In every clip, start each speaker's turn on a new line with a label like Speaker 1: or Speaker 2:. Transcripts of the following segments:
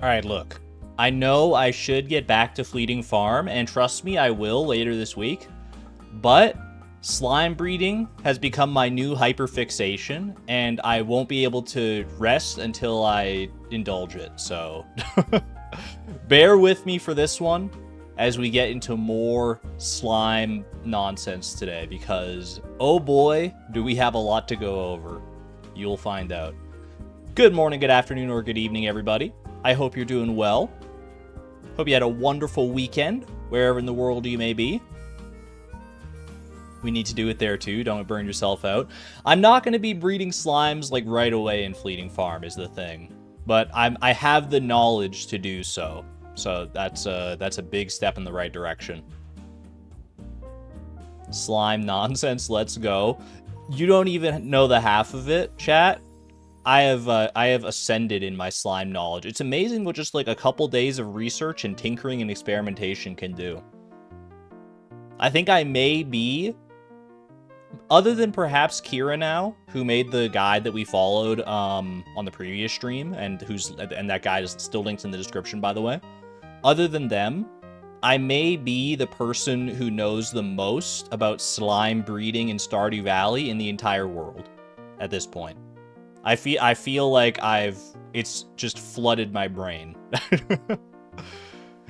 Speaker 1: Alright, look. I know I should get back to Fleeting Farm, and trust me, I will later this week. But slime breeding has become my new hyperfixation, and I won't be able to rest until I indulge it, so... Bear with me for this one as we get into more slime nonsense today, because, oh boy, do we have a lot to go over. You'll find out. Good morning, good afternoon, or good evening, everybody. I hope you're doing well. Hope you had a wonderful weekend, wherever in the world you may be. We need to do it there too, don't burn yourself out. I'm not going to be breeding slimes like right away in Fleeting Farm is the thing. But I have the knowledge to do so. So that's a big step in the right direction. Slime nonsense, let's go. You don't even know the half of it, chat. I have ascended in my slime knowledge. It's amazing what just like a couple days of research and tinkering and experimentation can do. I think I may be, other than perhaps Kira now, who made the guide that we followed on the previous stream, and that guide is still linked in the description, by the way. Other than them, I may be the person who knows the most about slime breeding in Stardew Valley in the entire world at this point. I feel like it's just flooded my brain.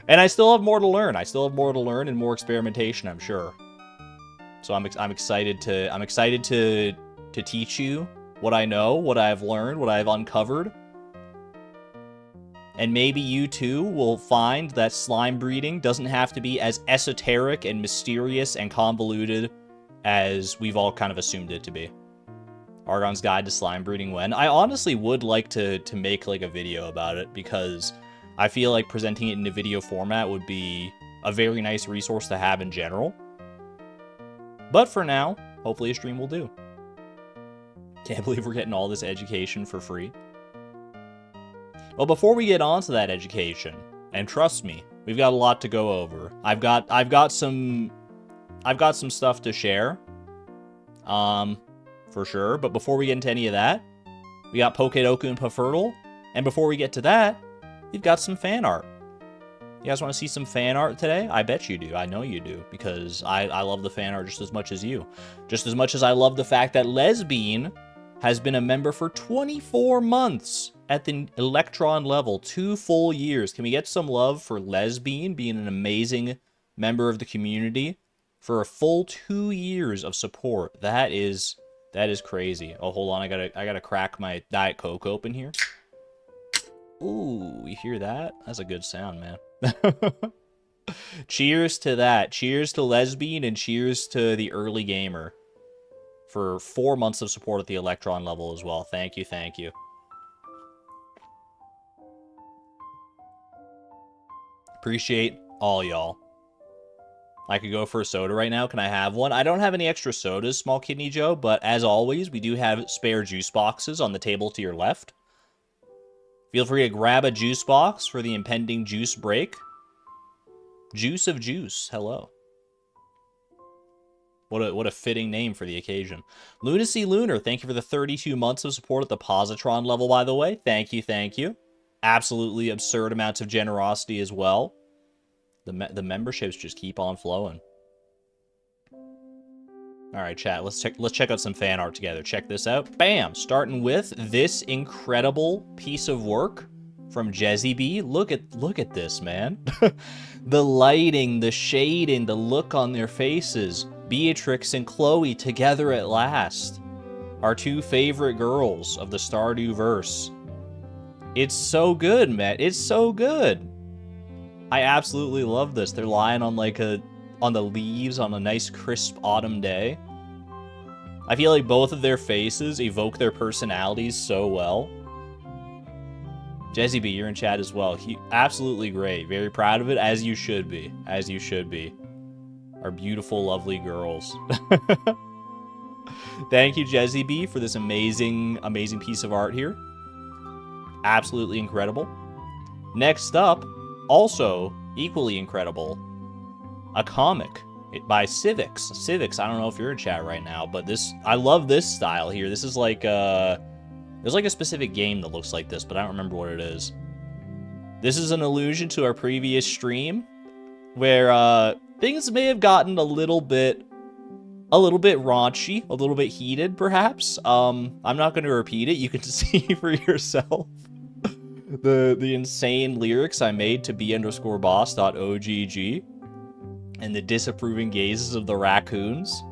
Speaker 1: And I still have more to learn. I still have more to learn and more experimentation, I'm sure. So I'm excited to teach you what I know, what I've learned, what I've uncovered. And maybe you too will find that slime breeding doesn't have to be as esoteric and mysterious and convoluted as we've all kind of assumed it to be. Argon's Guide to Slime Breeding When. I honestly would like to make like a video about it, because I feel like presenting it in a video format would be a very nice resource to have in general. But for now, hopefully a stream will do. Can't believe we're getting all this education for free. Well, before we get on to that education, and trust me, we've got a lot to go over. I've got some stuff to share. For sure. But before we get into any of that, we got Pokedoku and Paffertle. And before we get to that, we've got some fan art. You guys want to see some fan art today? I bet you do. I know you do, because I love the fan art just as much as you. Just as much as I love the fact that Lesbian has been a member for 24 months at the Electron level. 2 full years. Can we get some love for Lesbian being an amazing member of the community for a full 2 years of support? That is crazy. Oh, hold on. I gotta crack my Diet Coke open here. Ooh, you hear that? That's a good sound, man. Cheers to that. Cheers to Lesbian, and cheers to the early gamer for 4 months of support at the Electron level as well. Thank you, thank you. Appreciate all y'all. I could go for a soda right now. Can I have one? I don't have any extra sodas, Small Kidney Joe, but as always, we do have spare juice boxes on the table to your left. Feel free to grab a juice box for the impending juice break. Juice of Juice, hello. What a fitting name for the occasion. Lunacy Lunar, thank you for the 32 months of support at the Positron level, by the way. Thank you, thank you. Absolutely absurd amounts of generosity as well. The memberships just keep on flowing. All right, chat. Let's check out some fan art together. Check this out. Bam! Starting with this incredible piece of work from Jezzy B. Look at this, man. The lighting, the shading, the look on their faces. Beatrix and Chloe together at last. Our 2 favorite girls of the Stardew verse. It's so good, man. It's so good. I absolutely love this. They're lying on on the leaves on a nice crisp autumn day. I feel like both of their faces evoke their personalities so well. Jezzy B, you're in chat as well. Absolutely great. Very proud of it, as you should be. As you should be. Our beautiful, lovely girls. Thank you, Jezzy B, for this amazing piece of art here. Absolutely incredible. Next up, also equally incredible, a comic by Civics. Civics, I don't know if you're in chat right now, but I love this style here. This is like, there's like a specific game that looks like this, but I don't remember what it is. This is an allusion to our previous stream where things may have gotten a little bit raunchy, a little bit heated, perhaps. I'm not going to repeat it. You can see for yourself the insane lyrics I made to b_boss.ogg and the disapproving gazes of the raccoons.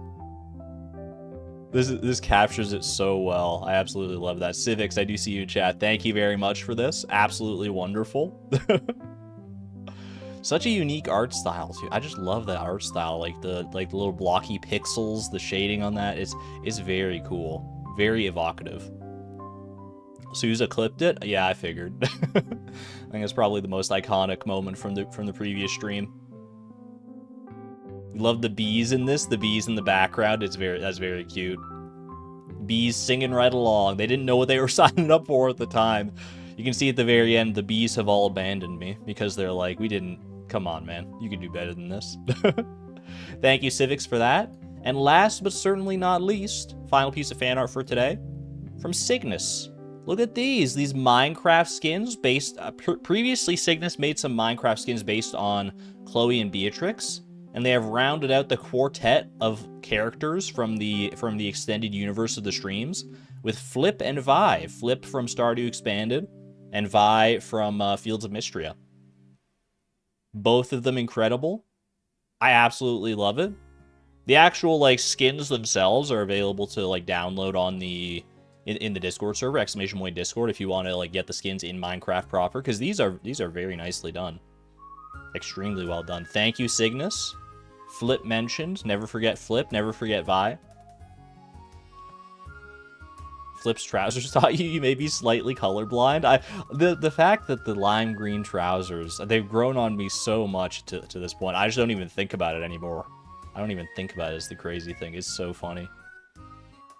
Speaker 1: This captures it so well. I absolutely love that. Civics, I do see you in chat. Thank you very much for this. Absolutely wonderful. Such a unique art style too. I just love that art style, like the little blocky pixels, the shading on that. It's very cool, very evocative. Sousa clipped it. Yeah, I figured. I think it's probably the most iconic moment from the previous stream. Love the bees in this. The bees in the background. That's very cute. Bees singing right along. They didn't know what they were signing up for at the time. You can see at the very end, the bees have all abandoned me because they're like, we didn't. Come on, man. You can do better than this. Thank you, Civics, for that. And last but certainly not least, final piece of fan art for today from Cygnus. Look at these Minecraft skins based. Previously, Cygnus made some Minecraft skins based on Chloe and Beatrix, and they have rounded out the quartet of characters from the extended universe of the streams with Flip and Vi. Flip from Stardew Expanded, and Vi from Fields of Mystria. Both of them incredible. I absolutely love it. The actual skins themselves are available to download on the in the Discord server, !Discord, if you want to get the skins in Minecraft proper, because these are very nicely done. Extremely well done. Thank you, Cygnus. Flip mentioned. Never forget Flip. Never forget Vi. Flip's trousers taught you may be slightly colorblind. The fact that the lime green trousers, they've grown on me so much to this point. I just don't even think about it anymore. I don't even think about it as the crazy thing. It's so funny.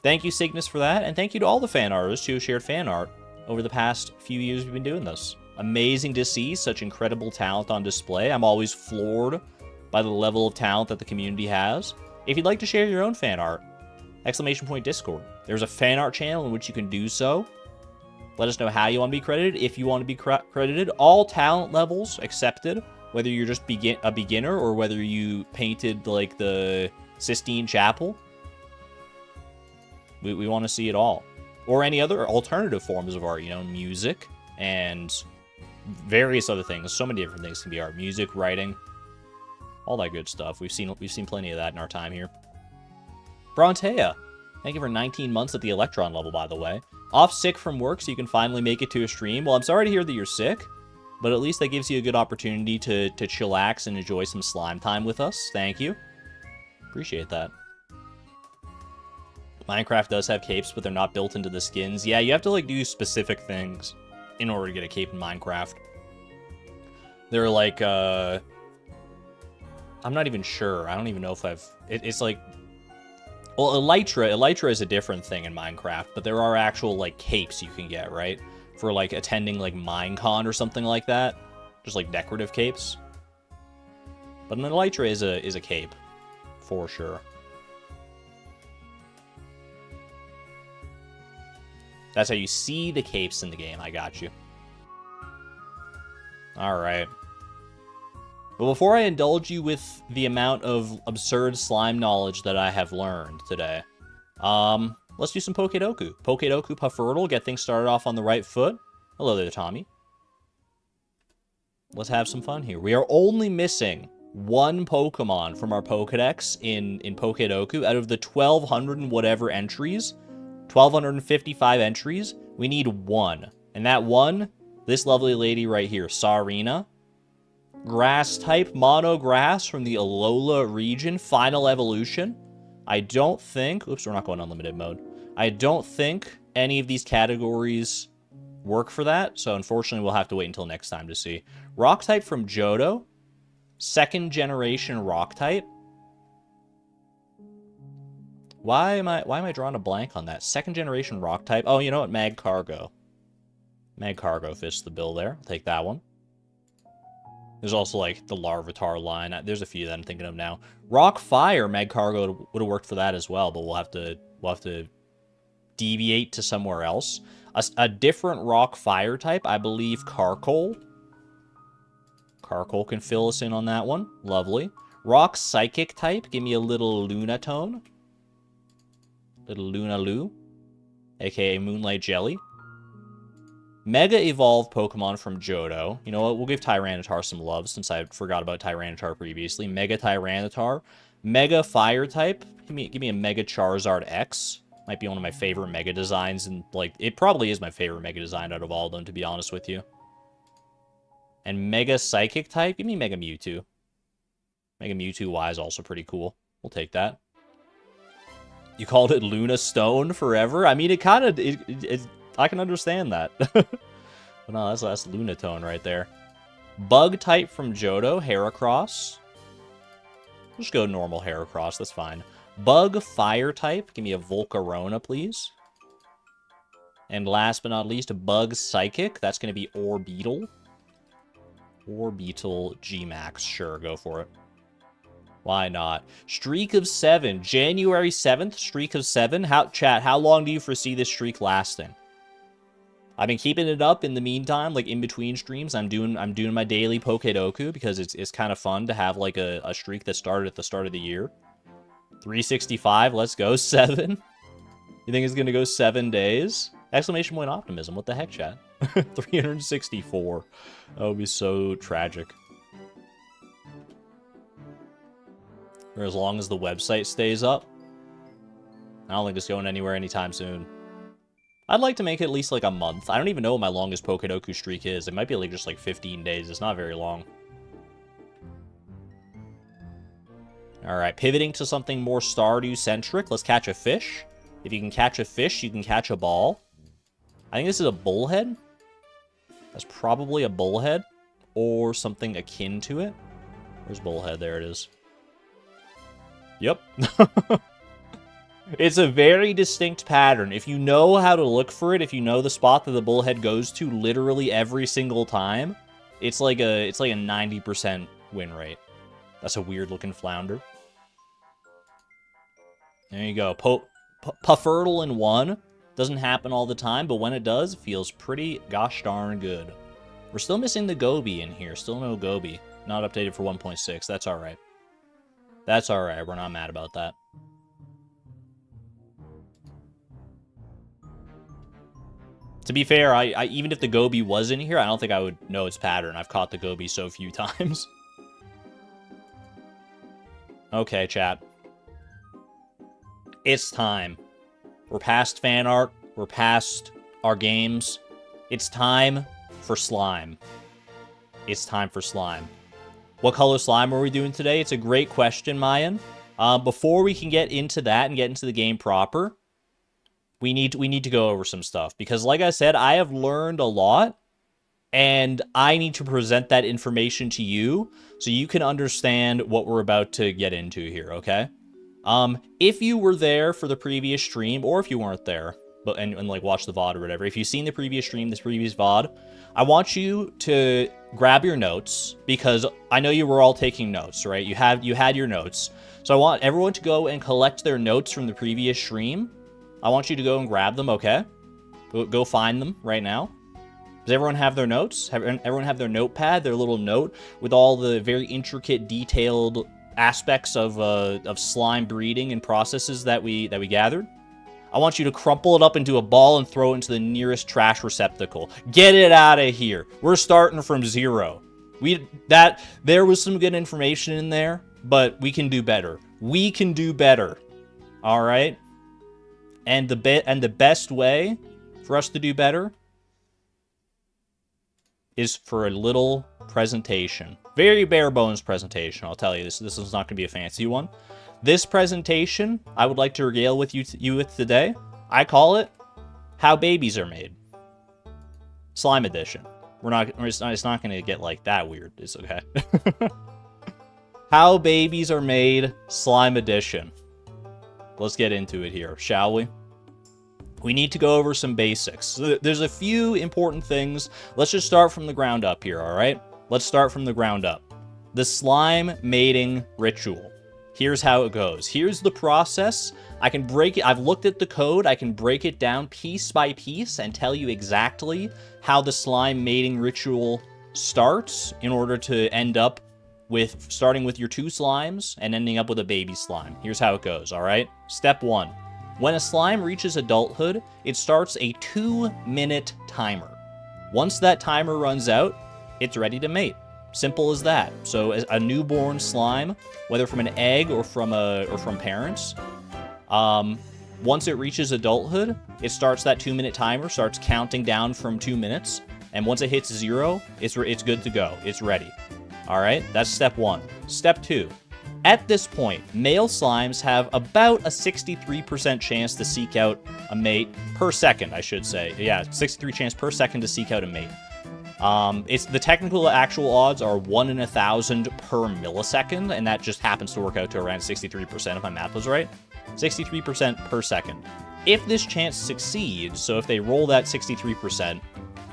Speaker 1: Thank you, Cygnus, for that, and thank you to all the fan artists who have shared fan art over the past few years we've been doing this. Amazing to see such incredible talent on display. I'm always floored by the level of talent that the community has. If you'd like to share your own fan art, !Discord. There's a fan art channel in which you can do so. Let us know how you want to be credited, if you want to be credited. All talent levels accepted, whether you're just a beginner or whether you painted the Sistine Chapel. We want to see it all. Or any other alternative forms of art, music and various other things. So many different things can be art. Music, writing, all that good stuff. We've seen plenty of that in our time here. Brontea, thank you for 19 months at the Electron level, by the way. Off sick from work, so you can finally make it to a stream. Well, I'm sorry to hear that you're sick, but at least that gives you a good opportunity to chillax and enjoy some slime time with us. Thank you. Appreciate that. Minecraft does have capes, but they're not built into the skins. Yeah, you have to do specific things in order to get a cape in Minecraft. They're I'm not even sure. I don't even know if it's well, Elytra is a different thing in Minecraft, but there are actual capes you can get, right? For attending Minecon or something like that. Just decorative capes. But an Elytra is a cape, for sure. That's how you see the capes in the game. I got you. Alright. But before I indulge you with the amount of absurd slime knowledge that I have learned today, let's do some Pokedoku. Pokedoku Puffurtle, get things started off on the right foot. Hello there, Tommy. Let's have some fun here. We are only missing one Pokemon from our Pokedex in Pokedoku out of the 1,200 and whatever entries. 1,255 entries. We need one. And that one, this lovely lady right here, Sarina. Grass type, mono grass from the Alola region, final evolution. I don't think, oops, we're not going unlimited mode. I don't think any of these categories work for that, so unfortunately we'll have to wait until next time to see. Rock type from Johto, second generation rock type. Why am I drawing a blank on that? Second generation rock type. Oh, you know what? Magcargo. Magcargo fits the bill there. I'll take that one. There's also the Larvitar line. There's a few that I'm thinking of now. Rock Fire, Magcargo would have worked for that as well, but we'll have to deviate to somewhere else. A different Rock Fire type, I believe Carkol Carcoal can fill us in on that one. Lovely. Rock Psychic type. Give me a little Lunatone. Little Lunalu. AKA Moonlight Jelly. Mega Evolved Pokemon from Johto. You know what? We'll give Tyranitar some love since I forgot about Tyranitar previously. Mega Tyranitar. Mega Fire type. Give me a Mega Charizard X. Might be one of my favorite Mega designs. And, like, it probably is my favorite Mega design out of all of them, to be honest with you. And Mega Psychic type. Give me Mega Mewtwo. Mega Mewtwo Y is also pretty cool. We'll take that. You called it Luna Stone forever? I mean, it kind of... I can understand that. But no, that's Lunatone right there. Bug type from Johto, Heracross. Just go normal Heracross, that's fine. Bug Fire type, give me a Volcarona, please. And last but not least, a Bug Psychic. That's going to be Orbeetle. Orbeetle G-Max, sure, go for it. Why not? Streak of 7. January 7th, streak of 7. Chat, how long do you foresee this streak lasting? I've been keeping it up in the meantime, like in between streams. I'm doing my daily Pokedoku because it's kind of fun to have like a streak that started at the start of the year. 365, let's go. 7. You think it's gonna go 7 days? Exclamation point optimism. What the heck, chat? 364. That would be so tragic. For as long as the website stays up. I don't think it's going anywhere anytime soon. I'd like to make it at least like a month. I don't even know what my longest Pokedoku streak is. It might be like just like 15 days. It's not very long. Alright, pivoting to something more Stardew-centric. Let's catch a fish. If you can catch a fish, you can catch a ball. I think this is a bullhead. That's probably a bullhead. Or something akin to it. Where's bullhead? There it is. Yep. It's a very distinct pattern. If you know how to look for it, if you know the spot that the bullhead goes to literally every single time, it's like a 90% win rate. That's a weird looking flounder. There you go. Puffurtle in 1. Doesn't happen all the time, but when it does, it feels pretty gosh darn good. We're still missing the Gobi in here. Still no Gobi. Not updated for 1.6. That's alright. That's alright. We're not mad about that. To be fair, I even if the Gobi was in here, I don't think I would know its pattern. I've caught the Gobi so few times. Okay, chat. It's time. We're past fan art. We're past our games. It's time for slime. It's time for slime. What color slime are we doing today? It's a great question, Mayan. Before we can get into that and get into the game proper, we need to go over some stuff. Because like I said, I have learned a lot. And I need to present that information to you so you can understand what we're about to get into here, okay? If you were there for the previous stream, or if you weren't there, and like watch the VOD or whatever, if you've seen the previous stream, this previous VOD, I want you to grab your notes, because I know you were all taking notes, right? You had your notes. So I want everyone to go and collect their notes from the previous stream. I want you to go and grab them, okay? Go find them right now. Does everyone have their notes? Everyone have their notepad, their little note with all the very intricate, detailed aspects of slime breeding and processes that we gathered? I want you to crumple it up into a ball and throw it into the nearest trash receptacle. Get it out of here. We're starting from 0. There was some good information in there, but we can do better. We can do better. All right? And the best way for us to do better is for a little presentation. Very bare bones presentation, I'll tell you. This is not going to be a fancy one. This presentation, I would like to regale with you with today. I call it How Babies Are Made. Slime Edition. It's not going to get like that weird. It's okay. How Babies Are Made, Slime Edition. Let's get into it here, shall we? We need to go over some basics. There's a few important things. Let's just start from the ground up here, all right? Let's start from the ground up. The slime mating ritual. Here's how it goes. Here's the process. I can break it. I've looked at the code. I can break it down piece by piece and tell you exactly how the slime mating ritual starts in order to end up with starting with your 2 slimes and ending up with a baby slime. Here's how it goes, all right? Step 1. When a slime reaches adulthood, it starts a 2-minute timer. Once that timer runs out, it's ready to mate. Simple as that. So as a newborn slime, whether from an egg or from parents, once it reaches adulthood, it starts that 2-minute timer, starts counting down from 2 minutes, and once it hits 0, it's good to go. It's ready. All right, that's step 1. Step 2. At this point, male slimes have about a 63% chance to seek out a mate per second, I should say. Yeah, 63 chance per second to seek out a mate. It's the technical actual odds are 1 in 1,000 per millisecond, and that just happens to work out to around 63% if my math was right. 63% per second. If this chance succeeds, so if they roll that 63%,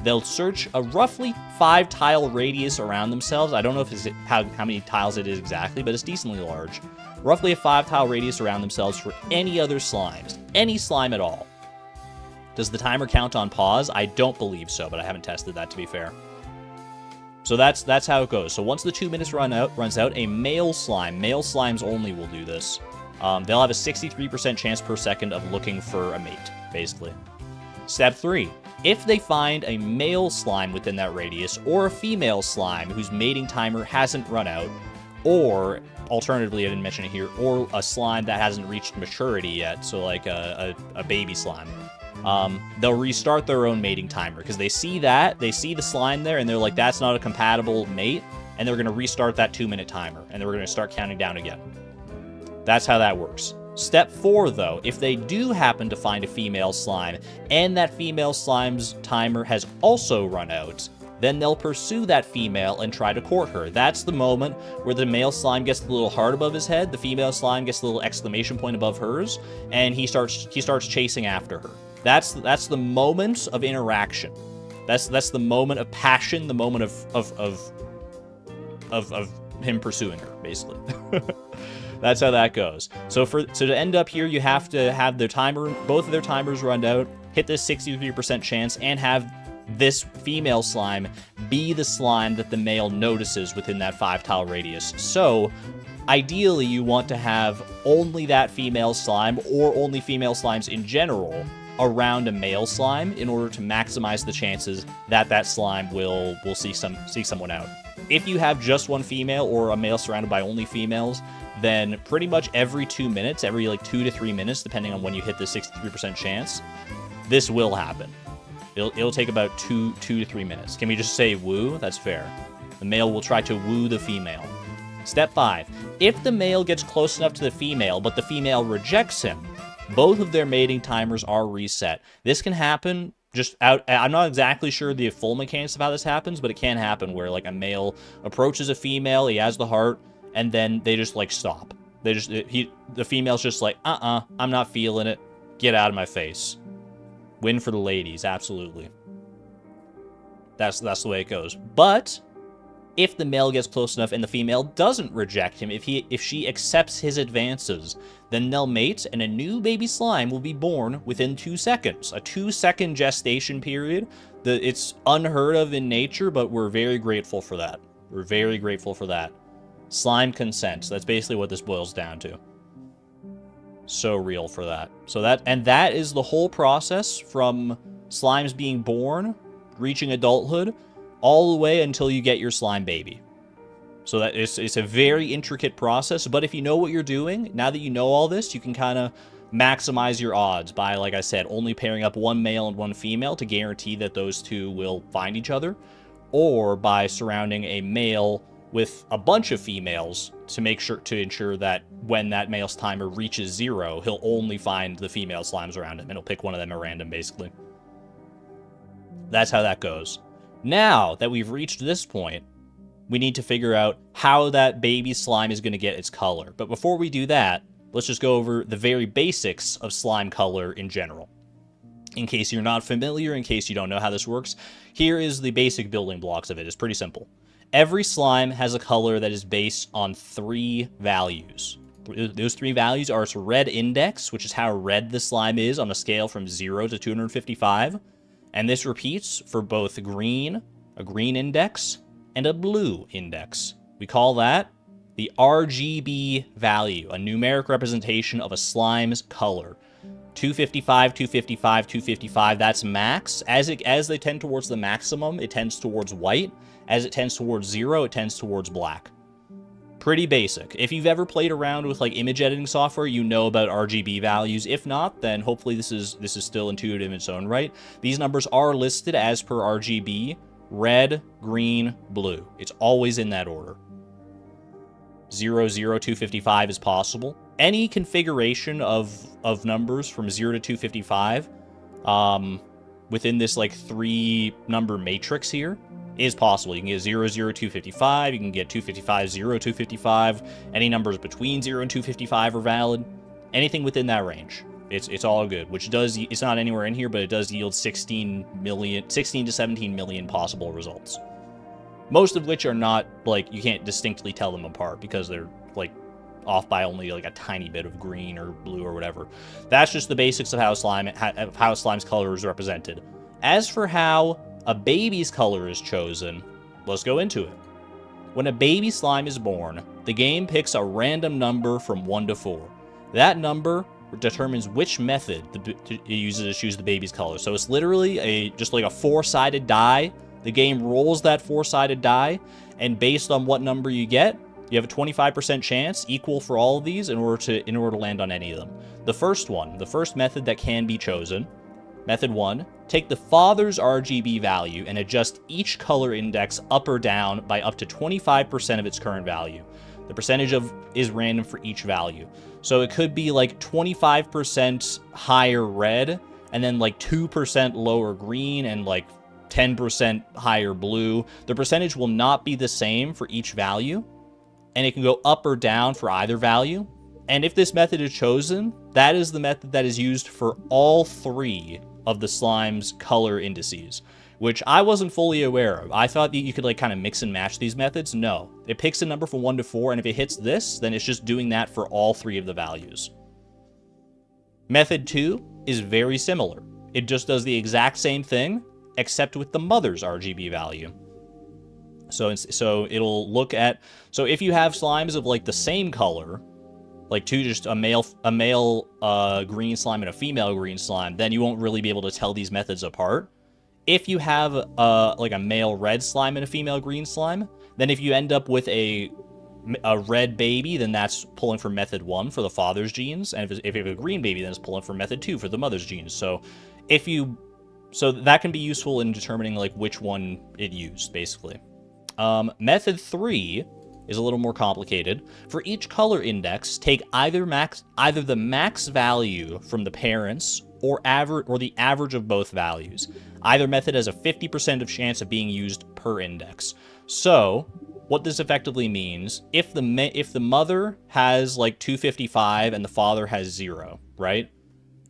Speaker 1: they'll search a roughly 5-tile radius around themselves. I don't know if it's how many tiles it is exactly, but it's decently large. Roughly a 5-tile radius around themselves for any other slimes. Any slime at all. Does the timer count on pause? I don't believe so, but I haven't tested that, to be fair. So that's how it goes. So once the 2 minutes runs out, a male slimes only will do this. They'll have a 63% chance per second of looking for a mate, basically. Step 3. If they find a male slime within that radius, or a female slime whose mating timer hasn't run out, or, alternatively, I didn't mention it here, or a slime that hasn't reached maturity yet, so like a baby slime, they'll restart their own mating timer, because they see the slime there, and they're like, that's not a compatible mate, and they're going to restart that 2-minute timer, and then we're going to start counting down again. That's how that works. Step 4, though, if they do happen to find a female slime, and that female slime's timer has also run out, then they'll pursue that female and try to court her. That's the moment where the male slime gets the little heart above his head, the female slime gets the little exclamation point above hers, and he starts chasing after her. That's the moment of interaction. That's the moment of passion, the moment of him pursuing her, basically. That's how that goes. So to end up here, you have to have both of their timers run out, hit this 63% chance, and have this female slime be the slime that the male notices within that 5-tile radius. So ideally, you want to have only that female slime, or only female slimes in general, around a male slime in order to maximize the chances that slime will seek someone out. If you have just one female or a male surrounded by only females, then pretty much every 2 minutes, every like 2 to 3 minutes, depending on when you hit the 63% chance, this will happen. It'll take about 2 to 3 minutes. Can we just say woo? That's fair. The male will try to woo the female. Step 5. If the male gets close enough to the female, but the female rejects him, both of their mating timers are reset. This can happen I'm not exactly sure the full mechanics of how this happens, but it can happen where like a male approaches a female, he has the heart, and then they just like stop. The female's just like, I'm not feeling it. Get out of my face. Win for the ladies, absolutely. That's the way it goes. But if the male gets close enough and the female doesn't reject him, if she accepts his advances, then they'll mate and a new baby slime will be born within 2 seconds. A 2-second gestation period. It's unheard of in nature, but we're very grateful for that. We're very grateful for that. Slime consent. That's basically what this boils down to. So real for that. That is the whole process from slimes being born, reaching adulthood, all the way until you get your slime baby. So that it's a very intricate process, but if you know what you're doing, now that you know all this, you can kind of maximize your odds by, like I said, only pairing up one male and one female to guarantee that those two will find each other, or by surrounding a male with a bunch of females to ensure that when that male's timer reaches 0, he'll only find the female slimes around him, and he'll pick one of them at random, basically. That's how that goes. Now that we've reached this point, we need to figure out how that baby slime is going to get its color. But before we do that, let's just go over the very basics of slime color in general. In case you're not familiar, in case you don't know how this works, here is the basic building blocks of it. It's pretty simple. Every slime has a color that is based on 3 values. Those 3 values are its red index, which is how red the slime is on a scale from 0 to 255. And this repeats for both green, a green index, and a blue index. We call that the RGB value, a numeric representation of a slime's color. 255, 255, 255, that's max. As they tend towards the maximum, it tends towards white. As it tends towards 0, it tends towards black. Pretty basic. If you've ever played around with like image editing software, you know about RGB values. If not, then hopefully this is still intuitive in its own right. These numbers are listed as per RGB: red, green, blue. It's always in that order. 0, 0, 255 is possible. Any configuration of numbers from 0 to 255 within this like 3-number matrix here is possible. You can get 0, 0, 255, you can get 255, 0, 255. Any numbers between 0 and 255 are valid. Anything within that range, it's all good, which does, it's not anywhere in here, but it does yield 16 to 17 million possible results. Most of which are not, like, you can't distinctly tell them apart because they're, like, off by only, like, a tiny bit of green or blue or whatever. That's just the basics of how slime's color is represented. As for how a baby's color is chosen, let's go into it. When a baby slime is born, the game picks a random number from 1 to 4. That number determines which method it uses to choose the baby's color. So it's literally just like a 4-sided die. The game rolls that 4-sided die, and based on what number you get, you have a 25% chance, equal for all of these, in order to land on any of them. The first method that can be chosen, method 1, take the father's RGB value and adjust each color index up or down by up to 25% of its current value. The percentage is random for each value. So it could be like 25% higher red, and then like 2% lower green, and like 10% higher blue. The percentage will not be the same for each value, and it can go up or down for either value. And if this method is chosen, that is the method that is used for all 3 of the slime's color indices, which I wasn't fully aware of. I thought that you could like kind of mix and match these methods. No, it picks a number from 1 to 4, and if it hits this, then it's just doing that for all 3 of the values. Method 2 is very similar. It just does the exact same thing, except with the mother's RGB value. So it'll look at, so if you have slimes of like the same color, like just a male green slime and a female green slime, then you won't really be able to tell these methods apart. If you have like a male red slime and a female green slime, then if you end up with a red baby, then that's pulling from method 1 for the father's genes, and if you have a green baby, then it's pulling from method 2 for the mother's genes. So that can be useful in determining like which one it used, basically. Method 3 is a little more complicated. For each color index, take either the max value from the parents or the average of both values. Either method has a 50% of chance of being used per index. So what this effectively means, if the mother has like 255 and the father has 0, right?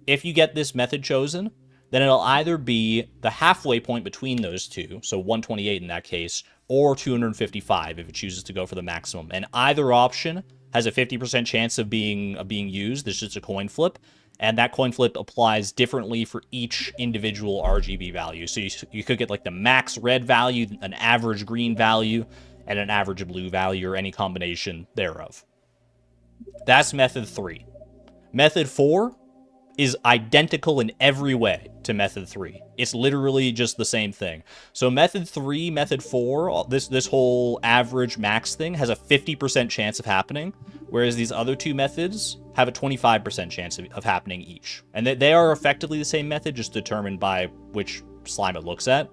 Speaker 1: If you get this method chosen, then it'll either be the halfway point between those two, so 128 in that case, or 255 if it chooses to go for the maximum. And either option has a 50% chance of being used. This is just a coin flip, and that coin flip applies differently for each individual RGB value. So you could get like the max red value, an average green value, and an average blue value, or any combination thereof. That's method 3. Method 4 is identical in every way to method 3. It's literally just the same thing. So method 3, method 4, this whole average max thing has a 50% chance of happening, whereas these other 2 methods have a 25% chance of happening each. And they are effectively the same method, just determined by which slime it looks at.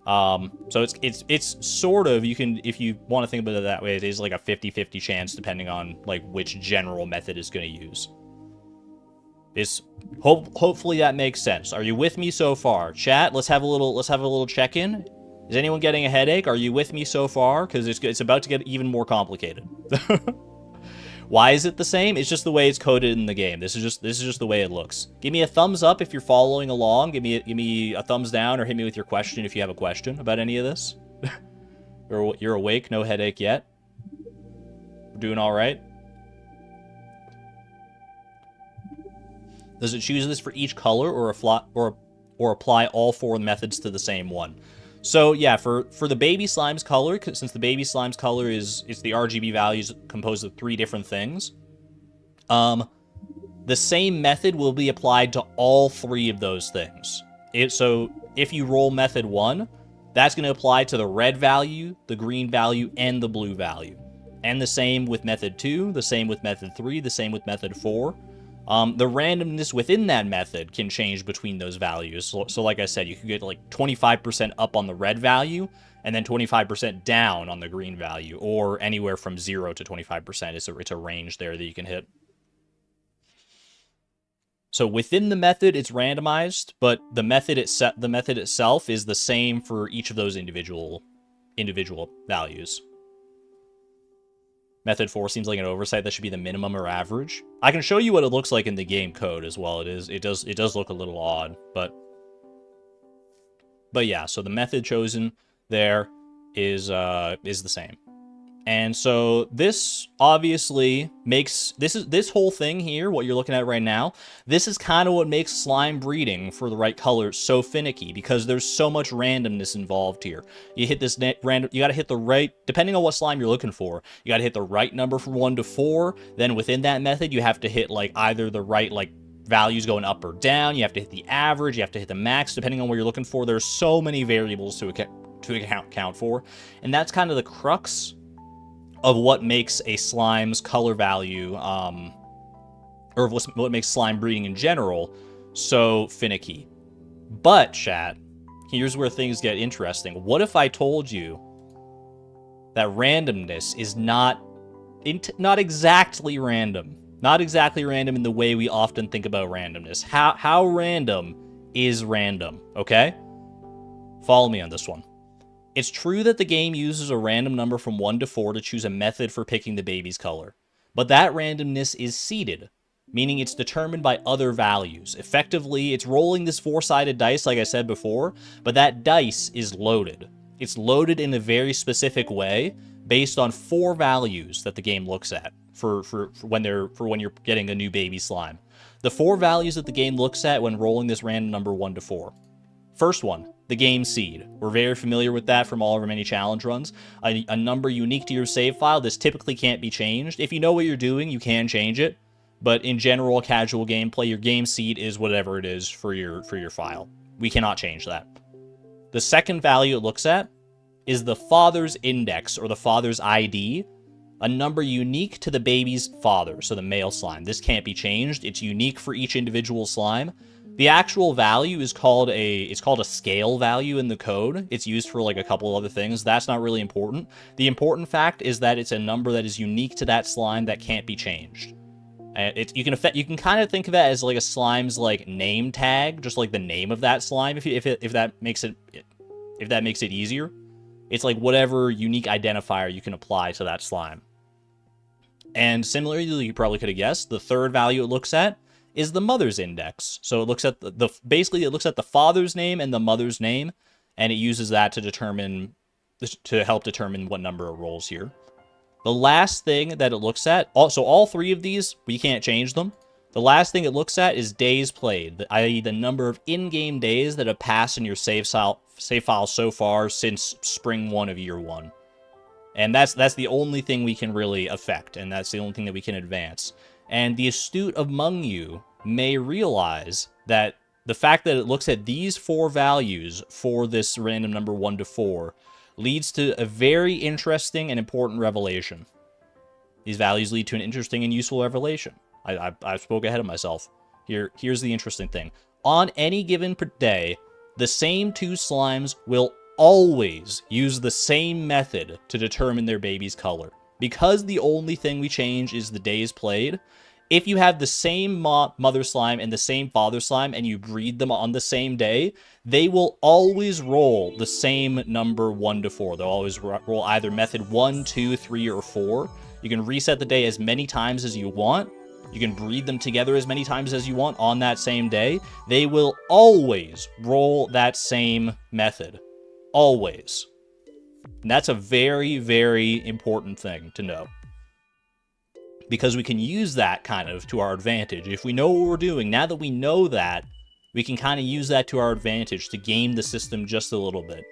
Speaker 1: So it's sort of, you can, if you want to think about it that way, it is like a 50-50 chance depending on like which general method is going to use. Hopefully that makes sense. Are you with me so far? Chat, let's have a little check-in. Is anyone getting a headache? Are you with me so far? Because it's about to get even more complicated. Why is it the same? It's just the way it's coded in the game. This is just the way it looks. Give me a thumbs up if you're following along. Give me a thumbs down, or hit me with your question if you have a question about any of this. You're awake, no headache yet. We're doing all right. Does it choose this for each color, or apply all 4 methods to the same one? So yeah, for the baby slime's color, since the baby slime's color is the RGB values composed of 3 different things, the same method will be applied to all 3 of those things. So if you roll method 1, that's going to apply to the red value, the green value, and the blue value. And the same with method 2, the same with method 3, the same with method 4. The randomness within that method can change between those values. So like I said, you can get like 25% up on the red value, and then 25% down on the green value, or anywhere from 0 to 25%. It's a range there that you can hit. So within the method, it's randomized, but the method itself is the same for each of those individual values. Method 4 seems like an oversight. That should be the minimum or average. I can show you what it looks like in the game code as well. It does look a little odd, but yeah. So the method chosen there is the same. And so this obviously makes this whole thing here, what you're looking at right now, this is kind of what makes slime breeding for the right color so finicky, because there's so much randomness involved here. You hit this random, you got to hit the right, depending on what slime you're looking for, you got to hit the right number from 1 to 4. Then within that method, you have to hit like either the right like values going up or down. You have to hit the average. You have to hit the max, depending on what you're looking for. There's so many variables to account for, and that's kind of the crux of what makes a slime's color value, or what makes slime breeding in general so finicky. But, chat, here's where things get interesting. What if I told you that randomness is not exactly random? Not exactly random in the way we often think about randomness. How random is random, okay? Follow me on this one. It's true that the game uses a random number from 1 to 4 to choose a method for picking the baby's color, but that randomness is seeded, meaning it's determined by other values. Effectively, it's rolling this 4-sided dice, like I said before, but that dice is loaded. It's loaded in a very specific way based on 4 values that the game looks at for when you're getting a new baby slime. The 4 values that the game looks at when rolling this random number 1 to 4. First one, the game seed. We're very familiar with that from all of our many challenge runs. A number unique to your save file. This typically can't be changed. If you know what you're doing, you can change it. But in general, casual gameplay, your game seed is whatever it is for your file. We cannot change that. The second value it looks at is the father's index, or the father's ID, a number unique to the baby's father, so the male slime. This can't be changed. It's unique for each individual slime. The actual value is called a scale value in the code. It's used for like a couple of other things. That's not really important. The important fact is that it's a number that is unique to that slime that can't be changed. You can kind of think of it as like a slime's like name tag, just like the name of that slime. If that makes it easier, it's like whatever unique identifier you can apply to that slime. And similarly, you probably could have guessed, the third value it looks at is the mother's index. So it looks at basically it looks at the father's name and the mother's name, and it uses that to help determine what number it rolls here. The last thing that it looks at, so all 3 of these, we can't change them. The last thing it looks at is days played, i.e. the number of in-game days that have passed in your save file so far since spring 1 of year 1. And that's the only thing we can really affect, and that's the only thing that we can advance. And the astute among you may realize that the fact that it looks at these 4 values for this random number 1 to 4 leads to a very interesting and important revelation. These values lead to an interesting and useful revelation. I spoke ahead of myself. Here's the interesting thing. On any given day, the same 2 slimes will always use the same method to determine their baby's color. Because the only thing we change is the days played, if you have the same mother slime and the same father slime and you breed them on the same day, they will always roll the same number 1 to 4. They'll always roll either method 1, 2, 3, or 4. You can reset the day as many times as you want. You can breed them together as many times as you want on that same day. They will always roll that same method. Always. And that's a very, very important thing to know. Because we can use that kind of to our advantage. If we know what we're doing, now that we know that, we can kind of use that to our advantage to game the system just a little bit.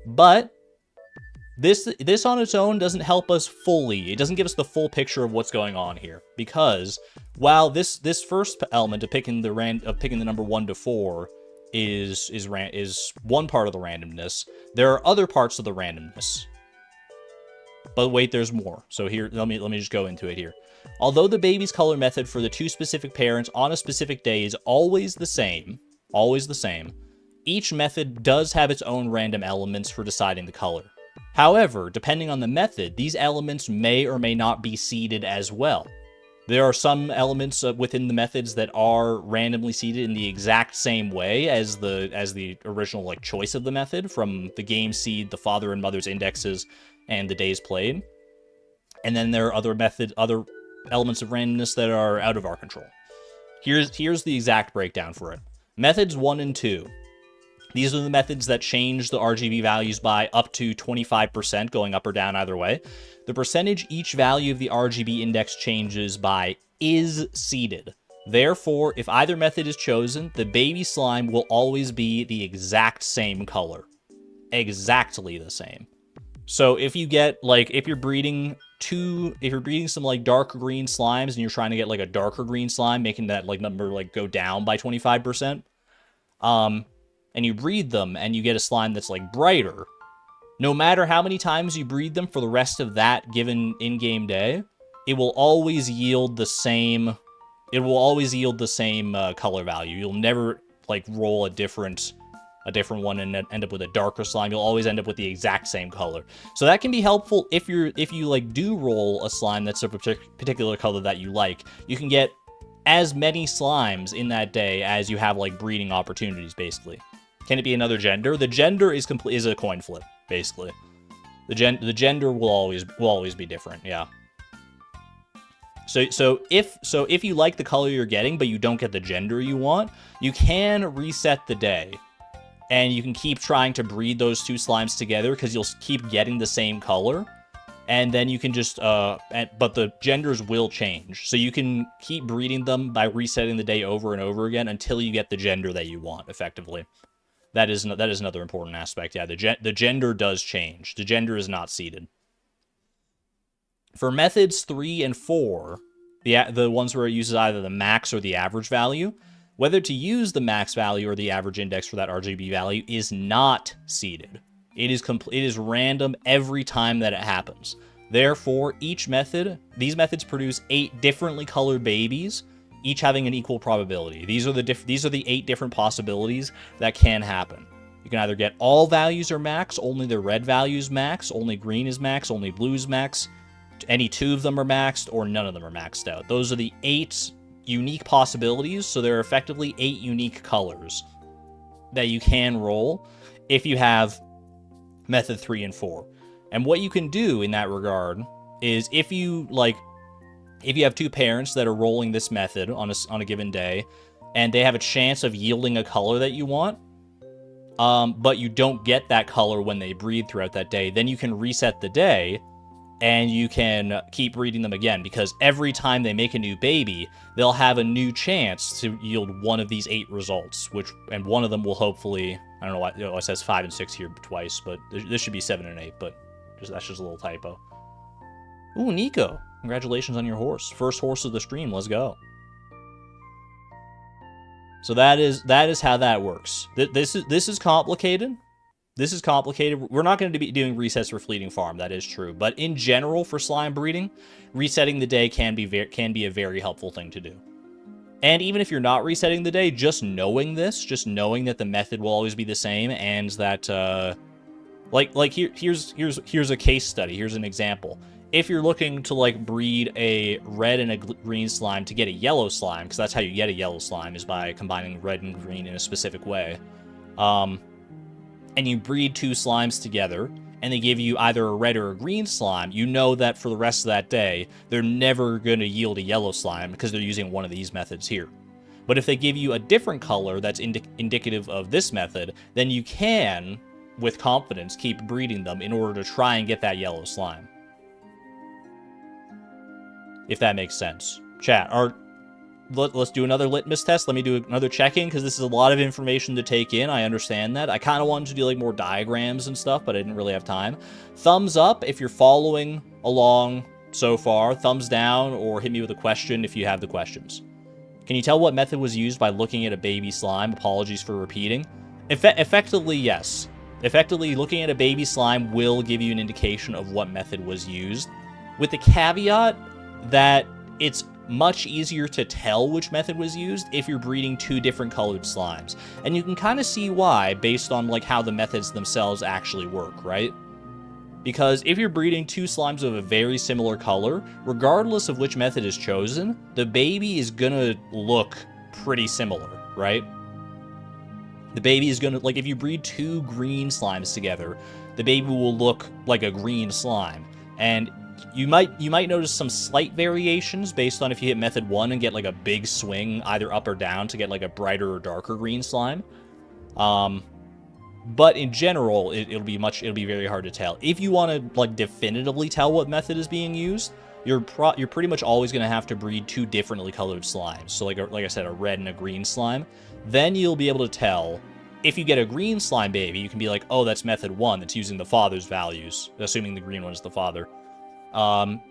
Speaker 1: But this on its own doesn't help us fully. It doesn't give us the full picture of what's going on here, because while this first element of picking the number 1 to 4 is one part of the randomness, there are other parts of the randomness. But wait, there's more. So here, let me just go into it here. Although the baby's color method for the 2 specific parents on a specific day is always the same, each method does have its own random elements for deciding the color. However, depending on the method, these elements may or may not be seeded as well. There are some elements within the methods that are randomly seeded in the exact same way as the original choice of the method, from the game seed, the father and mother's indexes, and the days played. And then there are other elements of randomness that are out of our control. Here's the exact breakdown for it. Methods 1 and 2. These are the methods that change the RGB values by up to 25%, going up or down either way. The percentage each value of the RGB index changes by is seeded. Therefore, if either method is chosen, the baby slime will always be the exact same color. Exactly the same. So if you get, if you're breeding some dark green slimes and you're trying to get a darker green slime, making that number go down by 25%, and you breed them and you get a slime that's brighter, no matter how many times you breed them for the rest of that given in-game day, it will always yield the same color value. You'll never roll a different one and end up with a darker slime. You'll always end up with the exact same color. So that can be helpful if you do roll a slime that's a particular color that you like. You can get as many slimes in that day as you have breeding opportunities, basically. Can it be another gender? The gender is a coin flip, basically. The gender will always be different, yeah. So if you like the color you're getting but you don't get the gender you want, you can reset the day. And you can keep trying to breed those 2 slimes together because you'll keep getting the same color. And then you can just, but the genders will change. So you can keep breeding them by resetting the day over and over again until you get the gender that you want, effectively. That is another important aspect. Yeah, the gender does change. The gender is not seeded. For methods 3 and 4, the ones where it uses either the max or the average value, whether to use the max value or the average index for that RGB value is not seeded. It is random every time that it happens. Therefore, these methods produce 8 differently colored babies, each having an equal probability. These are the 8 different possibilities that can happen. You can either get all values are max, only the red value is max, only green is max, only blue is max, any 2 of them are maxed, or none of them are maxed out. Those are the 8 unique possibilities, so there are effectively 8 unique colors that you can roll if you have method 3 and 4. And what you can do in that regard is if you have 2 parents that are rolling this method on a given day, and they have a chance of yielding a color that you want, but you don't get that color when they breed throughout that day, then you can reset the day and you can keep breeding them again, because every time they make a new baby, they'll have a new chance to yield one of these 8 results, and one of them will hopefully, I don't know why it says 5 and 6 here twice, but this should be 7 and 8, but that's just a little typo. Ooh, Nico, congratulations on your horse. First horse of the stream, let's go. So that is how that works. This is complicated. This is complicated. We're not going to be doing resets for Fleeting Farm, that is true. But in general, for slime breeding, resetting the day can be a very helpful thing to do. And even if you're not resetting the day, just knowing that the method will always be the same, and that here's a case study. Here's an example. If you're looking to breed a red and a green slime to get a yellow slime, because that's how you get a yellow slime, is by combining red and green in a specific way. And you breed 2 slimes together, and they give you either a red or a green slime, you know that for the rest of that day, they're never going to yield a yellow slime because they're using one of these methods here. But if they give you a different color that's indicative of this method, then you can, with confidence, keep breeding them in order to try and get that yellow slime. If that makes sense. Chat, let's do another litmus test. Let me do another check-in, because this is a lot of information to take in. I understand that. I kind of wanted to do like more diagrams and stuff, but I didn't really have time. Thumbs up if you're following along so far. Thumbs down, or hit me with a question if you have the questions. Can you tell what method was used by looking at a baby slime? Apologies for repeating. Effectively, yes. Effectively, looking at a baby slime will give you an indication of what method was used, with the caveat that it's much easier to tell which method was used if you're breeding two different colored slimes. And you can kind of see why based on like how the methods themselves actually work, right? Because if you're breeding two slimes of a very similar color, regardless of which method is chosen, the baby is gonna look pretty similar, right? The baby is gonna, like if you breed two green slimes together, the baby will look like a green slime. And you might notice some slight variations based on if you hit method 1 and get like a big swing either up or down to get like a brighter or darker green slime. But in general, it'll be very hard to tell. If you want to like definitively tell what method is being used, you're pretty much always going to have to breed two differently colored slimes. So like I said, a red and a green slime. Then you'll be able to tell. If you get a green slime baby, you can be like, oh, that's method 1 that's using the father's values, assuming the green one is the father.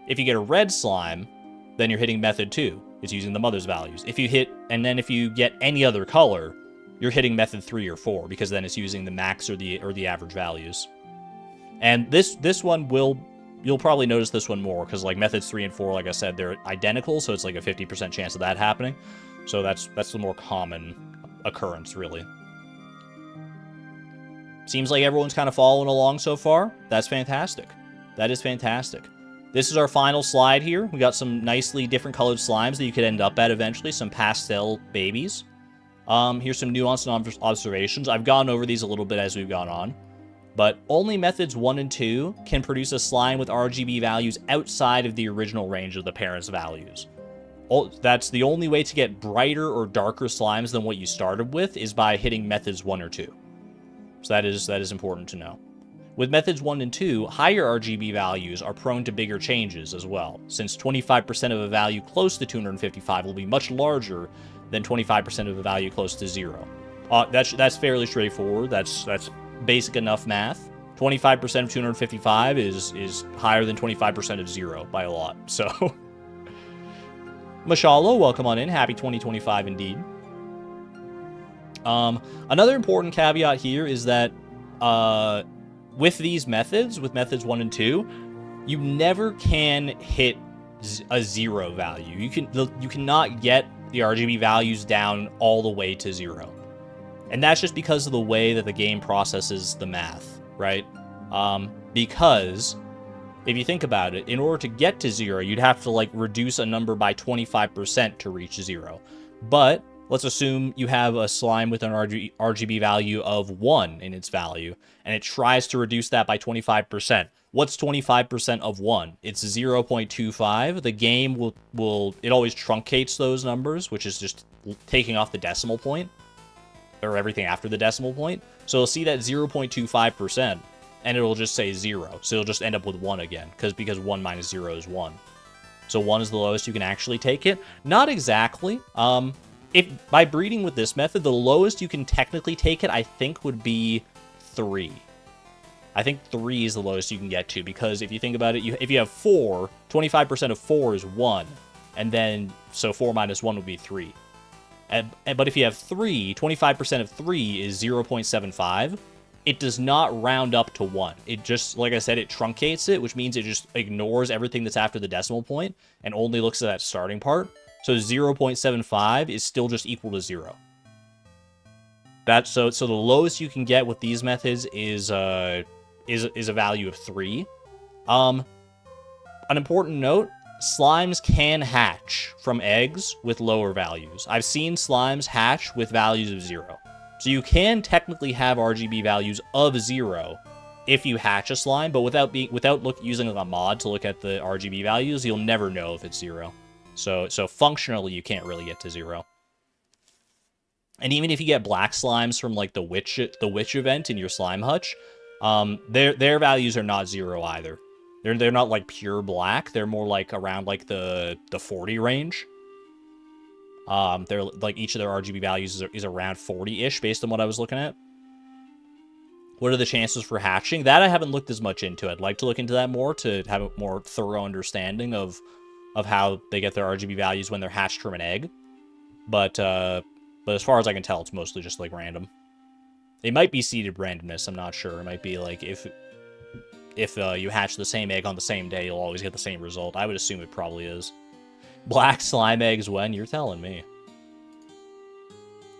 Speaker 1: If you get a red slime, then you're hitting method 2. It's using the mother's values. If you get any other color, you're hitting method 3 or 4, because then it's using the max or the average values. And this one you'll probably notice this one more, because like methods 3 and 4, like I said, they're identical, so it's like a 50% chance of that happening. So that's the more common occurrence, really. Seems like everyone's kind of following along so far. That's fantastic. That is fantastic. This is our final slide here. We got some nicely different colored slimes that you could end up at eventually, some pastel babies. Here's some nuanced observations. I've gone over these a little bit as we've gone on, but only methods 1 and 2 can produce a slime with RGB values outside of the original range of the parent's values. That's the only way to get brighter or darker slimes than what you started with is by hitting methods 1 or 2. So that is important to know. With methods 1 and 2, higher RGB values are prone to bigger changes as well, since 25% of a value close to 255 will be much larger than 25% of a value close to 0. That's fairly straightforward. That's basic enough math. 25% of 255 is higher than 25% of 0 by a lot. So, Mashallah, welcome on in. Happy 2025 indeed. Another important caveat here is that with these methods, with methods 1 and 2, you never can hit a 0 value. You cannot get the RGB values down all the way to 0. And that's just because of the way that the game processes the math, right? Because if you think about it, in order to get to 0, you'd have to like reduce a number by 25% to reach 0. But let's assume you have a slime with an RGB value of 1 in its value, and it tries to reduce that by 25%. What's 25% of 1? It's 0.25. The game it always truncates those numbers, which is just taking off the decimal point, or everything after the decimal point. So you'll see that 0.25%, and it'll just say 0. So you'll just end up with 1 again, because 1 minus 0 is 1. So 1 is the lowest you can actually take it. Not exactly. If by breeding with this method, the lowest you can technically take it, I think, would be 3. I think 3 is the lowest you can get to, because if you think about it, if you have 4, 25% of 4 is 1, and then, so 4 minus 1 would be 3. But if you have 3, 25% of 3 is 0.75. It does not round up to 1. It just, like I said, it truncates it, which means it just ignores everything that's after the decimal point and only looks at that starting part. So 0.75 is still just equal to 0. So the lowest you can get with these methods is a value of 3. An important note, slimes can hatch from eggs with lower values. I've seen slimes hatch with values of 0. So you can technically have RGB values of 0 if you hatch a slime, but without using a mod to look at the RGB values, you'll never know if it's 0. So functionally, you can't really get to 0. And even if you get black slimes from like the witch event in your slime hutch, their values are not 0 either. They're not like pure black. They're more like around like the 40 range. They're like each of their RGB values is around 40-ish based on what I was looking at. What are the chances for hatching? That I haven't looked as much into. I'd like to look into that more to have a more thorough understanding of how they get their RGB values when they're hatched from an egg. But as far as I can tell, it's mostly just like random. It might be seeded randomness. I'm not sure. It might be like if you hatch the same egg on the same day, you'll always get the same result. I would assume it probably is. Black slime eggs when? You're telling me.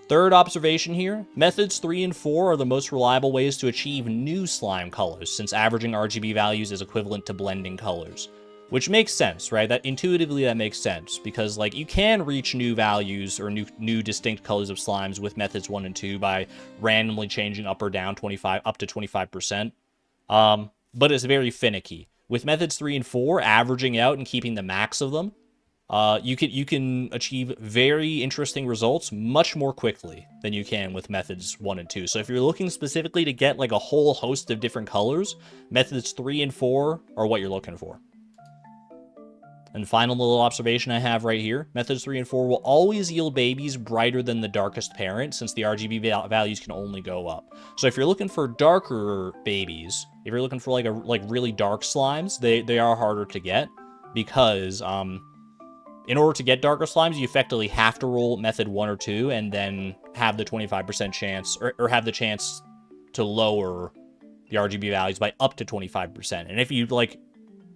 Speaker 1: Third observation here, methods 3 and 4 are the most reliable ways to achieve new slime colors, since averaging RGB values is equivalent to blending colors. Which makes sense, right? That intuitively that makes sense, because like you can reach new values or new distinct colors of slimes with methods 1 and 2 by randomly changing up or down up to 25%. But it's very finicky. With methods 3 and 4, averaging out and keeping the max of them, you can achieve very interesting results much more quickly than you can with methods 1 and 2. So if you're looking specifically to get like a whole host of different colors, methods 3 and 4 are what you're looking for. And final little observation I have right here, methods 3 and 4 will always yield babies brighter than the darkest parent, since the RGB values can only go up. So if you're looking for darker babies, if you're looking for like really dark slimes, they are harder to get, because in order to get darker slimes, you effectively have to roll method 1 or 2 and then have the 25% chance, or have the chance to lower the RGB values by up to 25%. And if you like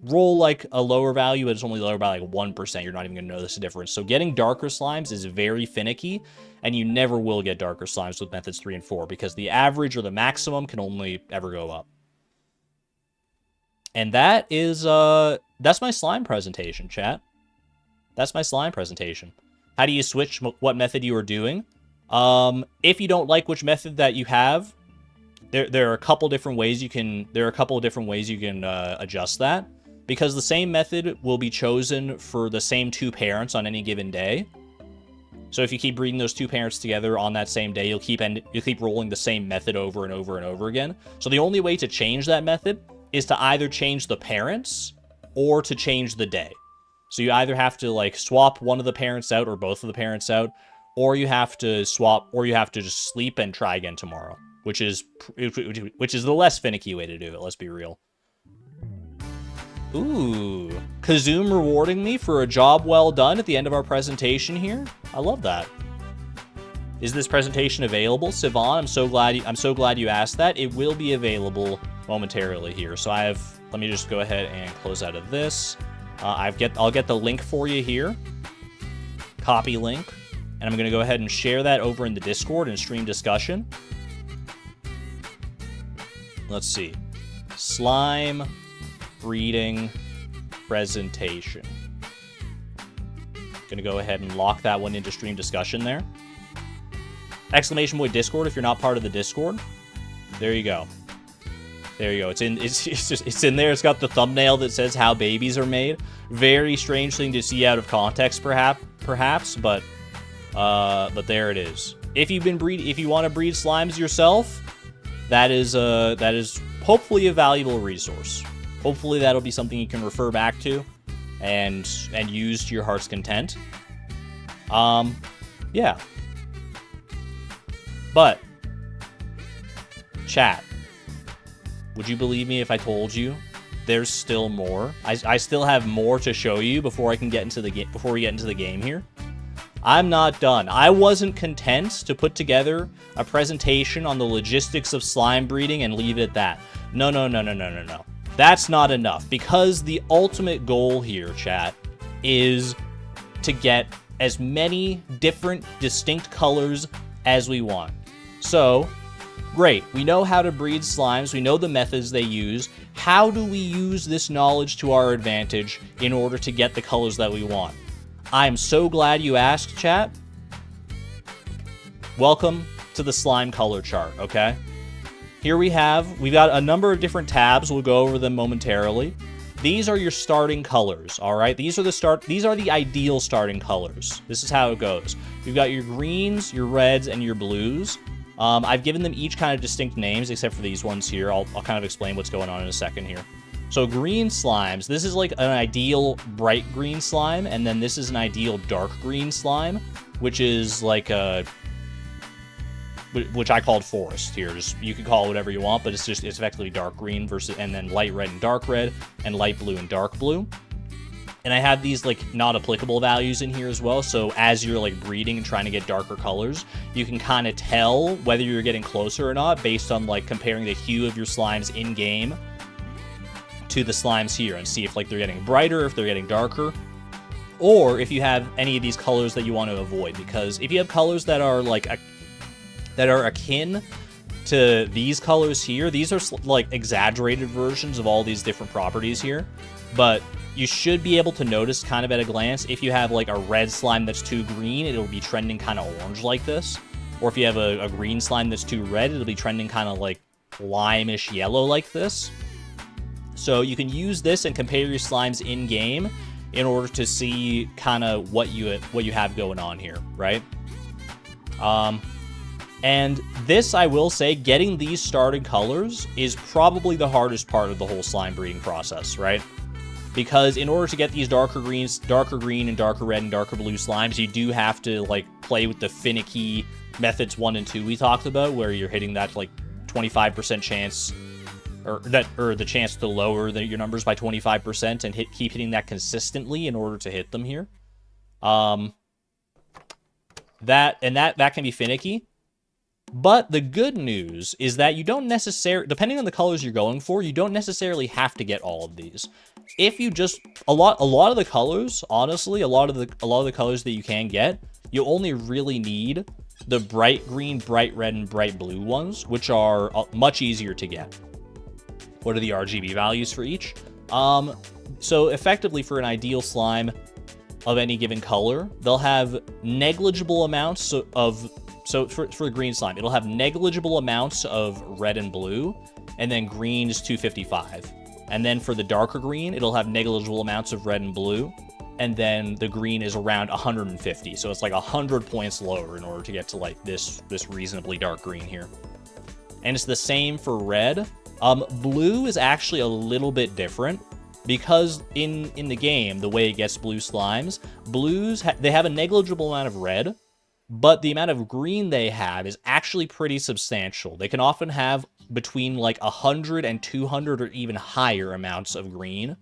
Speaker 1: roll like a lower value, but it's only lower by like 1%, you're not even going to notice the difference. So getting darker slimes is very finicky, and you never will get darker slimes with methods 3 and 4, because the average or the maximum can only ever go up. And that is, that's my slime presentation, chat. That's my slime presentation. How do you switch what method you are doing? If you don't like which method that you have, there are a couple different ways you can adjust that, because the same method will be chosen for the same 2 parents on any given day. So if you keep breeding those 2 parents together on that same day, you'll keep rolling the same method over and over and over again. So the only way to change that method is to either change the parents or to change the day. So you either have to like swap one of the parents out or both of the parents out, or you have to swap, or you have to just sleep and try again tomorrow, which is the less finicky way to do it. Let's be real. Ooh, Kazoom rewarding me for a job well done at the end of our presentation here. I love that. Is this presentation available, Sivan? I'm so glad you asked that. It will be available momentarily here. So let me just go ahead and close out of this. I'll get the link for you here. Copy link. And I'm going to go ahead and share that over in the Discord and stream discussion. Let's see. Slime breeding presentation. Going to go ahead and lock that one into stream discussion there. Exclamation point Discord if you're not part of the Discord. There you go. There you go. It's in there. It's got the thumbnail that says how babies are made. Very strange thing to see out of context, perhaps, but there it is. If you want to breed slimes yourself, that is hopefully a valuable resource. Hopefully that'll be something you can refer back to and use to your heart's content. Yeah. But chat, would you believe me if I told you there's still more? I still have more to show you before we get into the game here. I'm not done. I wasn't content to put together a presentation on the logistics of slime breeding and leave it at that. No. That's not enough, because the ultimate goal here, chat, is to get as many different distinct colors as we want. So, great, we know how to breed slimes, we know the methods they use. How do we use this knowledge to our advantage in order to get the colors that we want? I'm so glad you asked, chat. Welcome to the slime color chart, okay? Here we've got a number of different tabs. We'll go over them momentarily. These are your starting colors, all right? These are the ideal starting colors. This is how it goes. You've got your greens, your reds, and your blues. I've given them each kind of distinct names, except for these ones here. I'll kind of explain what's going on in a second here. So green slimes, this is like an ideal bright green slime, and then this is an ideal dark green slime. which is like a, which I called forest here. Just, you can call it whatever you want, but it's effectively dark green versus, and then light red and dark red, and light blue and dark blue. And I have these like not applicable values in here as well. So as you're like breeding and trying to get darker colors, you can kind of tell whether you're getting closer or not based on like comparing the hue of your slimes in game to the slimes here, and see if like they're getting brighter, if they're getting darker, or if you have any of these colors that you want to avoid. Because if you have colors that are like that are akin to these colors here, these are like exaggerated versions of all these different properties here, but you should be able to notice kind of at a glance. If you have like a red slime that's too green, it'll be trending kind of orange like this. Or if you have a green slime that's too red, it'll be trending kind of like lime-ish yellow like this. So you can use this and compare your slimes in game in order to see kind of what you have going on here, right? And this, I will say, getting these starting colors is probably the hardest part of the whole slime breeding process, right? Because in order to get these darker green and darker red and darker blue slimes, you do have to like play with the finicky methods 1 and 2 we talked about, where you're hitting that like 25% chance, or the chance to lower your numbers by 25% and keep hitting that consistently in order to hit them here. That can be finicky. But the good news is that you don't necessarily, depending on the colors you're going for, you don't necessarily have to get all of these. If you just, a lot of the colors, honestly, a lot of the colors that you can get, you only really need the bright green, bright red, and bright blue ones, which are much easier to get. What are the RGB values for each? So effectively, for an ideal slime of any given color, they'll have negligible amounts of, so for the green slime, it'll have negligible amounts of red and blue, and then green is 255. And then for the darker green, it'll have negligible amounts of red and blue, and then the green is around 150. So it's like 100 points lower in order to get to like this reasonably dark green here. And it's the same for red. Blue is actually a little bit different, because in the game, the way it gets blue slimes, blues, they have a negligible amount of red, but the amount of green they have is actually pretty substantial. They can often have between like 100 and 200 or even higher amounts of green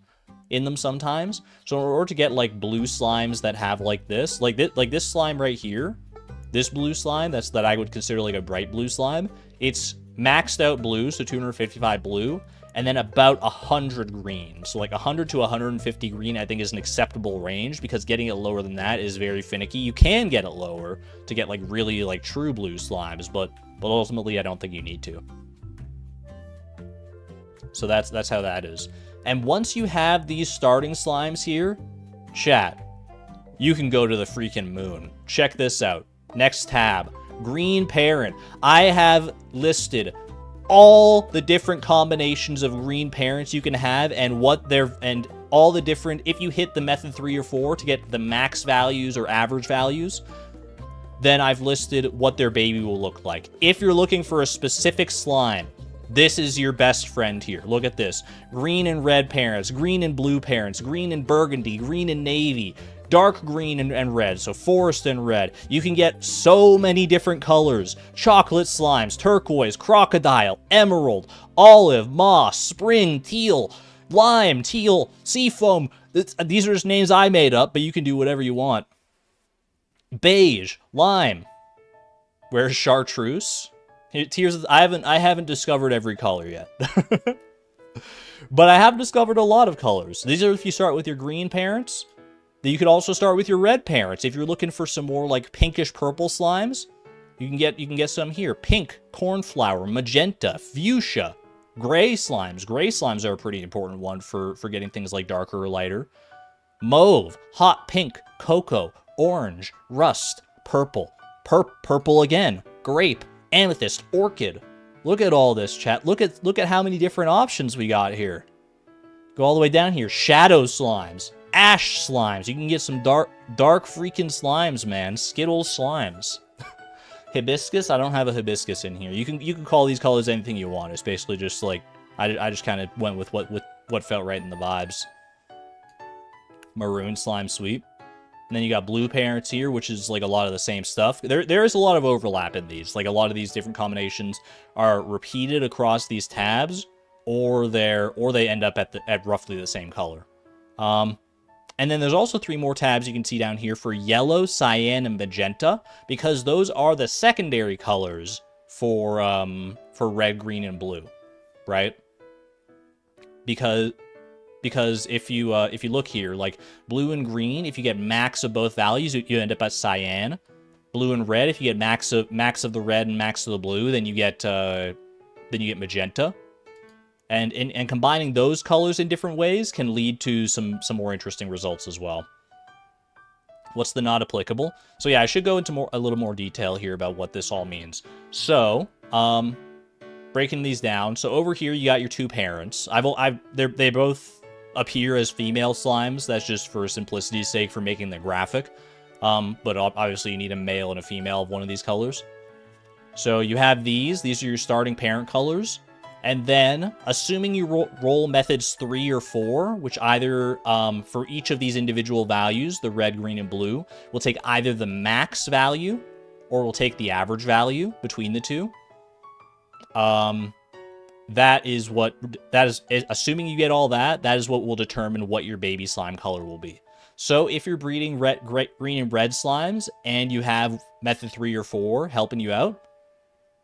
Speaker 1: in them sometimes. So in order to get like blue slimes that have like this slime right here, this blue slime that I would consider like a bright blue slime, it's maxed out blue, so 255 blue, and then about 100 green. So like 100 to 150 green, I think, is an acceptable range, because getting it lower than that is very finicky. You can get it lower to get like really like true blue slimes, but ultimately I don't think you need to. So that's how that is. And once you have these starting slimes here, chat, you can go to the freaking moon. Check this out. Next tab, green parent. I have listed all the different combinations of green parents you can have, and all the different, if you hit the method 3 or 4 to get the max values or average values, then I've listed what their baby will look like. If you're looking for a specific slime, this is your best friend here. Look at this. Green and red parents, green and blue parents, green and burgundy, green and navy, dark green and red, so forest and red. You can get so many different colors. Chocolate slimes, turquoise, crocodile, emerald, olive, moss, spring, teal, lime, teal, seafoam. These are just names I made up, but you can do whatever you want. Beige, lime. Where's chartreuse? Here's, I haven't discovered every color yet. But I have discovered a lot of colors. These are if you start with your green parents. You could also start with your red parents. If you're looking for some more like pinkish purple slimes, you can get some here. Pink, cornflower, magenta, fuchsia, gray slimes. Gray slimes are a pretty important one for getting things like darker or lighter. Mauve, hot pink, cocoa, orange, rust, purple, purple again, grape, amethyst, orchid. Look at all this, chat. Look at how many different options we got here. Go all the way down here. Shadow slimes, ash slimes. You can get some dark freaking slimes, man. Skittles slimes. Hibiscus. I don't have a hibiscus in here. You can call these colors anything you want. It's basically just like I just kind of went with what felt right in the vibes. Maroon slime sweep. And then you got blue parents here, which is like a lot of the same stuff. There is a lot of overlap in these. Like a lot of these different combinations are repeated across these tabs, or they end up at roughly the same color. And then there's also 3 more tabs you can see down here for yellow, cyan, and magenta, because those are the secondary colors for red, green, and blue, right? Because if you look here, like blue and green, if you get max of both values, you end up at cyan. Blue and red, if you get max of the red and max of the blue, then you get magenta. And combining those colors in different ways can lead to some more interesting results as well. What's the not applicable? So yeah, I should go into a little more detail here about what this all means. So, breaking these down. So over here, you got your 2 parents. They both appear as female slimes. That's just for simplicity's sake for making the graphic. But obviously you need a male and a female of one of these colors. So you have these. These are your starting parent colors. And then, assuming you roll methods 3 or 4, which either, for each of these individual values, the red, green, and blue, will take either the max value, or will take the average value between the two. That is, assuming you get all that, that is what will determine what your baby slime color will be. So if you're breeding green and red slimes, and you have method 3 or 4 helping you out,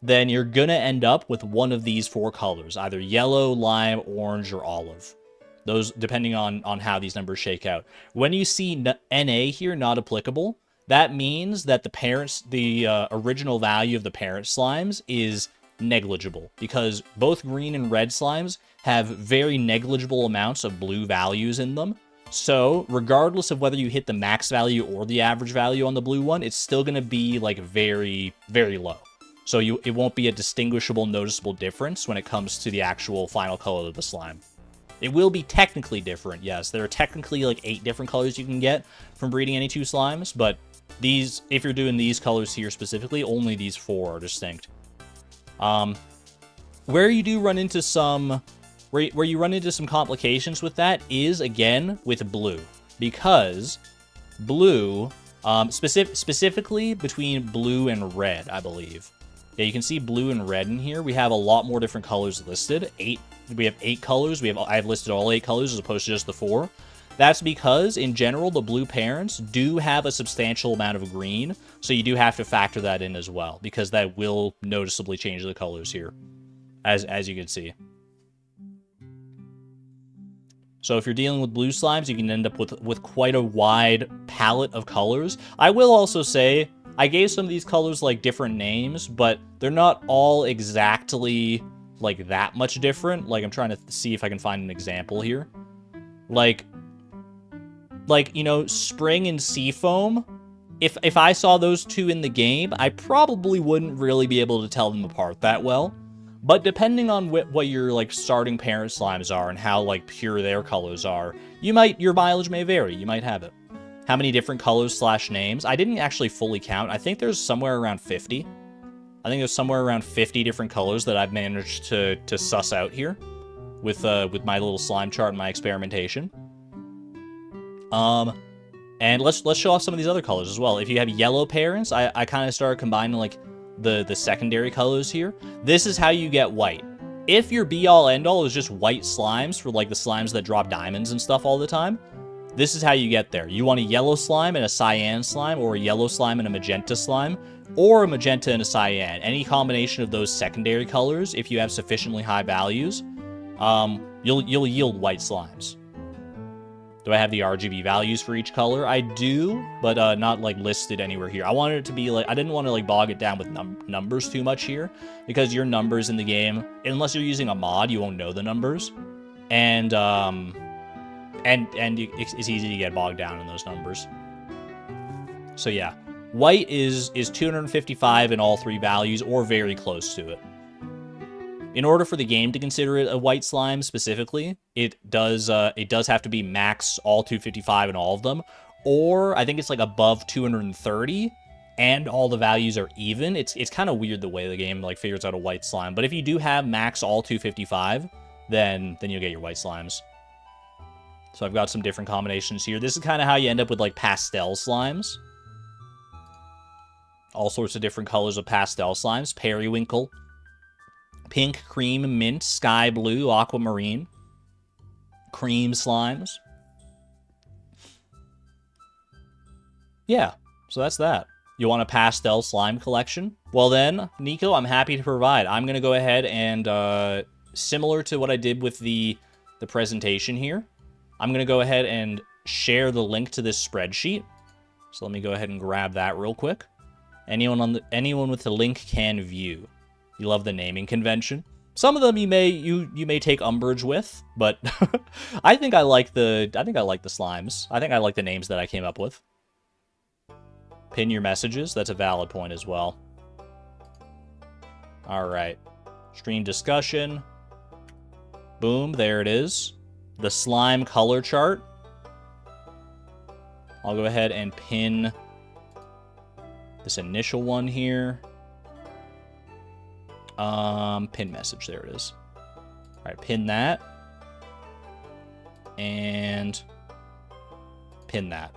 Speaker 1: then you're going to end up with one of these 4 colors, either yellow, lime, orange, or olive. Those, depending on how these numbers shake out. When you see NA here, not applicable, that means that the original value of the parent slimes is negligible, because both green and red slimes have very negligible amounts of blue values in them. So, regardless of whether you hit the max value or the average value on the blue one, it's still going to be, like, very, very low. So it won't be a distinguishable, noticeable difference when it comes to the actual final color of the slime. It will be technically different, yes. There are technically like 8 different colors you can get from breeding any 2 slimes, but these, if you're doing these colors here specifically, only these 4 are distinct. Where you do run into some, where you run into some complications with that is, again, with blue. Because blue, specifically between blue and red, I believe. Yeah, you can see blue and red in here. We have a lot more different colors listed. We have 8 colors. I've listed all 8 colors as opposed to just the 4. That's because, in general, the blue parents do have a substantial amount of green, so you do have to factor that in as well, because that will noticeably change the colors here, as you can see. So if you're dealing with blue slimes, you can end up with quite a wide palette of colors. I will also say, I gave some of these colors like different names, but they're not all exactly like that much different. Like, I'm trying to see if I can find an example here. Like, you know, spring and seafoam. If I saw those 2 in the game, I probably wouldn't really be able to tell them apart that well. But depending on what your like starting parent slimes are and how like pure their colors are, your mileage may vary. You might have it. How many different colors / names? I didn't actually fully count. I think there's somewhere around 50. I think there's somewhere around 50 different colors that I've managed to suss out here with my little slime chart and my experimentation. And let's show off some of these other colors as well. If you have yellow parents, I kind of started combining like the secondary colors here. This is how you get white. If your be-all end-all is just white slimes for like the slimes that drop diamonds and stuff all the time, this is how you get there. You want a yellow slime and a cyan slime, or a yellow slime and a magenta slime, or a magenta and a cyan. Any combination of those secondary colors, if you have sufficiently high values, you'll yield white slimes. Do I have the RGB values for each color? I do, but not like listed anywhere here. I wanted it to be like, I didn't want to like bog it down with numbers too much here, because your numbers in the game, unless you're using a mod, you won't know the numbers. And it's easy to get bogged down in those numbers. So yeah, white is 255 in all 3 values, or very close to it. In order for the game to consider it a white slime specifically, it does have to be max all 255 in all of them, or I think it's like above 230, and all the values are even. It's kind of weird the way the game like figures out a white slime, but if you do have max all 255, then you'll get your white slimes. So I've got some different combinations here. This is kind of how you end up with like pastel slimes. All sorts of different colors of pastel slimes. Periwinkle, pink, cream, mint, sky blue, aquamarine, cream slimes. Yeah, so that's that. You want a pastel slime collection? Well then, Nico, I'm happy to provide. I'm going to go ahead and, similar to what I did with the presentation here, I'm going to go ahead and share the link to this spreadsheet. So let me go ahead and grab that real quick. Anyone with the link can view. You love the naming convention. Some of them you may take umbrage with, but I think I like the slimes. I think I like the names that I came up with. Pin your messages. That's a valid point as well. All right. Stream discussion. Boom, there it is. The slime color chart. I'll go ahead and pin this initial one here. Pin message, there it is. All right, pin that. And pin that.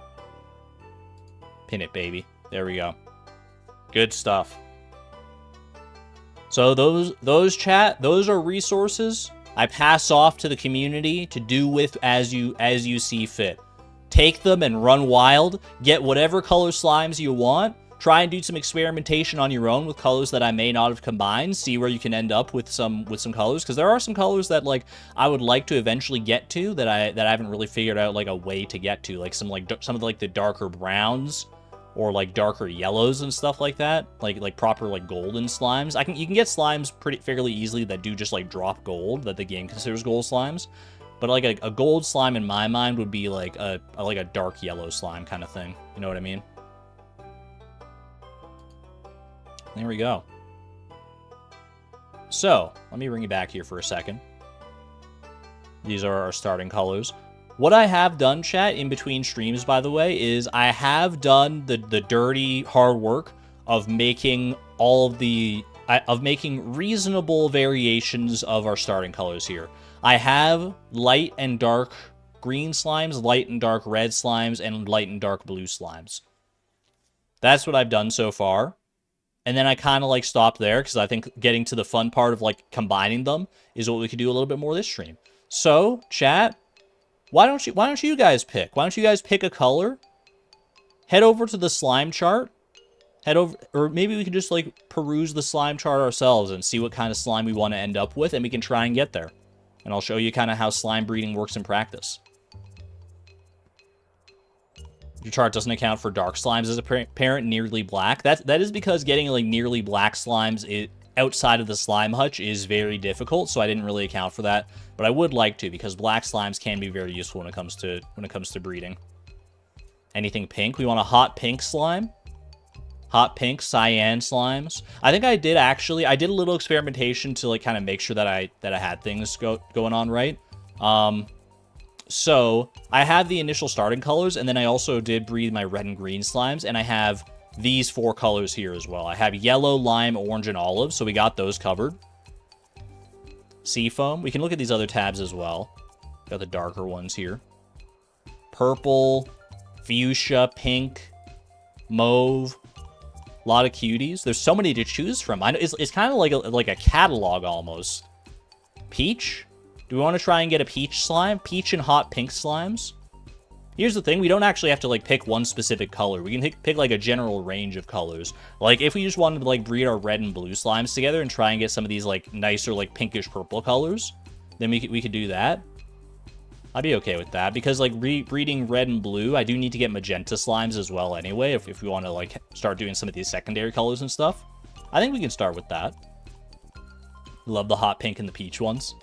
Speaker 1: Pin it, baby. There we go. Good stuff. So those chat, those are resources I pass off to the community to do with as you see fit. Take them and run wild. Get whatever color slimes you want. Try and do some experimentation on your own with colors that I may not have combined. See where you can end up with some colors, because there are some colors that like I would like to eventually get to that I haven't really figured out like a way to get to, like some of like the darker browns or like darker yellows and stuff like that, like proper like golden slimes. You can get slimes fairly easily that do just like drop gold, that the game considers gold slimes. But like a gold slime in my mind would be like a dark yellow slime kind of thing. You know what I mean? There we go. So, let me bring you back here for a second. These are our starting colors. What I have done, chat, in between streams, by the way, is I have done the dirty, hard work of making making reasonable variations of our starting colors here. I have light and dark green slimes, light and dark red slimes, and light and dark blue slimes. That's what I've done so far. And then I kind of like stopped there because I think getting to the fun part of like combining them is what we could do a little bit more this stream. So, chat, why don't you guys pick? Why don't you guys pick a color? Head over to the slime chart. Or maybe we can just like peruse the slime chart ourselves and see what kind of slime we want to end up with, and we can try and get there. And I'll show you kind of how slime breeding works in practice. Your chart doesn't account for dark slimes as apparent, nearly black. That is because getting like nearly black slimes outside of the slime hutch is very difficult, so I didn't really account for that. But I would like to, because black slimes can be very useful when it comes to breeding. Anything pink? We want a hot pink slime. Hot pink cyan slimes. I think I did a little experimentation to like kind of make sure that I had things going on right. So I have the initial starting colors, and then I also did breed my red and green slimes, and I have these 4 colors here as well. I have yellow, lime, orange, and olive, so we got those covered. Seafoam. We can look at these other tabs as well. Got the darker ones here. Purple, fuchsia, pink, mauve. A lot of cuties. There's so many to choose from. I know it's kind of like a catalog almost. Peach. Do we want to try and get a peach slime? Peach and hot pink slimes? Here's the thing, we don't actually have to like pick one specific color. We can pick like a general range of colors. Like if we just wanted to like breed our red and blue slimes together and try and get some of these like nicer like pinkish purple colors, then we could do that. I'd be okay with that, because like breeding red and blue, I do need to get magenta slimes as well anyway, if we want to like start doing some of these secondary colors and stuff. I think we can start with that. Love the hot pink and the peach ones.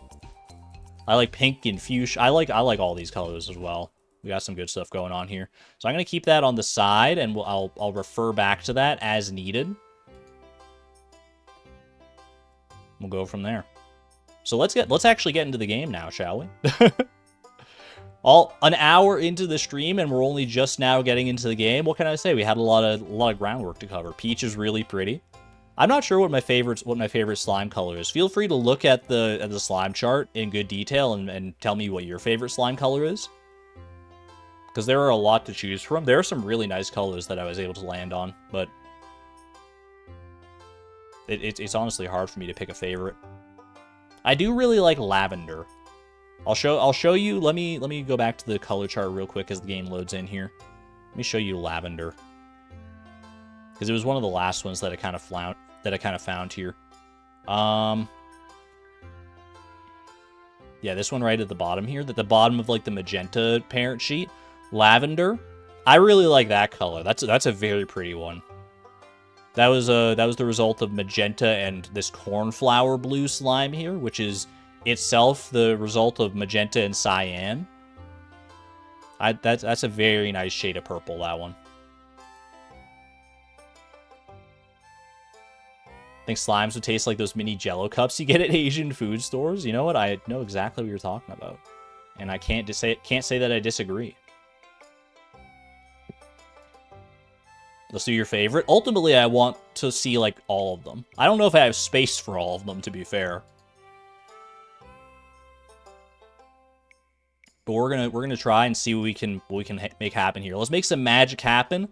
Speaker 1: I like pink and fuchsia. I like all these colors as well. We got some good stuff going on here. So I'm going to keep that on the side, and I'll refer back to that as needed. We'll go from there. So let's actually get into the game now, shall we? An hour into the stream, and we're only just now getting into the game. What can I say? We had a lot of groundwork to cover. Peach is really pretty. I'm not sure what my favorite slime color is. Feel free to look at the slime chart in good detail and tell me what your favorite slime color is. because there are a lot to choose from. There are some really nice colors that I was able to land on, but it's honestly hard for me to pick a favorite. I do really like lavender. I'll show you. Let me go back to the color chart real quick as the game loads in here. Let me show you lavender, because it was one of the last ones that I kind of found here. Yeah, this one right at the bottom here, at the bottom of like the magenta parent sheet, lavender. I really like that color. That's a very pretty one. That was the result of magenta and this cornflower blue slime here, which is itself the result of magenta and cyan. That's a very nice shade of purple, that one. I think slimes would taste like those mini Jello cups you get at Asian food stores. You know what? I know exactly what you're talking about, and I can't say that I disagree. Let's do your favorite. Ultimately, I want to see like all of them. I don't know if I have space for all of them, to be fair. But we're gonna try and see what we can make happen here. Let's make some magic happen.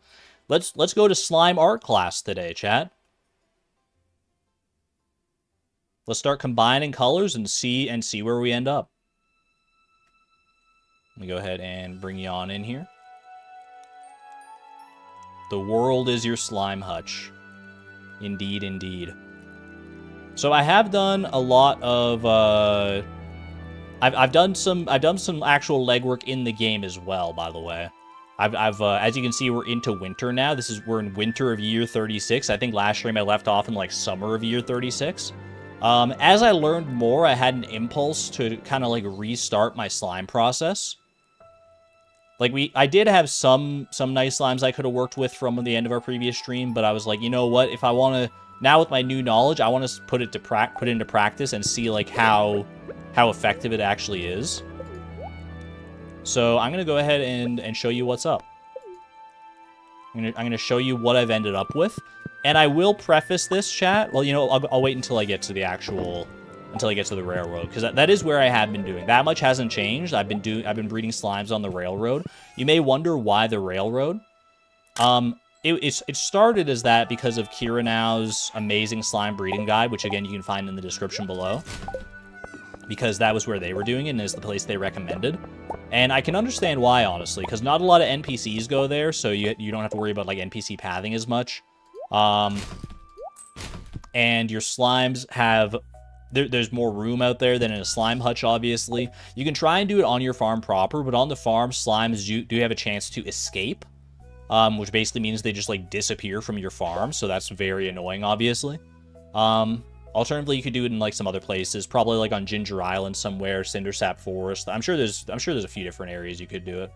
Speaker 1: Let's go to slime art class today, chat. Let's start combining colors and see where we end up. Let me go ahead and bring you on in here. The world is your slime hutch. Indeed, indeed. So I have done a lot of I've done some actual legwork in the game as well, by the way. I've as you can see, we're into winter now. We're in winter of year 36. I think last stream I left off in like summer of year 36. As I learned more, I had an impulse to kind of like restart my slime process. Like I did have some nice slimes I could have worked with from the end of our previous stream, but I was like, you know what? If I want to now with my new knowledge, I want to put into practice and see like how effective it actually is. So I'm gonna go ahead and show you what's up. I'm gonna show you what I've ended up with. And I will preface this, chat. Well, you know, I'll wait until I get to the railroad, because that is where I have been doing. That much hasn't changed. I've been breeding slimes on the railroad. You may wonder why the railroad. It started as that because of Kiranow's amazing slime breeding guide, which again you can find in the description below, because that was where they were doing it and is the place they recommended. And I can understand why, honestly, because not a lot of NPCs go there, so you don't have to worry about like NPC pathing as much. And your slimes have, there's more room out there than in a slime hutch, obviously. You can try and do it on your farm proper, but on the farm, slimes do have a chance to escape, which basically means they just, like, disappear from your farm, so that's very annoying, obviously. Alternatively, you could do it in, like, some other places, probably, like, on Ginger Island somewhere, Cindersap Forest. I'm sure there's a few different areas you could do it.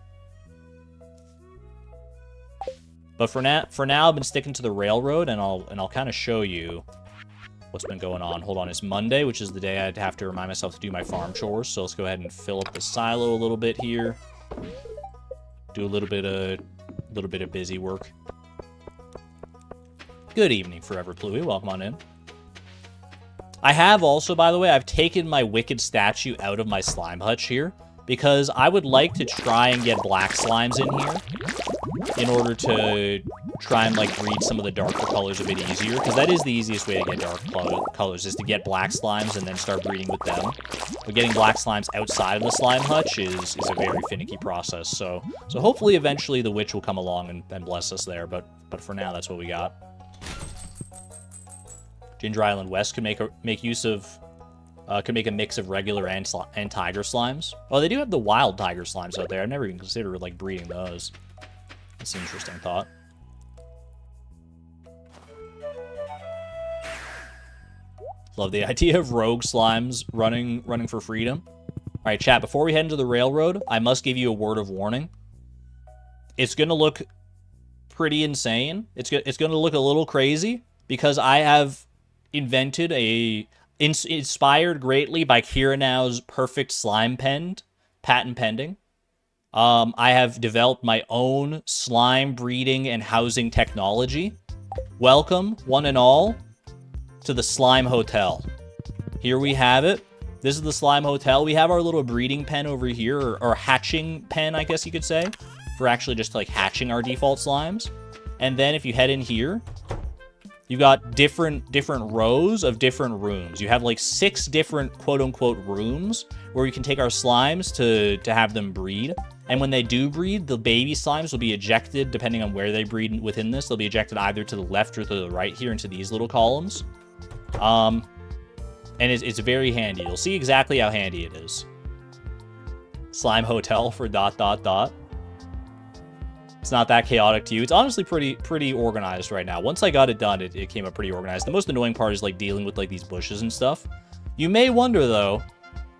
Speaker 1: But for now, I've been sticking to the railroad, and I'll kind of show you what's been going on. Hold on, it's Monday, which is the day I'd have to remind myself to do my farm chores. So let's go ahead and fill up the silo a little bit here. Do a little bit of busy work. Good evening, Forever Pluie. Welcome on in. I have also, by the way, I've taken my wicked statue out of my slime hutch here, because I would like to try and get black slimes in here in order to try and like breed some of the darker colors a bit easier, because that is the easiest way to get dark colors, is to get black slimes and then start breeding with them. But getting black slimes outside of the slime hutch is a very finicky process. So hopefully eventually the witch will come along and bless us there, but for now that's what we got. Ginger Island West could make a mix of regular and tiger slimes. Oh, they do have the wild tiger slimes out there. I've never even considered like breeding those. That's an interesting thought. Love the idea of rogue slimes running for freedom. All right, chat, before we head into the railroad, I must give you a word of warning. It's going to look pretty insane. It's going to look a little crazy, because I have invented inspired greatly by Kiranow's perfect slime pen, patent pending. I have developed my own slime breeding and housing technology. Welcome, one and all, to the Slime Hotel. Here we have it. This is the Slime Hotel. We have our little breeding pen over here, or hatching pen, I guess you could say. for actually just like hatching our default slimes. And then if you head in here, you've got different rows of different rooms. You have like 6 different quote-unquote rooms where you can take our slimes to have them breed. And when they do breed, the baby slimes will be ejected, depending on where they breed within this. They'll be ejected either to the left or to the right here into these little columns. And it's very handy. You'll see exactly how handy it is. Slime hotel for ... It's not that chaotic to you. It's honestly pretty organized right now. Once I got it done, it came up pretty organized. The most annoying part is like dealing with like these bushes and stuff. You may wonder though,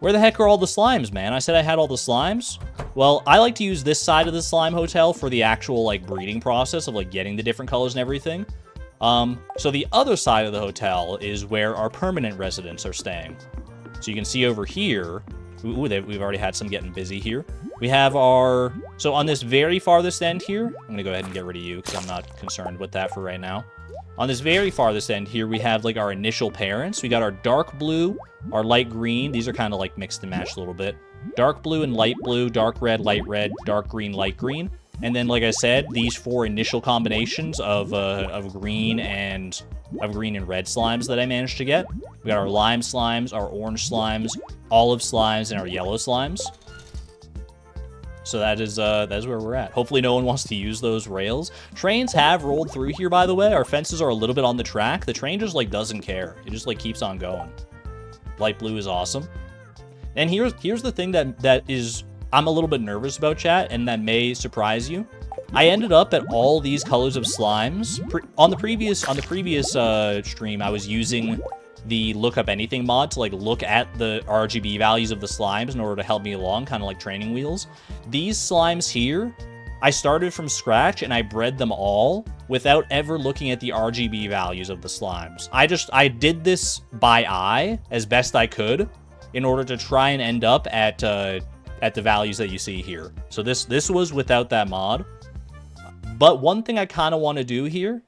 Speaker 1: where the heck are all the slimes, man? I said I had all the slimes. Well, I like to use this side of the slime hotel for the actual like breeding process of like getting the different colors and everything. So the other side of the hotel is where our permanent residents are staying. So you can see over here, ooh, we've already had some getting busy here. We have our, so on this very farthest end here, I'm going to go ahead and get rid of you because I'm not concerned with that for right now. On this very farthest end here, we have like our initial parents. We got our dark blue, our light green. These are kind of like mixed and matched a little bit. Dark blue and light blue, dark red, dark green, light green. And then, like I said, these 4 initial combinations of green and red slimes that I managed to get. We got our lime slimes, our orange slimes, olive slimes, and our yellow slimes. So that is where we're at. Hopefully no one wants to use those rails. Trains have rolled through here, by the way. Our fences are a little bit on the track. The train just like doesn't care. It just like keeps on going. Light blue is awesome. And here's the thing that is I'm a little bit nervous about, chat, and that may surprise you. I ended up at all these colors of slimes. On the previous stream, I was using the look up anything mod to like look at the RGB values of the slimes in order to help me along, kind of like training wheels. These slimes here, I started from scratch and I bred them all without ever looking at the RGB values of the slimes. I did this by eye as best I could in order to try and end up at the values that you see here. So this was without that mod. But one thing I kind of want to do here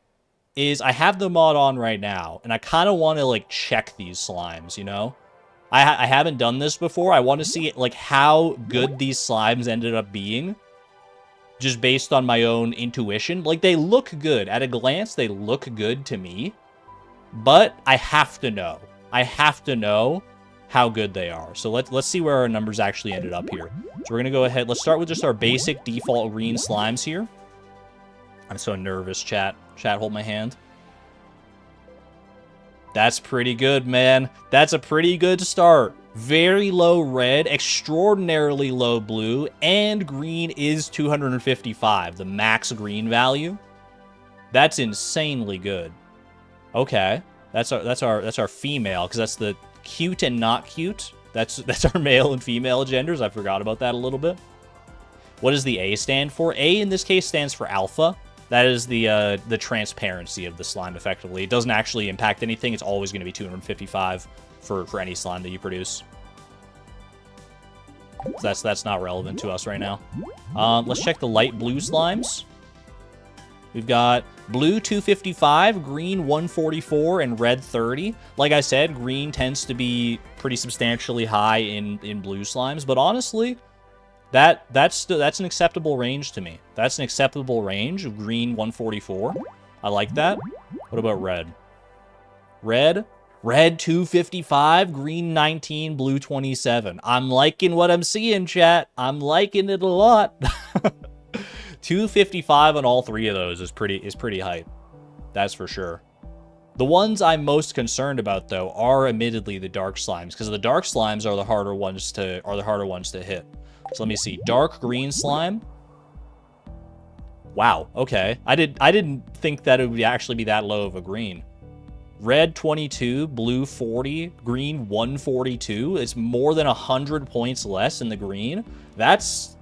Speaker 1: is I have the mod on right now, and I kind of want to like check these slimes, you know? I haven't done this before. I want to see like how good these slimes ended up being, just based on my own intuition. Like, they look good. At a glance, they look good to me, but I have to know. I have to know how good they are. So let's see where our numbers actually ended up here. So we're gonna go ahead. Let's start with just our basic default green slimes here. I'm so nervous, chat. Chat, hold my hand. That's pretty good, man. That's a pretty good start. Very low red, extraordinarily low blue, and green is 255, the max green value. That's insanely good. Okay, that's our female, because that's the cute and not cute. That's our male and female genders. I forgot about that a little bit. What does the A stand for? A in this case stands for alpha. That is the transparency of the slime, effectively. It doesn't actually impact anything. It's always going to be 255 for any slime that you produce. So that's not relevant to us right now. Let's check the light blue slimes. We've got blue 255, green 144, and red 30. Like I said, green tends to be pretty substantially high in blue slimes, but honestly, that's an acceptable range to me. That's an acceptable range of green 144. I like that. What about red? Red 255, green 19, blue 27. I'm liking what I'm seeing, chat. I'm liking it a lot. 255 on all 3 of those is pretty hype. That's for sure. The ones I'm most concerned about, though, are admittedly the dark slimes, because the dark slimes are the harder ones to hit. So let me see. Dark green slime. Wow. Okay. I didn't think that it would actually be that low of a green. Red 22, blue 40, green 142. It's more than 100 points less in the green. That's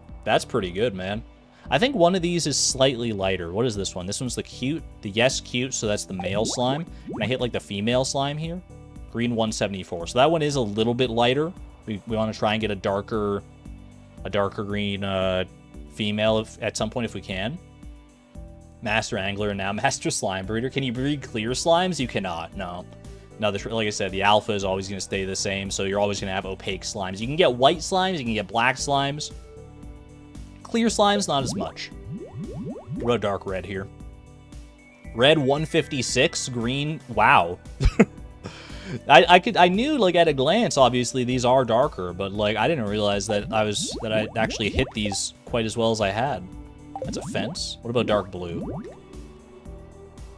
Speaker 1: pretty good, man. I think one of these is slightly lighter. What is this one? This one's the cute. The yes cute, so that's the male slime. And I hit like the female slime here. Green 174. So that one is a little bit lighter. We want to try and get a darker green female at some point if we can. Master Angler and now Master Slime Breeder. Can you breed clear slimes? You cannot. No. No, like I said, the alpha is always going to stay the same, so you're always going to have opaque slimes. You can get white slimes, you can get black slimes. Clear slimes, not as much. What about dark red here? Red 156, green, wow. I knew, like, at a glance, obviously, these are darker, but, like, I didn't realize that I actually hit these quite as well as I had. That's a fence. What about dark blue?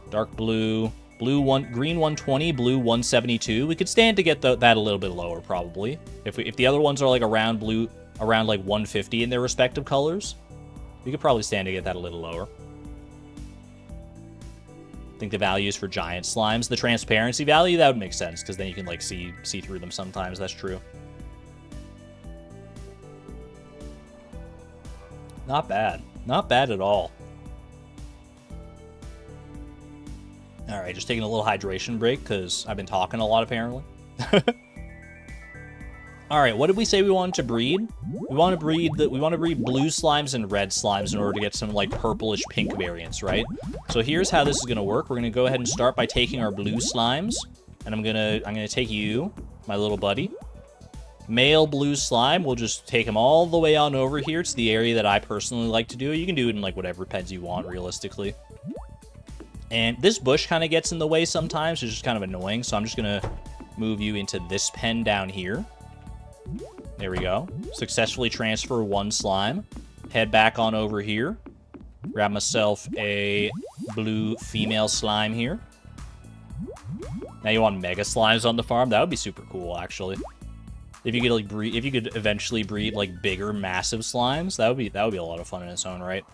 Speaker 1: Dark blue, green 120, blue 172. We could stand to get that a little bit lower, probably. If the other ones are, like, around like 150 in their respective colors, we could probably stand to get that a little lower. I think the values for giant slimes, the transparency value, that would make sense, because then you can, like, see through them sometimes. That's true. Not bad. Not bad at all. Alright, just taking a little hydration break, because I've been talking a lot, apparently. Alright, what did we say we wanted to breed? We want to breed blue slimes and red slimes in order to get some, like, purplish pink variants, right? So here's how this is going to work. We're going to go ahead and start by taking our blue slimes, and I'm gonna take you, my little buddy. Male blue slime, we'll just take him all the way on over here to the area that I personally like to do. You can do it in, like, whatever pens you want, realistically. And this bush kind of gets in the way sometimes, it's just kind of annoying, so I'm just gonna move you into this pen down here. There we go. Successfully transfer one slime. Head back on over here. Grab myself a blue female slime here. Now you want mega slimes on the farm? That would be super cool, actually. If you could, like, breed, if you could eventually breed, like, bigger, massive slimes, that would be a lot of fun in its own right.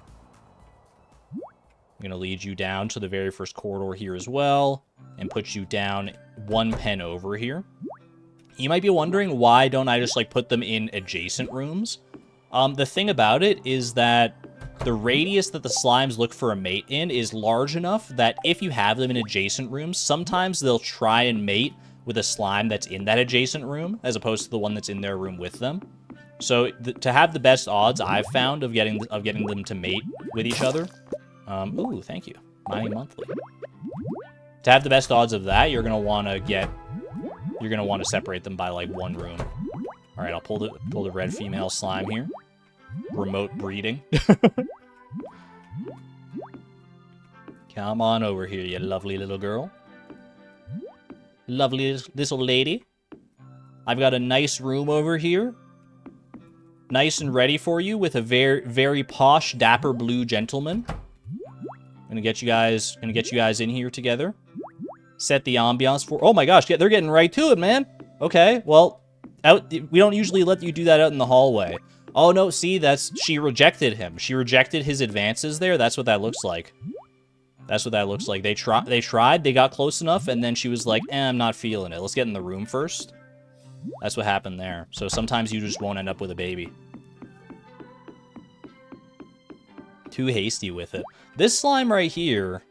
Speaker 1: I'm gonna lead you down to the very first corridor here as well, and put you down one pen over here. You might be wondering, why don't I just, like, put them in adjacent rooms? The thing about it is that the radius that the slimes look for a mate in is large enough that if you have them in adjacent rooms, sometimes they'll try and mate with a slime that's in that adjacent room, as opposed to the one that's in their room with them. So to have the best odds I've found of getting them to mate with each other, ooh, thank you, Mining Monthly. To have the best odds of that, you're gonna want to separate them by, like, one room. All right, I'll pull the red female slime here. Remote breeding. Come on over here, you lovely little girl. Lovely little lady. I've got a nice room over here. Nice and ready for you with a very, very posh, dapper blue gentleman. Gonna get you guys in here together. Set the ambiance for... Oh my gosh, yeah, they're getting right to it, man. Okay, well, we don't usually let you do that out in the hallway. Oh no, see, she rejected him. She rejected his advances there. That's what that looks like. That's what that looks like. They tried, they got close enough, and then she was like, I'm not feeling it. Let's get in the room first. That's what happened there. So sometimes you just won't end up with a baby. Too hasty with it. This slime right here,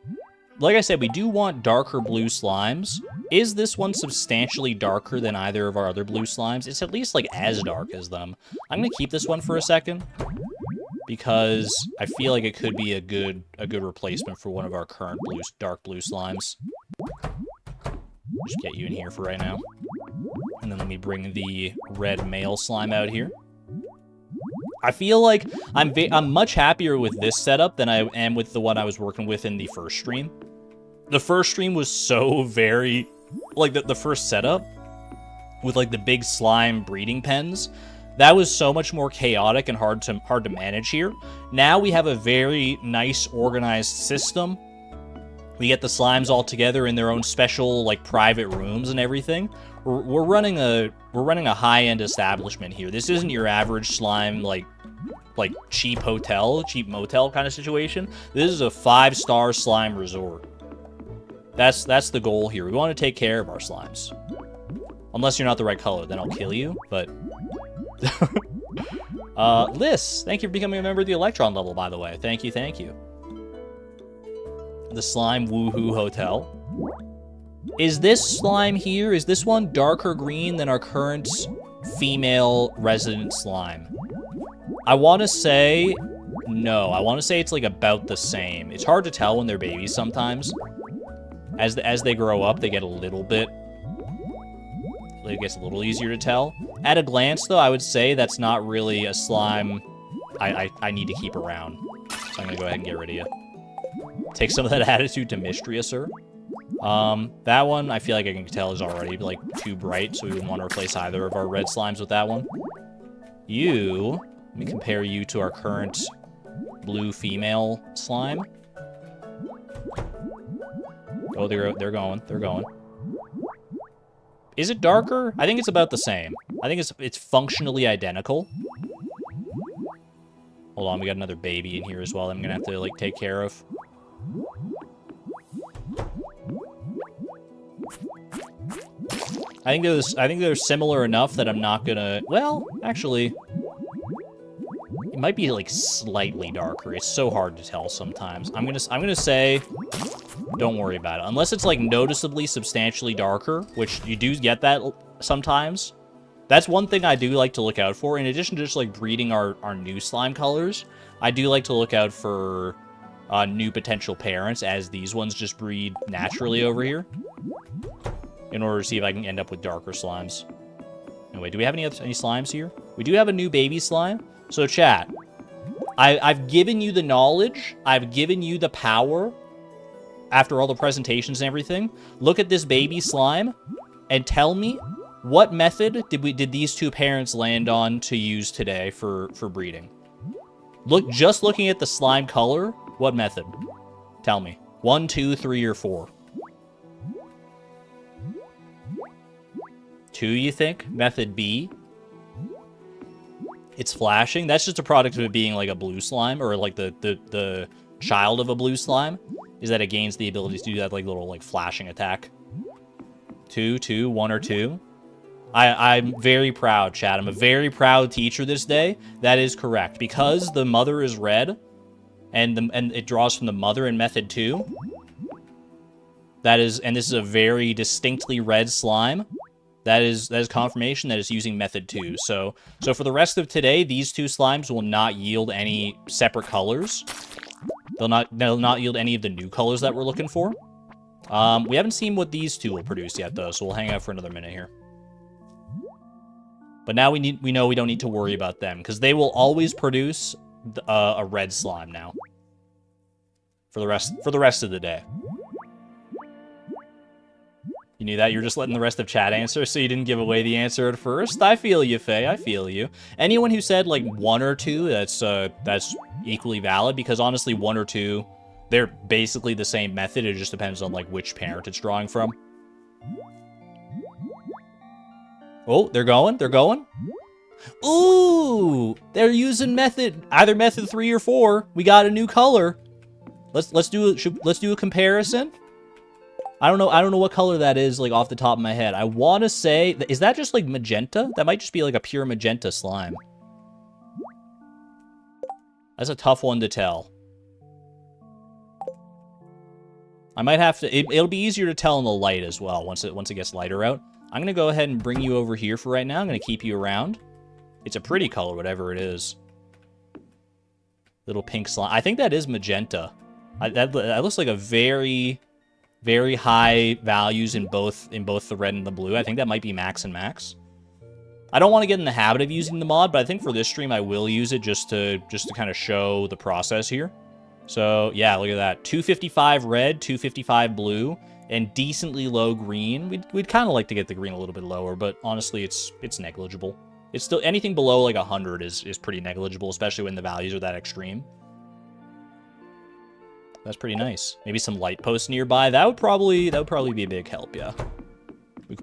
Speaker 1: like I said, we do want darker blue slimes. Is this one substantially darker than either of our other blue slimes? It's at least, like, as dark as them. I'm gonna keep this one for a second, because I feel like it could be a good replacement for one of our current dark blue slimes. Just get you in here for right now. And then let me bring the red male slime out here. I feel like I'm much happier with this setup than I am with the one I was working with in the first stream. The first stream was so very... Like, the first setup with, like, the big slime breeding pens, that was so much more chaotic and hard to manage here. Now we have a very nice, organized system. We get the slimes all together in their own special, like, private rooms and everything. We're running a high-end establishment here. This isn't your average slime, like cheap motel kind of situation. This is a 5-star slime resort. That's the goal here. We want to take care of our slimes. Unless you're not the right color, then I'll kill you, but... Liz, thank you for becoming a member of the Electron level, by the way. Thank you, thank you. The Slime Woohoo Hotel. Is this slime here, is this one darker green than our current female resident slime? I want to say no. I want to say it's, like, about the same. It's hard to tell when they're babies sometimes. As they grow up, they get a little bit... It gets a little easier to tell. At a glance, though, I would say that's not really a slime I need to keep around. So I'm going to go ahead and get rid of you. Take some of that attitude to Mystria, sir. That one, I feel like I can tell is already, like, too bright, so we wouldn't want to replace either of our red slimes with that one. You, let me compare you to our current blue female slime. Oh, they're going. Is it darker? I think it's about the same. I think it's functionally identical. Hold on, we got another baby in here as well I'm gonna have to, like, take care of. I think they're similar enough that I'm not gonna... Well, actually... It might be, like, slightly darker. It's so hard to tell sometimes. I'm gonna say... Don't worry about it. Unless it's, like, noticeably substantially darker, which you do get that sometimes. That's one thing I do like to look out for. In addition to just, like, breeding our new slime colors, I do like to look out for new potential parents, as these ones just breed naturally over here, in order to see if I can end up with darker slimes. Anyway, do we have any slimes here? We do have a new baby slime. So, chat, I've given you the knowledge. I've given you the power. After all the presentations and everything, look at this baby slime and tell me what method did these two parents land on to use today for breeding. Just looking at the slime color, what method? Tell me. 1, 2, 3, or 4. 2, you think? Method B. It's flashing. That's just a product of it being like a blue slime, or like the child of a blue slime, is that it gains the ability to do that like little like flashing attack. 2, 2, 1 or 2. I'm very proud, chat. I'm a very proud teacher this day. That is correct. Because the mother is red, and it draws from the mother in method 2. And this is a very distinctly red slime. That is confirmation that it's using method 2. So for the rest of today, these two slimes will not yield any separate colors. They'll not yield any of the new colors that we're looking for. We haven't seen what these two will produce yet, though, so we'll hang out for another minute here. But now we know we don't need to worry about them, because they will always produce a red slime now. For the rest of the day. You knew that? You're just letting the rest of chat answer, so you didn't give away the answer at first? I feel you, Faye. I feel you. Anyone who said, like, 1 or 2, that's equally valid, because honestly, 1 or 2, they're basically the same method. It just depends on, like, which parent it's drawing from. Oh, they're going. Ooh! They're using either method 3 or 4. We got a new color. Let's do a comparison. I don't know what color that is, like, off the top of my head. I want to say... Is that just, like, magenta? That might just be, like, a pure magenta slime. That's a tough one to tell. I might have to... It'll be easier to tell in the light as well, once it gets lighter out. I'm going to go ahead and bring you over here for right now. I'm going to keep you around. It's a pretty color, whatever it is. Little pink slime. I think that is magenta. That looks like a very... very high values in both the red and the blue. I think that might be max and max. I don't want to get in the habit of using the mod, but I think for this stream I will use it just to kind of show the process here. So yeah, look at that. 255 red, 255 blue, and decently low green. We'd kind of like to get the green a little bit lower, but honestly it's negligible. It's still anything below like 100 is pretty negligible, especially when the values are that extreme. That's pretty nice. Maybe some light posts nearby. That would probably be a big help, yeah.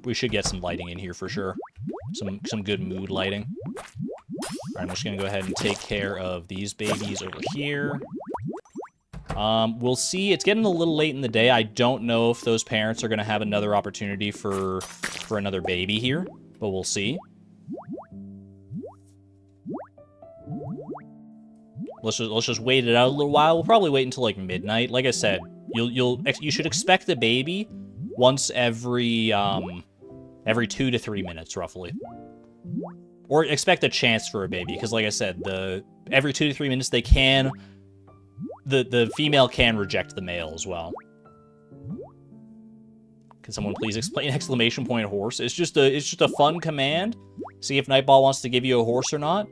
Speaker 1: We should get some lighting in here for sure. Some good mood lighting. Alright, I'm just gonna go ahead and take care of these babies over here. We'll see. It's getting a little late in the day. I don't know if those parents are gonna have another opportunity for another baby here, but we'll see. Let's just wait it out a little while. We'll probably wait until like midnight. Like I said, you should expect the baby once every 2 to 3 minutes roughly, or expect a chance for a baby, because like I said, every 2 to 3 minutes the female can reject the male as well. Can someone please explain exclamation point horse? It's just a fun command. See if Nightball wants to give you a horse or not.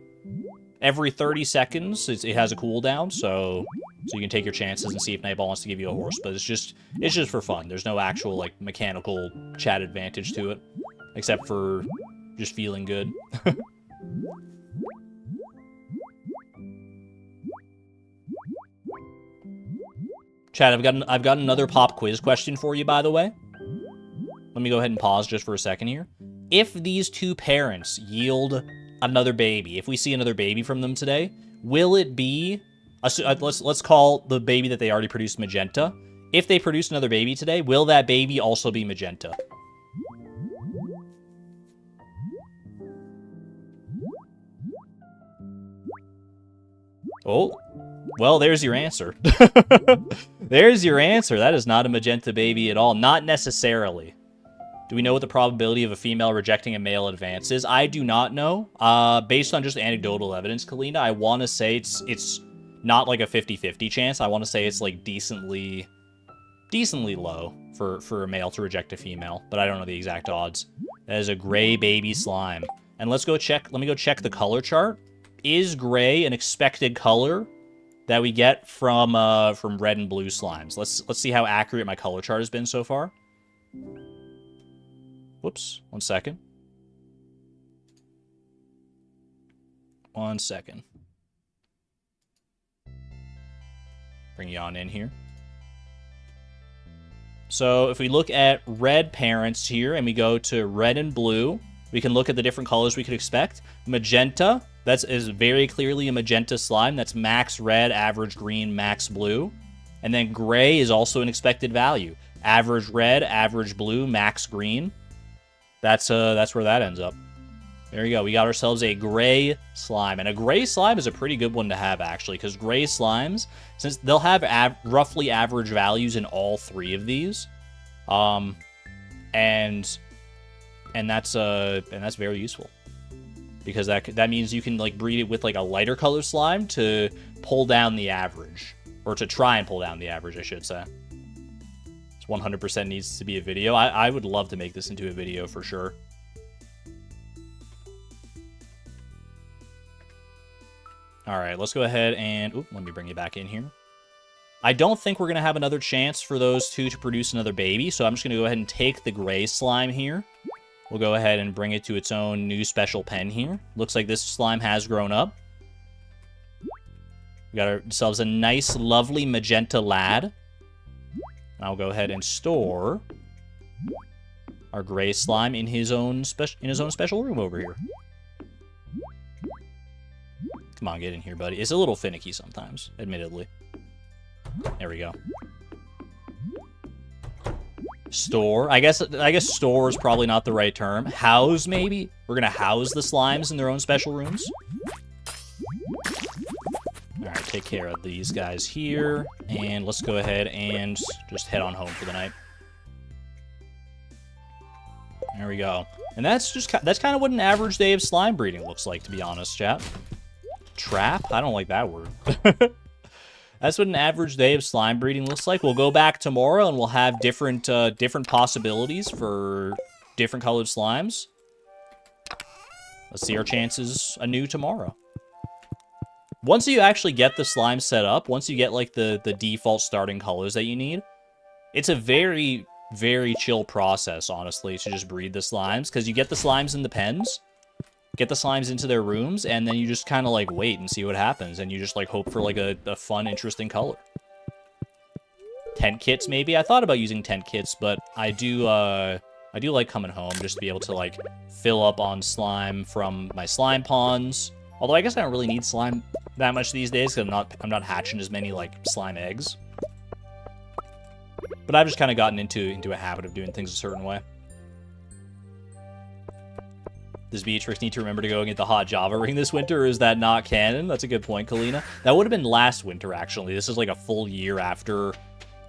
Speaker 1: Every 30 seconds, it has a cooldown, so So you can take your chances and see if Nightball wants to give you a horse, but it's just for fun. There's no actual, like, mechanical chat advantage to it, except for just feeling good. Chat, I've got another pop quiz question for you, by the way. Let me go ahead and pause just for a second here. If these two parents yield another baby, if we see another baby from them today, will it be... let's call the baby that they already produced magenta. If they produce another baby today, will that baby also be magenta? Oh, well, there's your answer. There's your answer. That is not a magenta baby at all. Not necessarily. Do we know what the probability of a female rejecting a male advance is? I do not know. Based on just anecdotal evidence, Kalina, I want to say it's not like a 50-50 chance. I want to say it's like decently low for a male to reject a female, but I don't know the exact odds. That is a gray baby slime. And let's go check. Let me go check the color chart. Is gray an expected color that we get from red and blue slimes? Let's see how accurate my color chart has been so far. Whoops, 1 second. 1 second. Bring you on in here. So if we look at red parents here and we go to red and blue, we can look at the different colors we could expect. Magenta, that is very clearly a magenta slime. That's max red, average green, max blue. And then gray is also an expected value. Average red, average blue, max green. That's where that ends up. There you go. We got ourselves a gray slime. And a gray slime is a pretty good one to have, actually, because gray slimes, since they'll have roughly average values in all three of these, and that's very useful, because that means you can like breed it with like a lighter color slime to pull down the average, or to try and pull down the average, I should say. 100% needs to be a video. I would love to make this into a video for sure. All right, let's go ahead and... Oop, let me bring you back in here. I don't think we're going to have another chance for those two to produce another baby, so I'm just going to go ahead and take the gray slime here. We'll go ahead and bring it to its own new special pen here. Looks like this slime has grown up. We got ourselves a nice, lovely magenta lad. I'll go ahead and store our gray slime in his own special room over here. Come on, get in here, buddy. It's a little finicky sometimes, admittedly. There we go. Store. I guess store is probably not the right term. House, maybe? We're gonna house the slimes in their own special rooms. Alright, take care of these guys here. And let's go ahead and just head on home for the night. There we go. And that's kind of what an average day of slime breeding looks like, to be honest, chat. Trap? I don't like that word. That's what an average day of slime breeding looks like. We'll go back tomorrow and we'll have different possibilities for different colored slimes. Let's see our chances anew tomorrow. Once you actually get the slime set up, once you get like the default starting colors that you need, it's a very, very chill process, honestly, to just breed the slimes, because you get the slimes in the pens, get the slimes into their rooms, and then you just kind of like wait and see what happens, and you just like hope for like a fun, interesting color. Tent kits, maybe? I thought about using tent kits, but I do like coming home just to be able to like fill up on slime from my slime ponds. Although I guess I don't really need slime that much these days, because I'm not hatching as many like slime eggs. But I've just kind of gotten into a habit of doing things a certain way. Does Beatrix need to remember to go and get the hot Java ring this winter, or is that not canon? That's a good point, Kalina. That would have been last winter, actually. This is like a full year after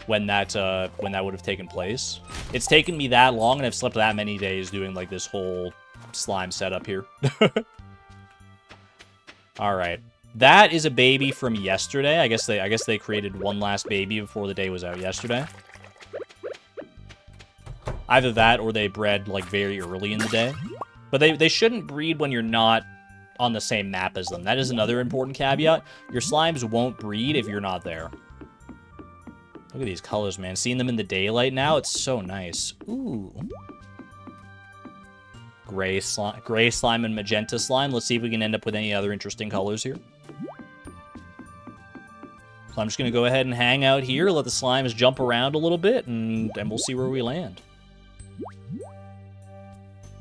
Speaker 1: when that would have taken place. It's taken me that long, and I've slept that many days doing like this whole slime setup here. All right, that is a baby from yesterday. I guess they created one last baby before the day was out yesterday. Either that or they bred like very early in the day. But they shouldn't breed when you're not on the same map as them. That is another important caveat. Your slimes won't breed if you're not there. Look at these colors, man. Seeing them in the daylight now, it's so nice. Ooh. Gray slime and magenta slime. Let's see if we can end up with any other interesting colors here. So I'm just going to go ahead and hang out here, let the slimes jump around a little bit, and we'll see where we land.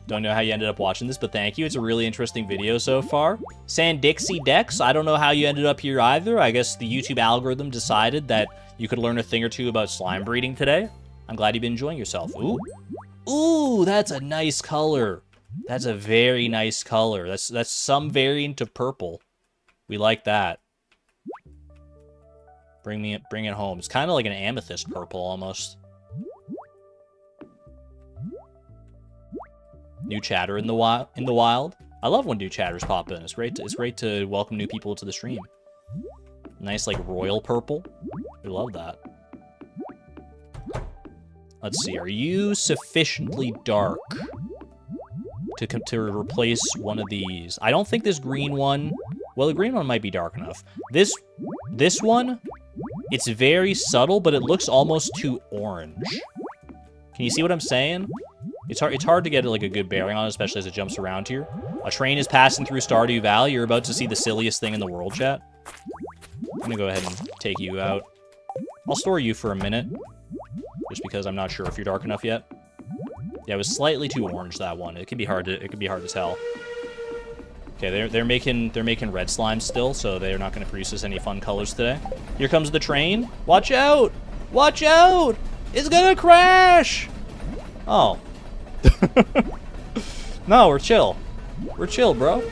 Speaker 1: Don't know how you ended up watching this, but thank you. It's a really interesting video so far. Sandixie Dex, I don't know how you ended up here either. I guess the YouTube algorithm decided that you could learn a thing or two about slime breeding today. I'm glad you've been enjoying yourself. Ooh. Ooh, that's a nice color. That's a very nice color. That's some variant of purple. We like that. Bring it home. It's kind of like an amethyst purple almost. New chatter in the wild. I love when new chatters pop in. It's great to welcome new people to the stream. Nice like royal purple. We love that. Let's see. Are you sufficiently dark to replace one of these? I don't think this green one. Well, the green one might be dark enough. This one, it's very subtle, but it looks almost too orange. Can you see what I'm saying? It's hard to get like a good bearing on it, especially as it jumps around here. A train is passing through Stardew Valley. You're about to see the silliest thing in the world, chat. I'm gonna go ahead and take you out. I'll store you for a minute, just because I'm not sure if you're dark enough yet. Yeah, it was slightly too orange, that one. It could be hard to tell. Okay, they're making red slime still, so they're not going to produce us any fun colors today. Here comes the train. Watch out! Watch out! It's gonna crash! Oh. No, we're chill. We're chill, bro.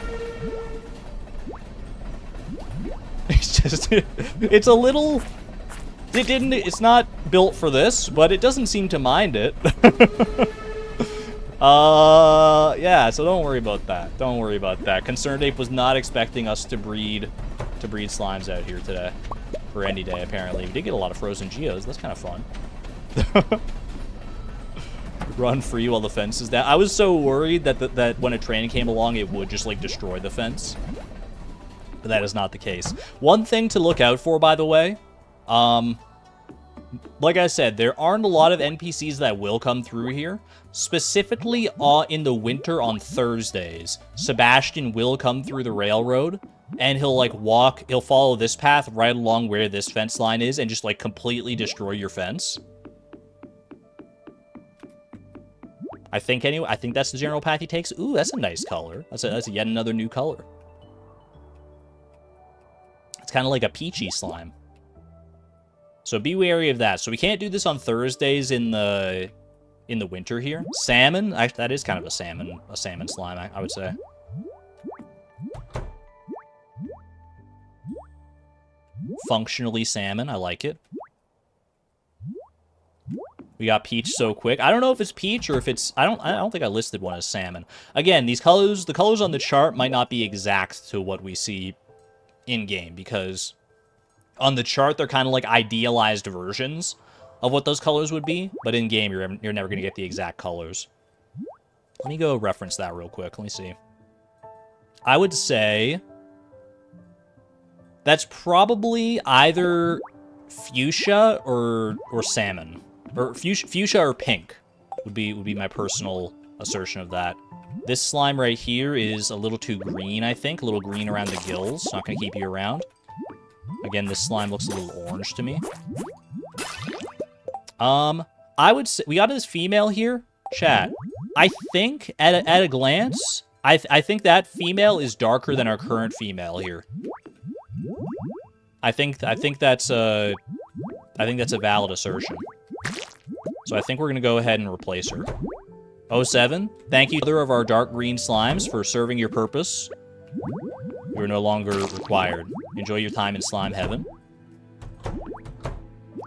Speaker 1: It's just, it's a little, it's not built for this, but it doesn't seem to mind it. Yeah, so don't worry about that. Don't worry about that. Concerned Ape was not expecting us to breed slimes out here today. For any day, apparently. We did get a lot of frozen geos. That's kind of fun. Run free while the fence is down. I was so worried that when a train came along, it would just, like, destroy the fence. But that is not the case. One thing to look out for, by the way, like I said, there aren't a lot of NPCs that will come through here. Specifically, in the winter on Thursdays, Sebastian will come through the railroad, and he'll follow this path right along where this fence line is, and just, like, completely destroy your fence. I think that's the general path he takes. Ooh, that's a nice color. That's yet another new color. It's kind of like a peachy slime. So be wary of that. So we can't do this on Thursdays in the winter here. Salmon, that is kind of a salmon slime, I would say. Functionally salmon, I like it. We got peach so quick. I don't know if it's peach or if it's... I don't think I listed one as salmon. Again, the colors on the chart might not be exact to what we see in-game, because on the chart, they're kind of like idealized versions of what those colors would be, but in-game, you're never going to get the exact colors. Let me go reference that real quick. Let me see. I would say that's probably either fuchsia or salmon. Or fuchsia or pink would be my personal assertion of that. This slime right here is a little too green, I think. A little green around the gills. Not going to keep you around. Again, this slime looks a little orange to me. I would say... We got this female here. Chat. I think, at a glance, I think that female is darker than our current female here. I think that's a valid assertion. So I think we're going to go ahead and replace her. 07, thank you, other of our dark green slimes, for serving your purpose. You are no longer required. Enjoy your time in slime heaven.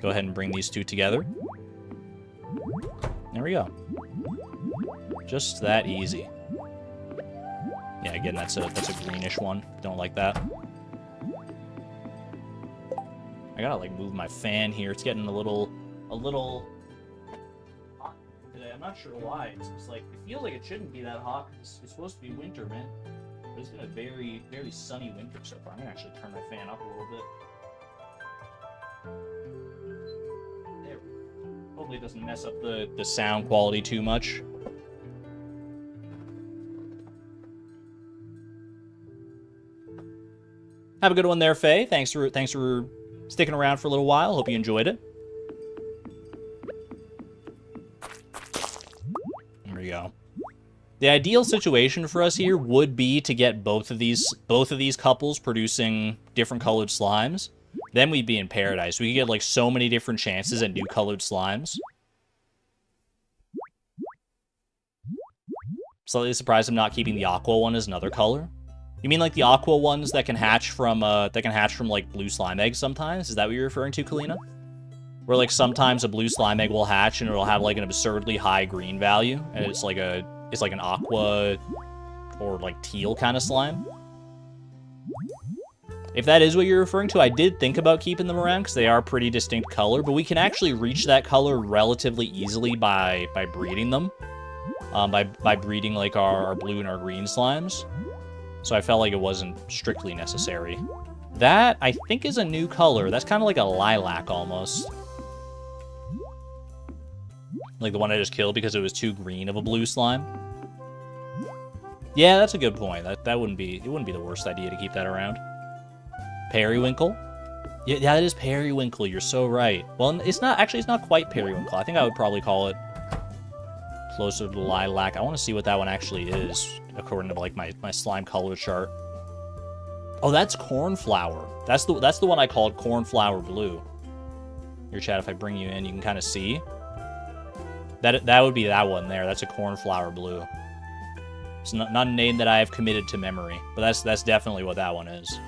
Speaker 1: Go ahead and bring these two together. There we go. Just that easy. Yeah, again, that's a greenish one. Don't like that. I gotta, like, move my fan here. It's getting a little hot today. I'm not sure why. It's like, it feels like it shouldn't be that hot. It's supposed to be winter, man. It's been a very, very sunny winter so far. I'm gonna actually turn my fan up a little bit. There. Hopefully it doesn't mess up the sound quality too much. Have a good one there, Faye. Thanks for sticking around for a little while. Hope you enjoyed it. There we go. The ideal situation for us here would be to get both of these couples producing different colored slimes. Then we'd be in paradise. We could get like so many different chances at new colored slimes. Slightly surprised I'm not keeping the aqua one as another color. You mean like the aqua ones that can hatch from like blue slime eggs sometimes? Is that what you're referring to, Kalina? Where like sometimes a blue slime egg will hatch and it'll have like an absurdly high green value, and it's like an aqua or like teal kind of slime. If that is what you're referring to, I did think about keeping them around because they are pretty distinct color, but we can actually reach that color relatively easily by breeding them. By breeding like our blue and our green slimes. So I felt like it wasn't strictly necessary. That, I think, is a new color. That's kind of like a lilac, almost. Like the one I just killed because it was too green of a blue slime. Yeah, that's a good point. That wouldn't be the worst idea to keep that around. Periwinkle? Yeah, that is periwinkle. You're so right. Well, it's not quite periwinkle. I think I would probably call it closer to lilac. I want to see what that one actually is, according to like my slime color chart. Oh, that's cornflower. That's the one I called cornflower blue. Your chat, if I bring you in, you can kind of see. That would be that one there. That's a cornflower blue. It's not a name that I have committed to memory, but that's definitely what that one is.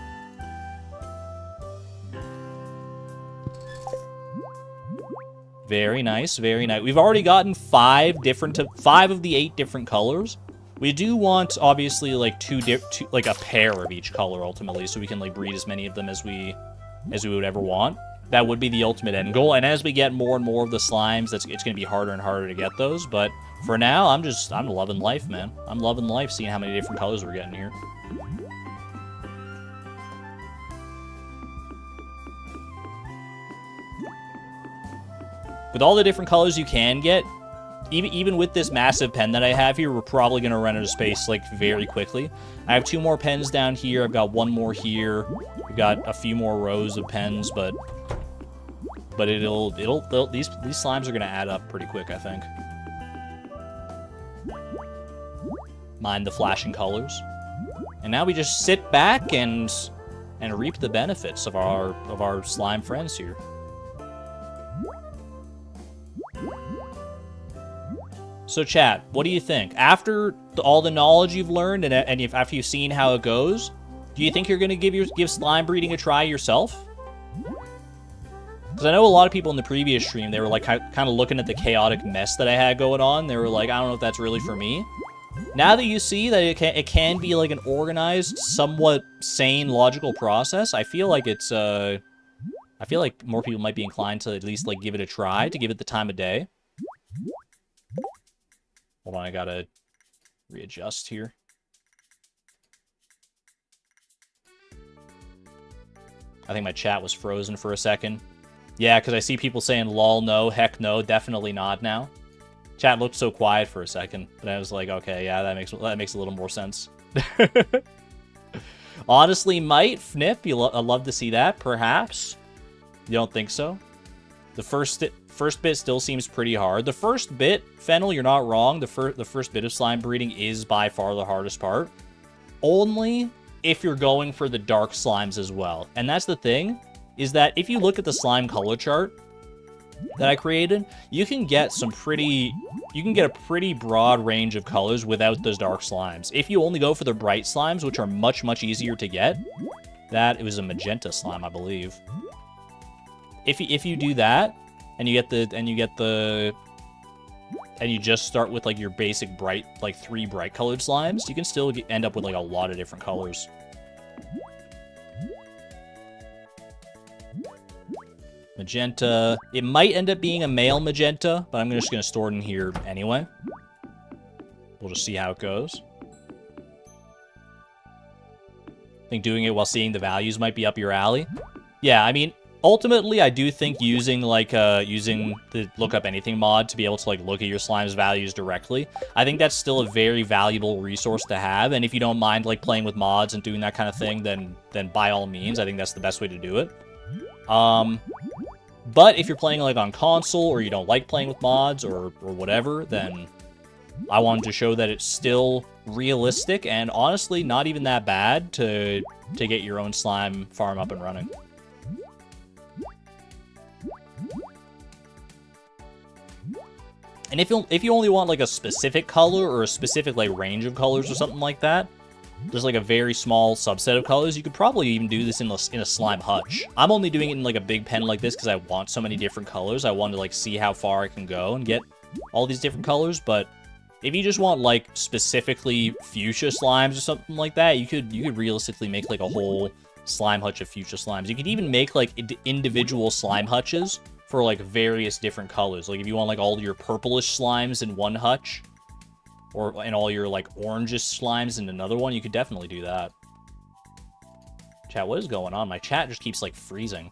Speaker 1: Very nice, very nice. We've already gotten 5 of the 8 different colors. We do want, obviously, like like a pair of each color ultimately, so we can like breed as many of them as we would ever want. That would be the ultimate end goal. And as we get more and more of the slimes, it's going to be harder and harder to get those. But for now, I'm loving life, man. I'm loving life, seeing how many different colors we're getting here. With all the different colors you can get, even with this massive pen that I have here, we're probably going to run out of space, like, very quickly. I have 2 more pens down here. I've got 1 more here. We've got a few more rows of pens, but these slimes are going to add up pretty quick, I think. Mind the flashing colors. And now we just sit back and reap the benefits of our slime friends here. So chat, what do you think? After all the knowledge you've learned and after you've seen how it goes, do you think you're going to give slime breeding a try yourself? Because I know a lot of people in the previous stream, they were like kind of looking at the chaotic mess that I had going on. They were like, I don't know if that's really for me. Now that you see that it can be like an organized, somewhat sane, logical process, I feel like more people might be inclined to at least like give it a try, to give it the time of day. Hold on, I gotta readjust here. I think my chat was frozen for a second. Yeah, because I see people saying lol no, heck no, definitely not now. Chat looked so quiet for a second, but I was like, okay, yeah, that makes a little more sense. Honestly, might, Fnip, I'd love to see that, perhaps. You don't think so? The first bit still seems pretty hard. The first bit, Fennel, you're not wrong. The first bit of slime breeding is by far the hardest part. Only if you're going for the dark slimes as well. And that's the thing, is that if you look at the slime color chart that I created, you can get a pretty broad range of colors without those dark slimes. If you only go for the bright slimes, which are much, much easier to get, it was a magenta slime, I believe. If you do that, and you just start with like your basic bright, like 3 bright colored slimes, you can still end up with like a lot of different colors. Magenta. It might end up being a male magenta, but I'm just going to store it in here anyway. We'll just see how it goes. think doing it while seeing the values might be up your alley. Yeah, I mean, ultimately, I do think using using the look up anything mod to be able to like look at your slime's values directly, I think that's still a very valuable resource to have. And if you don't mind like playing with mods and doing that kind of thing, then by all means, I think that's the best way to do it. But if you're playing like on console or you don't like playing with mods or whatever, then I wanted to show that it's still realistic and honestly not even that bad to get your own slime farm up and running. And if you only want like a specific color or a specific like range of colors or something like that, there's like a very small subset of colors, you could probably even do this in a slime hutch. I'm only doing it in like a big pen like this because I want so many different colors. I want to like see how far I can go and get all these different colors. But if you just want like specifically fuchsia slimes or something like that, you could realistically make like a whole slime hutch of fuchsia slimes. You could even make like individual slime hutches for like various different colors. Like if you want like all your purplish slimes in one hutch, and all your like orangish slimes in another one, you could definitely do that. Chat, what is going on? My chat just keeps like freezing.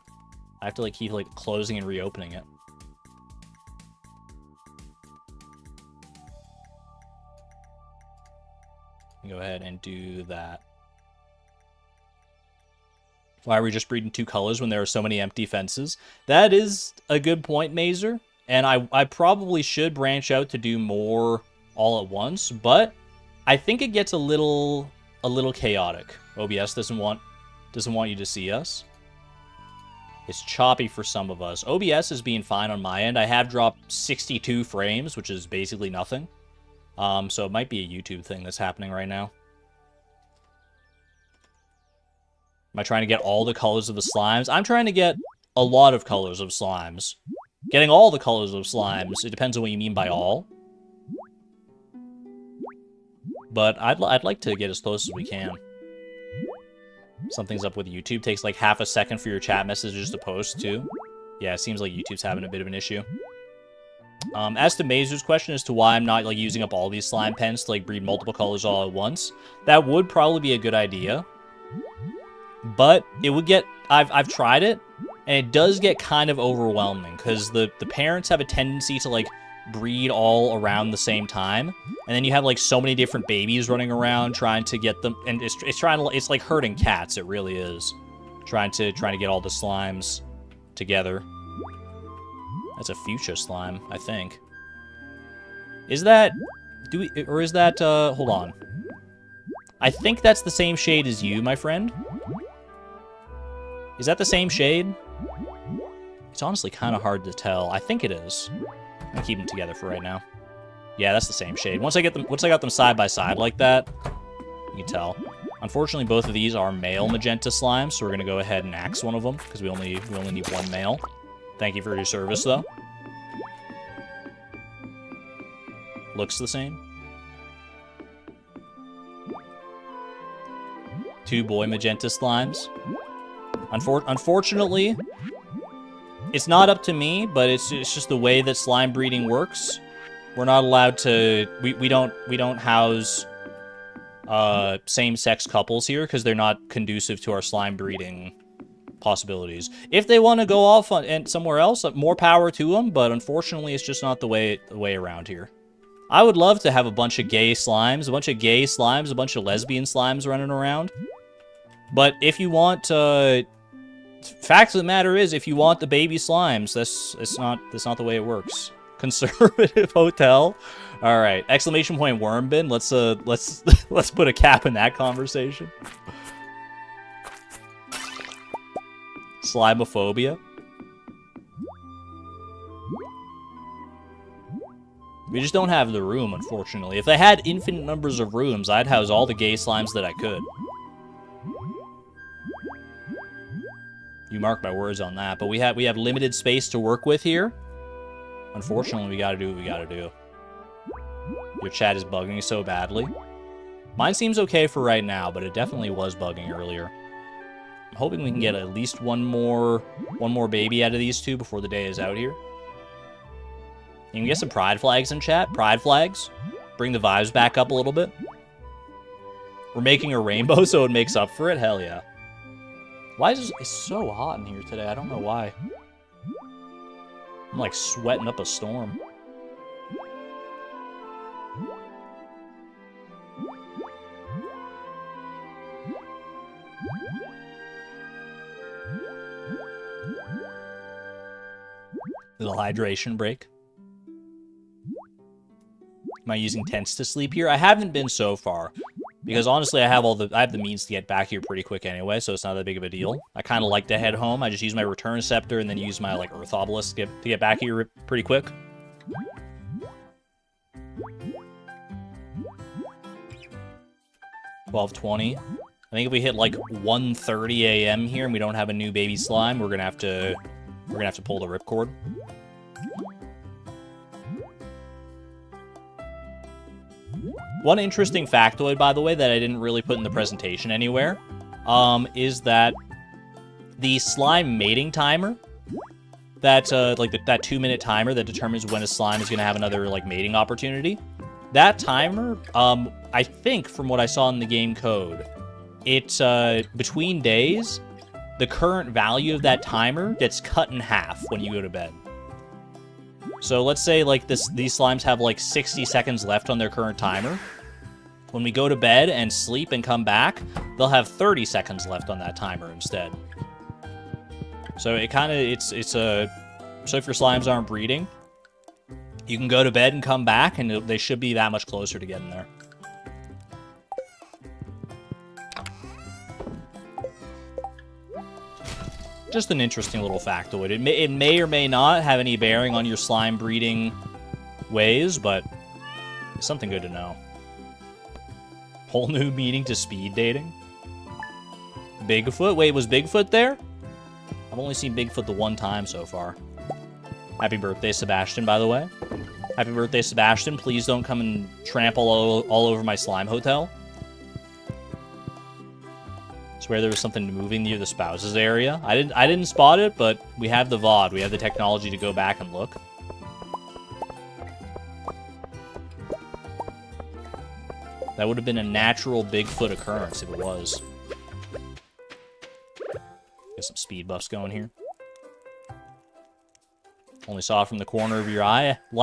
Speaker 1: I have to like keep like closing and reopening it. Go ahead and do that. Why are we just breeding two colors when there are so many empty fences? That is a good point, Mazer. And I probably should branch out to do more all at once, but I think it gets a little chaotic. OBS doesn't want you to see us. It's choppy for some of us. OBS is being fine on my end. I have dropped 62 frames, which is basically nothing. So it might be a YouTube thing that's happening right now. Am I trying to get all the colors of the slimes? I'm trying to get a lot of colors of slimes. Getting all the colors of slimes, it depends on what you mean by all. But I'd like to get as close as we can. Something's up with YouTube. Takes like half a second for your chat messages to post, too. Yeah, it seems like YouTube's having a bit of an issue. As to Mazer's question as to why I'm not like using up all these slime pens to like breed multiple colors all at once, that would probably be a good idea. But it would get... I've tried it, and it does get kind of overwhelming, because the parents have a tendency to like breed all around the same time, and then you have like so many different babies running around trying to get them, and it's like herding cats. It really is trying to get all the slimes together. That's a fuchsia slime, I think. Is that hold on, I think that's the same shade as you, my friend. Is that the same shade? It's honestly kind of hard to tell. I think it is. I'm gonna keep them together for right now. Yeah, that's the same shade. Once I got them side by side like that, you can tell. Unfortunately, both of these are male magenta slimes, so we're gonna go ahead and axe one of them because we only need one male. Thank you for your service, though. Looks the same. Two boy magenta slimes. Unfortunately, it's not up to me, but it's just the way that slime breeding works. We're not allowed to... We don't house same-sex couples here because they're not conducive to our slime breeding possibilities. If they want to go off and somewhere else, more power to them, but unfortunately it's just not the way around here. I would love to have a bunch of gay slimes, a bunch of lesbian slimes running around. But if you want... fact of the matter is, if you want the baby slimes, that's not the way it works. Conservative hotel. All right, exclamation point worm bin. Let's put a cap in that conversation. Slimophobia. We just don't have the room, unfortunately. If they had infinite numbers of rooms, I'd house all the gay slimes that I could. You mark my words on that, but we have limited space to work with here. Unfortunately, we gotta do what we gotta do. Your chat is bugging so badly. Mine seems okay for right now, but it definitely was bugging earlier. I'm hoping we can get at least one more baby out of these two before the day is out here. You can get some pride flags in chat. Pride flags. Bring the vibes back up a little bit. We're making a rainbow so it makes up for it? Hell yeah. Why is it so hot in here today? I don't know why. I'm like sweating up a storm. Little hydration break. Am I using tents to sleep here? I haven't been so far. Because honestly, I have the means to get back here pretty quick anyway, so it's not that big of a deal. I kind of like to head home. I just use my return scepter and then use my like Earth Obelisk to get back here pretty quick. $12:20. I think if we hit like 1:30 a.m. here and we don't have a new baby slime, we're gonna have to pull the ripcord. One interesting factoid, by the way, that I didn't really put in the presentation anywhere, is that the slime mating timer, that 2-minute timer that determines when a slime is going to have another like mating opportunity, that timer, I think from what I saw in the game code, it's between days, the current value of that timer gets cut in half when you go to bed. So let's say like these slimes have like 60 seconds left on their current timer. When we go to bed and sleep and come back, they'll have 30 seconds left on that timer instead. So it kind of so if your slimes aren't breeding, you can go to bed and come back and they should be that much closer to getting there. Just an interesting little factoid. It may or may not have any bearing on your slime breeding ways, but it's something good to know. Whole new meaning to speed dating. Bigfoot? Wait, was Bigfoot there? I've only seen Bigfoot the one time so far. Happy birthday, Sebastian, by the way. Happy birthday, Sebastian. Please don't come and trample all over my slime hotel. Swear there was something moving near the spouses area. I didn't spot it, but we have the VOD. We have the technology to go back and look. That would have been a natural Bigfoot occurrence if it was. Get some speed buffs going here. Only saw it from the corner of your eye. The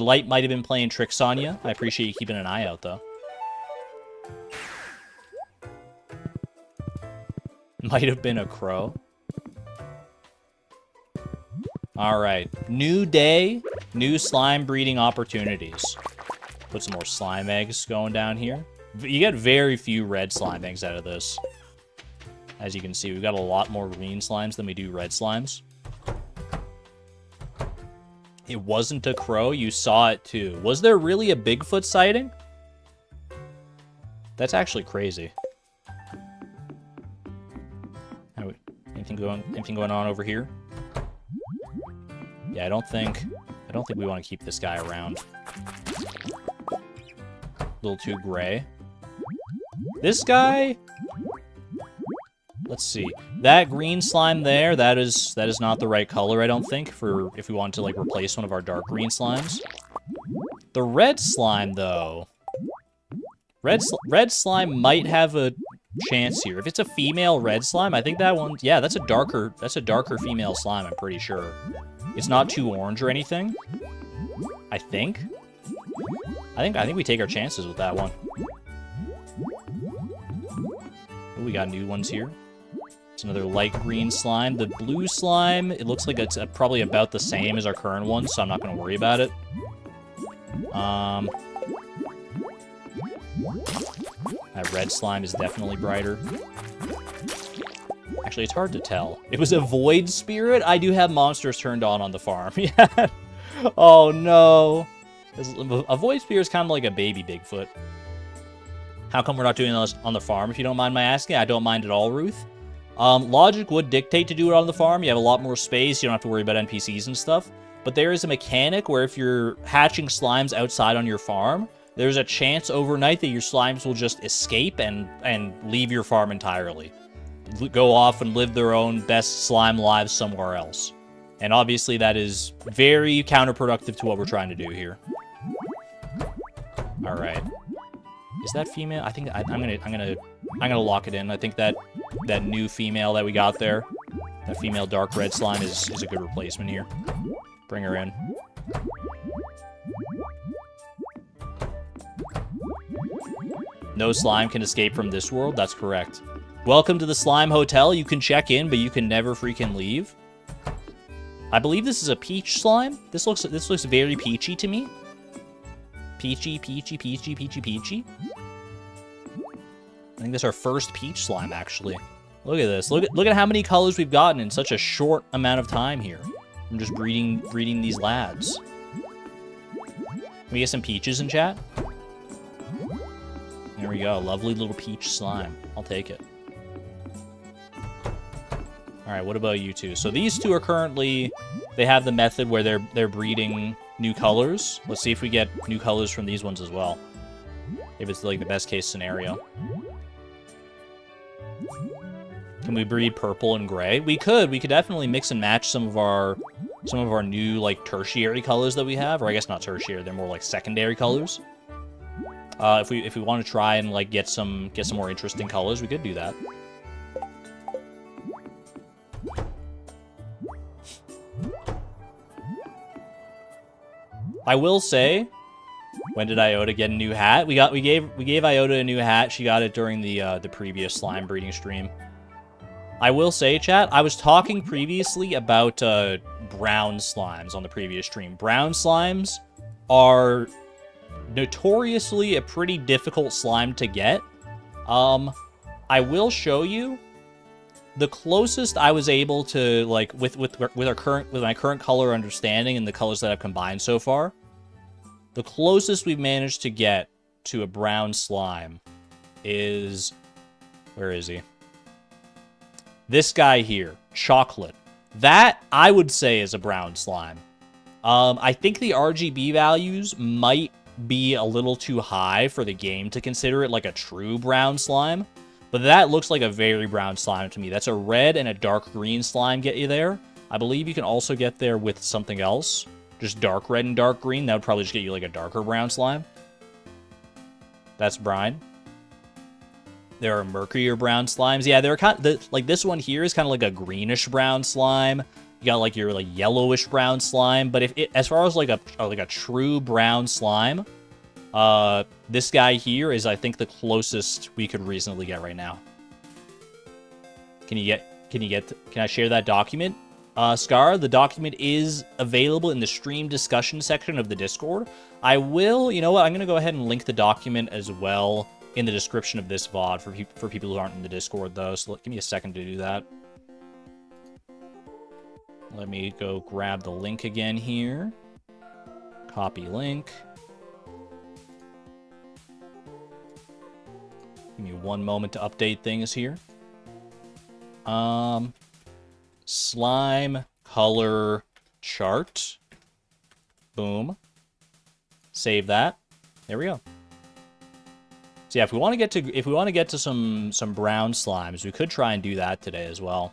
Speaker 1: light might have been playing tricks on you. I appreciate you keeping an eye out though. Might have been a crow. Alright. New day, new slime breeding opportunities. Put some more slime eggs going down here. You get very few red slime eggs out of this. As you can see, we've got a lot more green slimes than we do red slimes. It wasn't a crow, you saw it too. Was there really a Bigfoot sighting? That's actually crazy. Anything going on over here? Yeah, I don't think we want to keep this guy around. A little too gray. This guy? Let's see. That green slime there, that is not the right color, I don't think, for if we want to like replace one of our dark green slimes. The red slime though. Red slime might have a chance here. If it's a female red slime, I think that one, yeah, that's a darker female slime, I'm pretty sure. It's not too orange or anything. I think we take our chances with that one. Oh, we got new ones here. It's another light green slime. The blue slime, it looks like it's probably about the same as our current one, so I'm not going to worry about it. That red slime is definitely brighter. Actually, it's hard to tell. It was a void spirit? I do have monsters turned on the farm. Yeah. Oh, no. A void spirit is kind of like a baby Bigfoot. How come we're not doing this on the farm, if you don't mind my asking? I don't mind at all, Ruth. Logic would dictate to do it on the farm. You have a lot more space. You don't have to worry about NPCs and stuff. But there is a mechanic where if you're hatching slimes outside on your farm, there's a chance overnight that your slimes will just escape and leave your farm entirely. Go off and live their own best slime lives somewhere else. And obviously that is very counterproductive to what we're trying to do here. Alright. Is that female? I think I'm gonna lock it in. I think that new female that we got there, that female dark red slime is a good replacement here. Bring her in. No slime can escape from this world. That's correct. Welcome to the Slime Hotel. You can check in, but you can never freaking leave. I believe this is a peach slime. This looks very peachy to me. Peachy, peachy, peachy, peachy, peachy. I think this is our first peach slime, actually. Look at this. Look at how many colors we've gotten in such a short amount of time here. I'm just breeding these lads. Can we get some peaches in chat? There we go. Lovely little peach slime. I'll take it. All right, what about you two? So these two are currently, they have the method where they're breeding new colors. Let's see if we get new colors from these ones as well. If it's like the best case scenario. Can we breed purple and gray? We could definitely mix and match some of our new like tertiary colors that we have, or I guess not tertiary, they're more like secondary colors. If we want to try and like get some more interesting colors, we could do that. I will say, when did Iota get a new hat? We gave Iota a new hat. She got it during the previous slime breeding stream. I will say, chat, I was talking previously about brown slimes on the previous stream. Brown slimes are notoriously a pretty difficult slime to get. I will show you the closest I was able to, like, with my current color understanding and the colors that I've combined so far, the closest we've managed to get to a brown slime is, where is he? This guy here, chocolate. That, I would say, is a brown slime. I think the RGB values might be a little too high for the game to consider it like a true brown slime, but that looks like a very brown slime to me. That's a red and a dark green slime get you there. I believe you can also get there with something else. Just dark red and dark green. That would probably just get you like a darker brown slime. That's brine. There are murkier brown slimes. Yeah, they're kind of, like this one here is kind of like a greenish brown slime. You got like your like yellowish brown slime, but as far as like a true brown slime, this guy here is I think the closest we could reasonably get right now. Can I share that document? Scar, the document is available in the stream discussion section of the Discord. I will, you know what, I'm going to go ahead and link the document as well in the description of this VOD for people who aren't in the Discord, though, so give me a second to do that. Let me go grab the link again here. Copy link. Give me one moment to update things here. Slime color chart. Boom. Save that. There we go. So yeah, if we want to get to some brown slimes, we could try and do that today as well.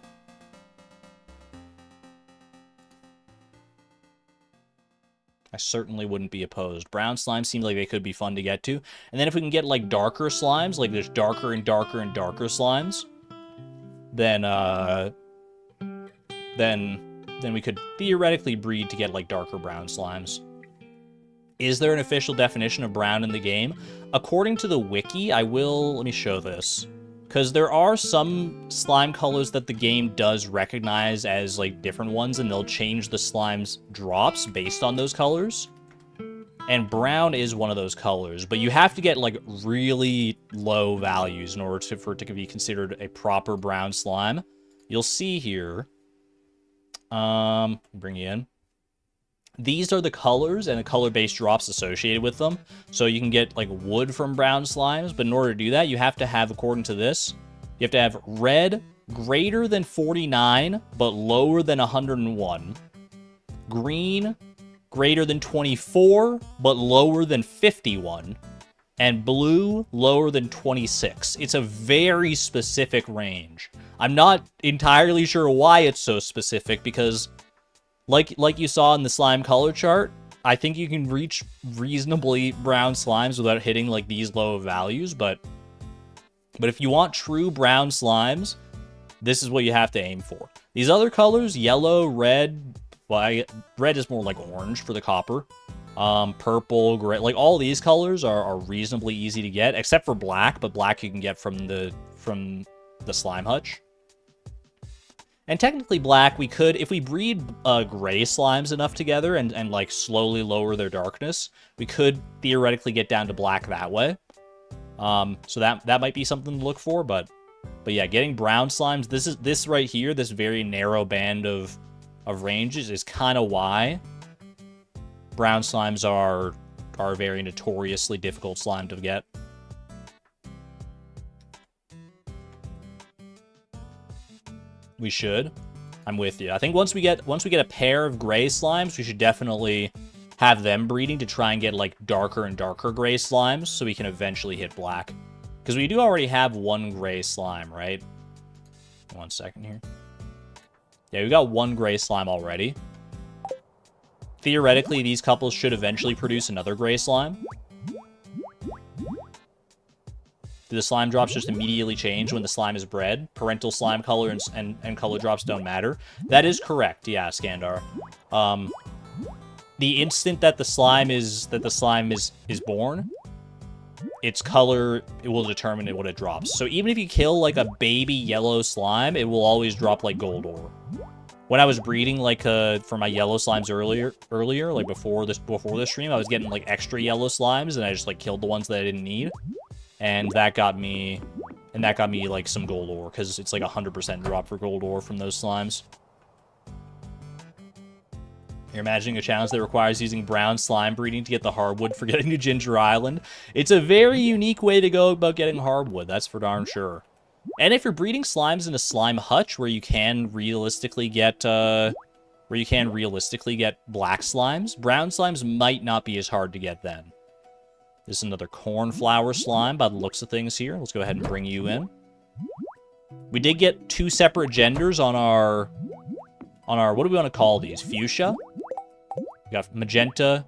Speaker 1: I certainly wouldn't be opposed. Brown slimes seem like they could be fun to get to. And then if we can get like darker slimes, like there's darker and darker and darker slimes, then we could theoretically breed to get like darker brown slimes. Is there an official definition of brown in the game? According to the wiki, let me show this. Because there are some slime colors that the game does recognize as like different ones, and they'll change the slime's drops based on those colors. And brown is one of those colors, but you have to get like really low values in order for it to be considered a proper brown slime. You'll see here, bring you in. These are the colors and the color-based drops associated with them. So you can get like wood from brown slimes, but in order to do that, you have to have, according to this, you have to have red greater than 49, but lower than 101. Green greater than 24, but lower than 51. And blue lower than 26. It's a very specific range. I'm not entirely sure why it's so specific, because like you saw in the slime color chart, I think you can reach reasonably brown slimes without hitting like these low values, but if you want true brown slimes, this is what you have to aim for. These other colors, yellow, red, well, red is more like orange for the copper. Purple, gray, like all these colors are reasonably easy to get, except for black, but black you can get from the slime hutch. And technically black, we could, if we breed gray slimes enough together and like slowly lower their darkness, we could theoretically get down to black that way. So that might be something to look for, but yeah, getting brown slimes, this right here, this very narrow band of ranges is kind of why brown slimes are a very notoriously difficult slime to get. We should. I'm with you. I think once we get a pair of gray slimes, we should definitely have them breeding to try and get like darker and darker gray slimes so we can eventually hit black. Because we do already have one gray slime, right? 1 second here. Yeah, we got one gray slime already. Theoretically, these couples should eventually produce another gray slime. Do the slime drops just immediately change when the slime is bred? Parental slime color and color drops don't matter? That is correct, yeah, Skandar. The instant that the slime is born, its color, it will determine what it drops. So even if you kill like a baby yellow slime, it will always drop like gold ore. When I was breeding like for my yellow slimes earlier, like before the stream, I was getting like extra yellow slimes, and I just like killed the ones that I didn't need. And that got me like some gold ore, because it's like 100% drop for gold ore from those slimes. You're imagining a challenge that requires using brown slime breeding to get the hardwood for getting to Ginger Island. It's a very unique way to go about getting hardwood, that's for darn sure. And if you're breeding slimes in a slime hutch where you can realistically get black slimes, brown slimes might not be as hard to get then. This is another cornflower slime by the looks of things here. Let's go ahead and bring you in. We did get 2 separate genders on our, what do we want to call these? Fuchsia? We got magenta,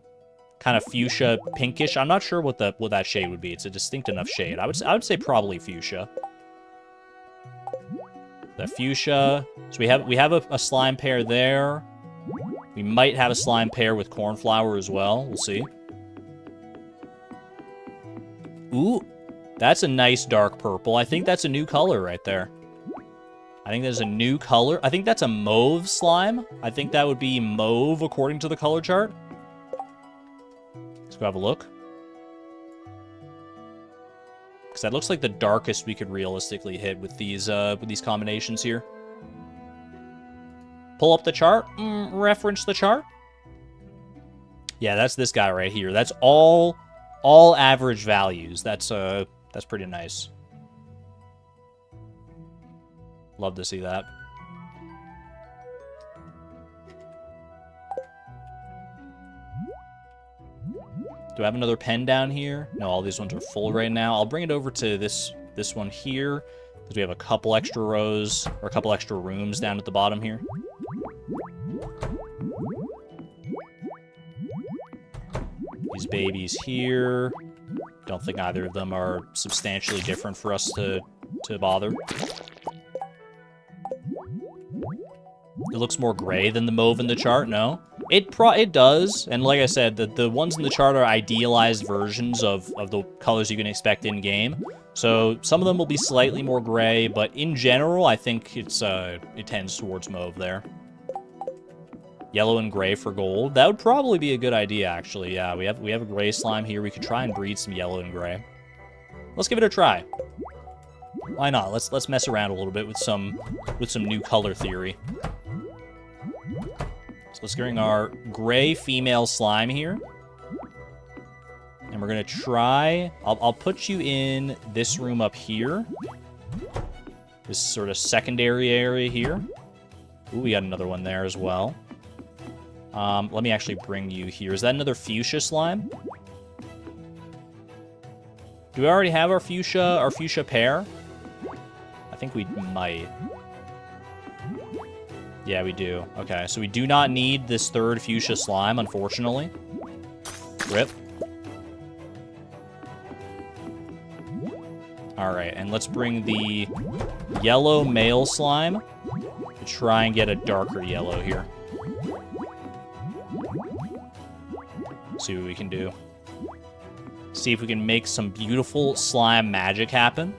Speaker 1: kind of fuchsia pinkish. I'm not sure what that shade would be. It's a distinct enough shade. I would say probably fuchsia. The fuchsia. So we have a slime pair there. We might have a slime pair with cornflower as well. We'll see. Ooh, that's a nice dark purple. I think that's a new color right there. I think there's a new color. I think that's a mauve slime. I think that would be mauve according to the color chart. Let's go have a look. Because that looks like the darkest we could realistically hit with these combinations here. Pull up the chart. Reference the chart. Yeah, that's this guy right here. That's all average values. That's pretty nice. Love to see that. Do I have another pen down here? No, all these ones are full right now. I'll bring it over to this one here, because we have a couple extra rows, or a couple extra rooms down at the bottom here. These babies here. Don't think either of them are substantially different for us to bother. It looks more gray than the mauve in the chart, no? It does, and like I said, the ones in the chart are idealized versions of the colors you can expect in-game. So some of them will be slightly more gray, but in general, I think it tends towards mauve there. Yellow and gray for gold. That would probably be a good idea, actually. Yeah, we have a gray slime here. We could try and breed some yellow and gray. Let's give it a try. Why not? Let's mess around a little bit with some new color theory. So let's bring our gray female slime here. And we're gonna try... I'll put you in this room up here. This sort of secondary area here. Ooh, we got another one there as well. Let me actually bring you here. Is that another fuchsia slime? Do we already have our fuchsia pair? I think we might. Yeah, we do. Okay, so we do not need this third fuchsia slime, unfortunately. Rip. Alright, and let's bring the yellow male slime to try and get a darker yellow here. See what we can do. See if we can make some beautiful slime magic happen.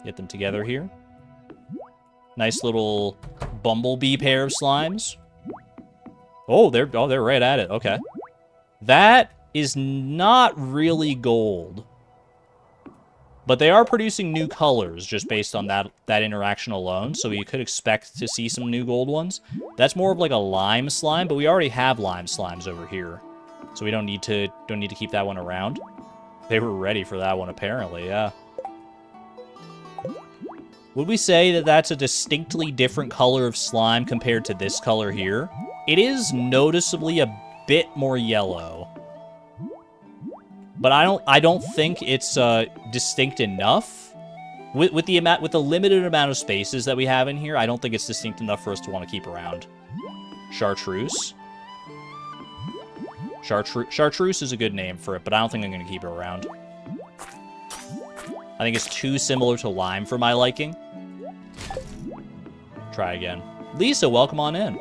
Speaker 1: Get them together here. Nice little bumblebee pair of slimes. Oh, they're right at it. Okay. That is not really gold. But they are producing new colors just based on that interaction alone, so you could expect to see some new gold ones. That's more of like a lime slime, but we already have lime slimes over here. So we don't need to keep that one around. They were ready for that one apparently, yeah. Would we say that that's a distinctly different color of slime compared to this color here? It is noticeably a bit more yellow. But I don't think it's distinct enough. With the limited amount of spaces that we have in here, I don't think it's distinct enough for us to want to keep around. Chartreuse. Chartreuse is a good name for it, but I don't think I'm going to keep it around. I think it's too similar to lime for my liking. Try again. Lisa, welcome on in.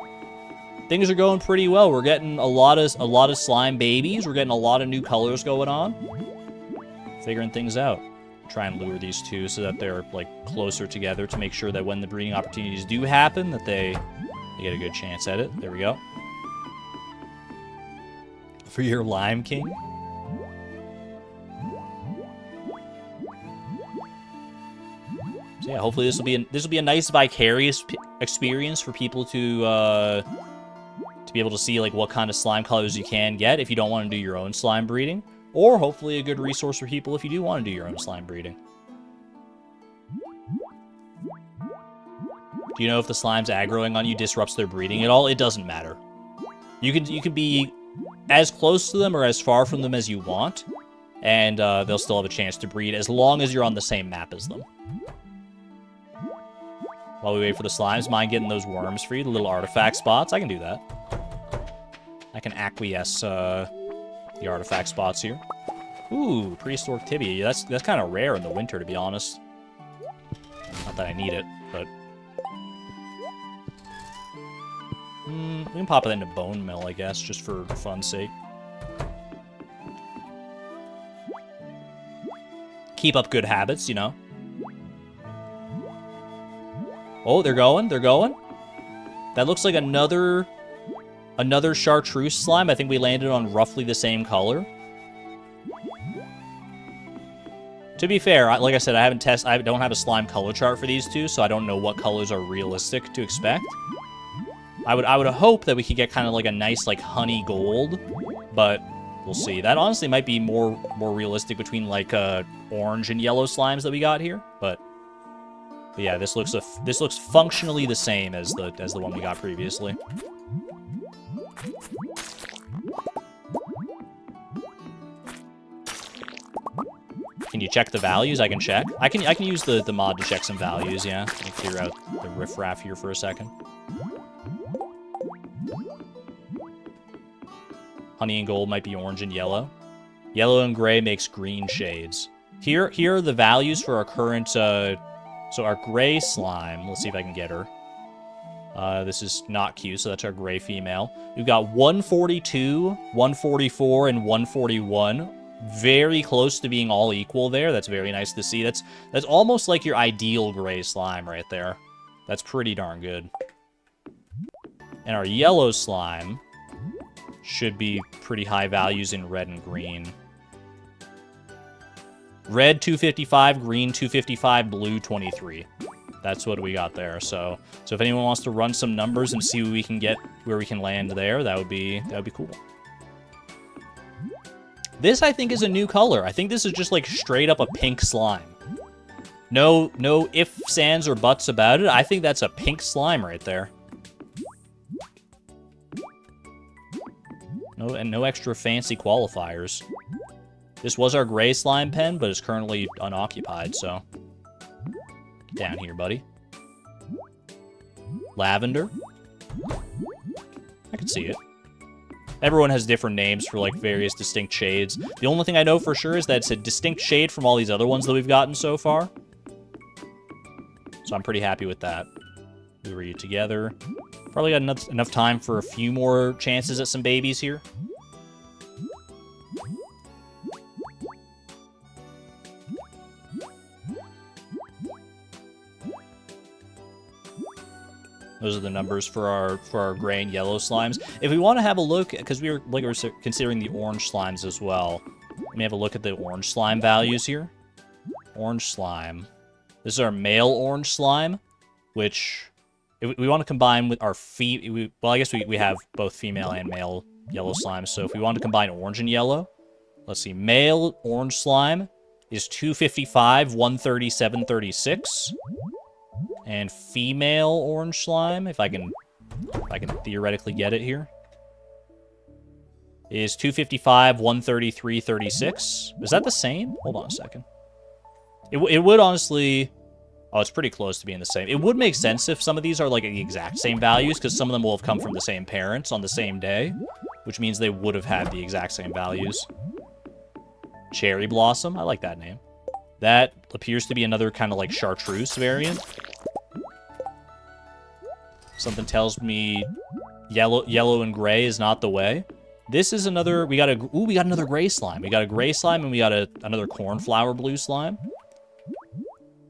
Speaker 1: Things are going pretty well. We're getting a lot of slime babies. We're getting a lot of new colors going on. Figuring things out. Try and lure these two so that they're like closer together to make sure that when the breeding opportunities do happen, that they get a good chance at it. There we go. For your Lime King. So yeah, hopefully this will be a nice vicarious experience for people to be able to see like what kind of slime colors you can get if you don't want to do your own slime breeding, or hopefully a good resource for people if you do want to do your own slime breeding. Do you know if the slime's aggroing on you disrupts their breeding at all? It doesn't matter. You can be as close to them or as far from them as you want, and they'll still have a chance to breed as long as you're on the same map as them. While we wait for the slimes, mind getting those worms for you, the little artifact spots? I can do that. I can acquiesce the artifact spots here. Ooh, prehistoric tibia. That's kind of rare in the winter, to be honest. Not that I need it, but... we can pop it into bone mill, I guess, just for fun's sake. Keep up good habits, you know. Oh, they're going. That looks like another chartreuse slime. I think we landed on roughly the same color. To be fair, like I said, I don't have a slime color chart for these two, so I don't know what colors are realistic to expect. I would hope that we could get kind of like a nice like honey gold, but we'll see. That honestly might be more realistic between like orange and yellow slimes that we got here, but yeah, this looks functionally the same as the one we got previously. Can you check the values? I can check. I can use the mod to check some values, yeah. Let me clear out the riffraff here for a second. Honey and gold might be orange and yellow. Yellow and gray makes green shades. Here are the values for our current, so our gray slime. Let's see if I can get her. This is not Q, so that's our gray female. We've got 142, 144, and 141. Very close to being all equal there. That's very nice to see. That's almost like your ideal gray slime right there. That's pretty darn good. And our yellow slime should be pretty high values in red and green. Red 255, green 255, blue 23. That's what we got there. So if anyone wants to run some numbers and see what we can get, where we can land there, that would be cool. This, I think, is a new color. I think this is just, like, straight up a pink slime. No ifs, ands, or buts about it. I think that's a pink slime right there. No extra fancy qualifiers. This was our gray slime pen, but it's currently unoccupied, so... Get down here, buddy. Lavender. I can see it. Everyone has different names for, like, various distinct shades. The only thing I know for sure is that it's a distinct shade from all these other ones that we've gotten so far. So I'm pretty happy with that. We were together. Probably got enough time for a few more chances at some babies here. Those are the numbers for our gray and yellow slimes. If we want to have a look, because we were considering the orange slimes as well. Let me have a look at the orange slime values here. Orange slime. This is our male orange slime, which if we want to combine with our well, I guess we have both female and male yellow slimes. So if we want to combine orange and yellow, let's see. Male orange slime is 255, 137, 36. And female orange slime, if I can theoretically get it here, is 255, 133, 36. Is that the same? Hold on a second. It would honestly... Oh, it's pretty close to being the same. It would make sense if some of these are like the exact same values, because some of them will have come from the same parents on the same day, which means they would have had the exact same values. Cherry Blossom, I like that name. That appears to be another kind of like chartreuse variant. Something tells me yellow and gray is not the way. This is another, we got another gray slime. We got a gray slime and we got another cornflower blue slime.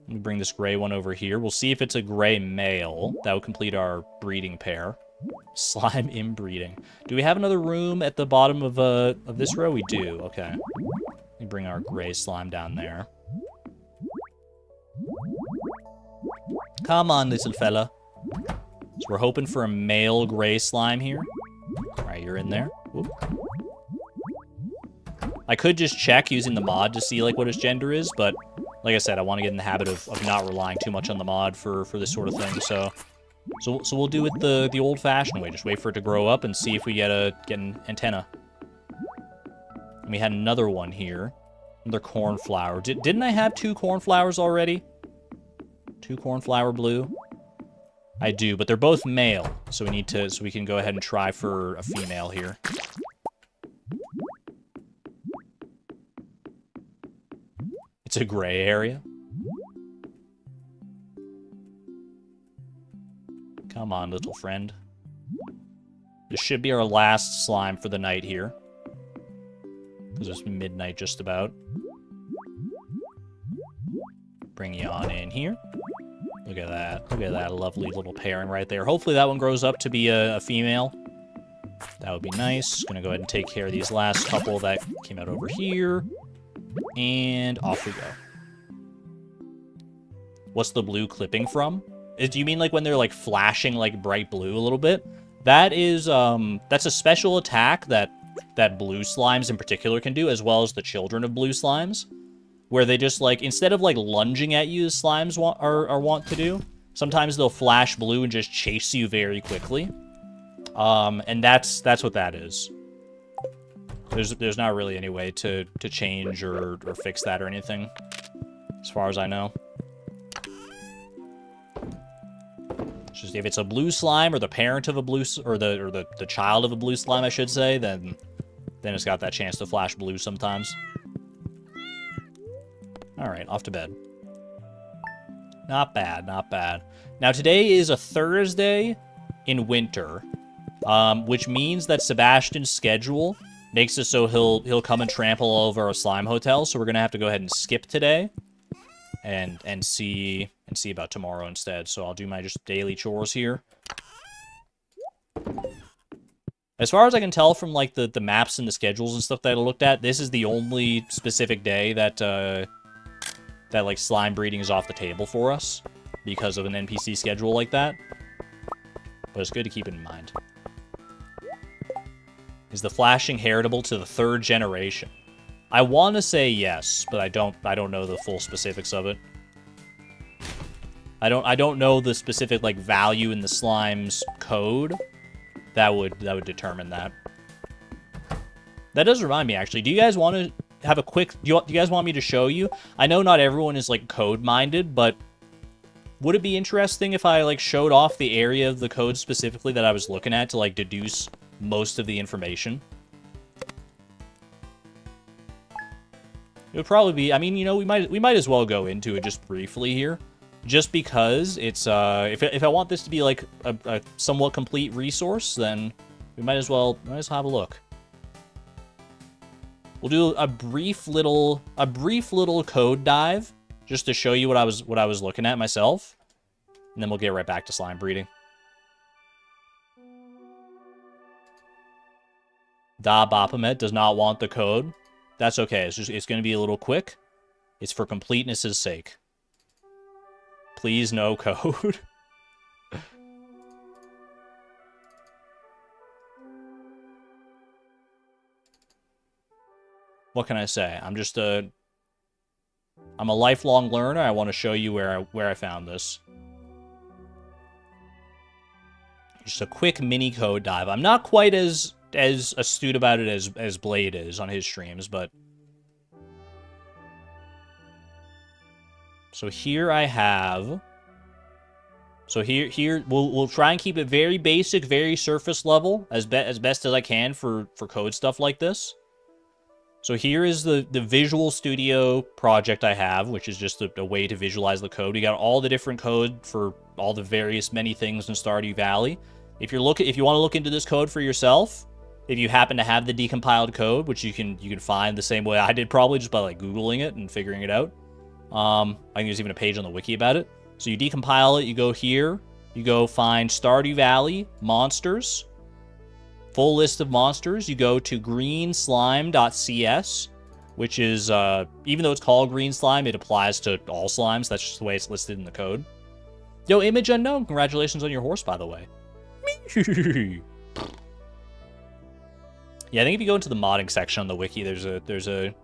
Speaker 1: Let me bring this gray one over here. We'll see if it's a gray male. That would complete our breeding pair. Slime inbreeding. Do we have another room at the bottom of this row? We do, okay. Let me bring our gray slime down there. Come on, little fella. So we're hoping for a male gray slime here. All right, you're in there. Whoop. I could just check using the mod to see like what his gender is, but like I said, I want to get in the habit of not relying too much on the mod for this sort of thing. So we'll do it the old-fashioned way. Just wait for it to grow up and see if we get an antenna. And we had another one here, another cornflower. Didn't I have 2 cornflowers already? 2 cornflower blue. I do, but they're both male, so we can go ahead and try for a female here. It's a gray area. Come on, little friend. This should be our last slime for the night here. Because it's midnight just about. Bring you on in here. Look at that. Look at that lovely little pairing right there. Hopefully that one grows up to be a female. That would be nice. Gonna go ahead and take care of these last couple that came out over here. And off we go. What's the blue clipping from? Do you mean like when they're like flashing like bright blue a little bit? That is, that's a special attack that blue slimes in particular can do, as well as the children of blue slimes. Where they just, like, instead of, like, lunging at you as slimes are wont to do, sometimes they'll flash blue and just chase you very quickly. And that's what that is. There's not really any way to change or fix that or anything, as far as I know. It's just if it's a blue slime or the parent of a blue, or the child of a blue slime, I should say, then it's got that chance to flash blue sometimes. Alright, off to bed. Not bad, not bad. Now, today is a Thursday in winter, which means that Sebastian's schedule makes it so he'll come and trample all over our slime hotel, so we're gonna have to go ahead and skip today and see about tomorrow instead. So I'll do my just daily chores here. As far as I can tell from, like, the maps and the schedules and stuff that I looked at, this is the only specific day that like, slime breeding is off the table for us because of an NPC schedule like that. But it's good to keep it in mind. Is the flashing heritable to the 3rd generation? I want to say yes, but I don't know the full specifics of it. I don't know the specific, like, value in the slime's code that would determine that. That does remind me, actually. Do you guys want to have a quick... Do you guys want me to show you? I know not everyone is, like, code-minded, but would it be interesting if I, like, showed off the area of the code specifically that I was looking at to, like, deduce most of the information? It would probably be, I mean, you know, we might as well go into it just briefly here. Just because it's, if I want this to be, like, a somewhat complete resource, then we might as well have a look. We'll do a brief little code dive just to show you what I was looking at myself, and then we'll get right back to slime breeding. Da Baphomet does not want the code. That's okay. It's going to be a little quick. It's for completeness' sake. Please no code. What can I say? I'm a lifelong learner. I want to show you where I found this. Just a quick mini code dive. I'm not quite as astute about it as Blade is on his streams, but so here I have. So here we'll try and keep it very basic, very surface level as best as I can for code stuff like this. So here is the Visual Studio project I have, which is just a way to visualize the code. We got all the different code for all the many things in Stardew Valley. If you want to look into this code for yourself, if you happen to have the decompiled code, which you can find the same way I did, probably just by like Googling it and figuring it out. I think there's even a page on the wiki about it. So you decompile it, you go here, you go find Stardew Valley monsters. Full list of monsters, you go to greenslime.cs, which is, even though it's called green slime, it applies to all slimes. That's just the way it's listed in the code. Yo, Image Unknown, congratulations on your horse, by the way. Yeah, I think if you go into the modding section on the wiki, there's an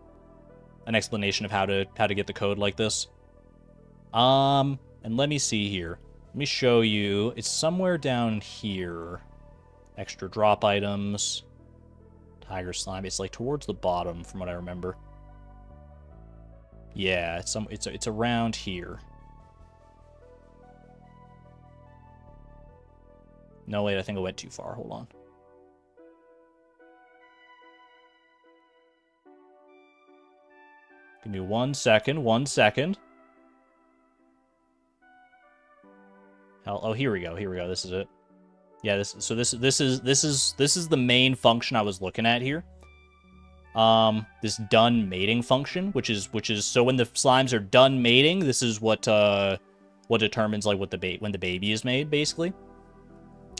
Speaker 1: explanation of how to get the code like this. And let me see here. Let me show you. It's somewhere down here. Extra drop items. Tiger slime. It's like towards the bottom from what I remember. Yeah, it's around here. No, wait, I think I went too far. Hold on. Give me 1 second. 1 second. Oh, here we go. Here we go. This is it. Yeah, this is the main function I was looking at here. This done mating function, which is so when the slimes are done mating, this is what determines like when the baby is made, basically.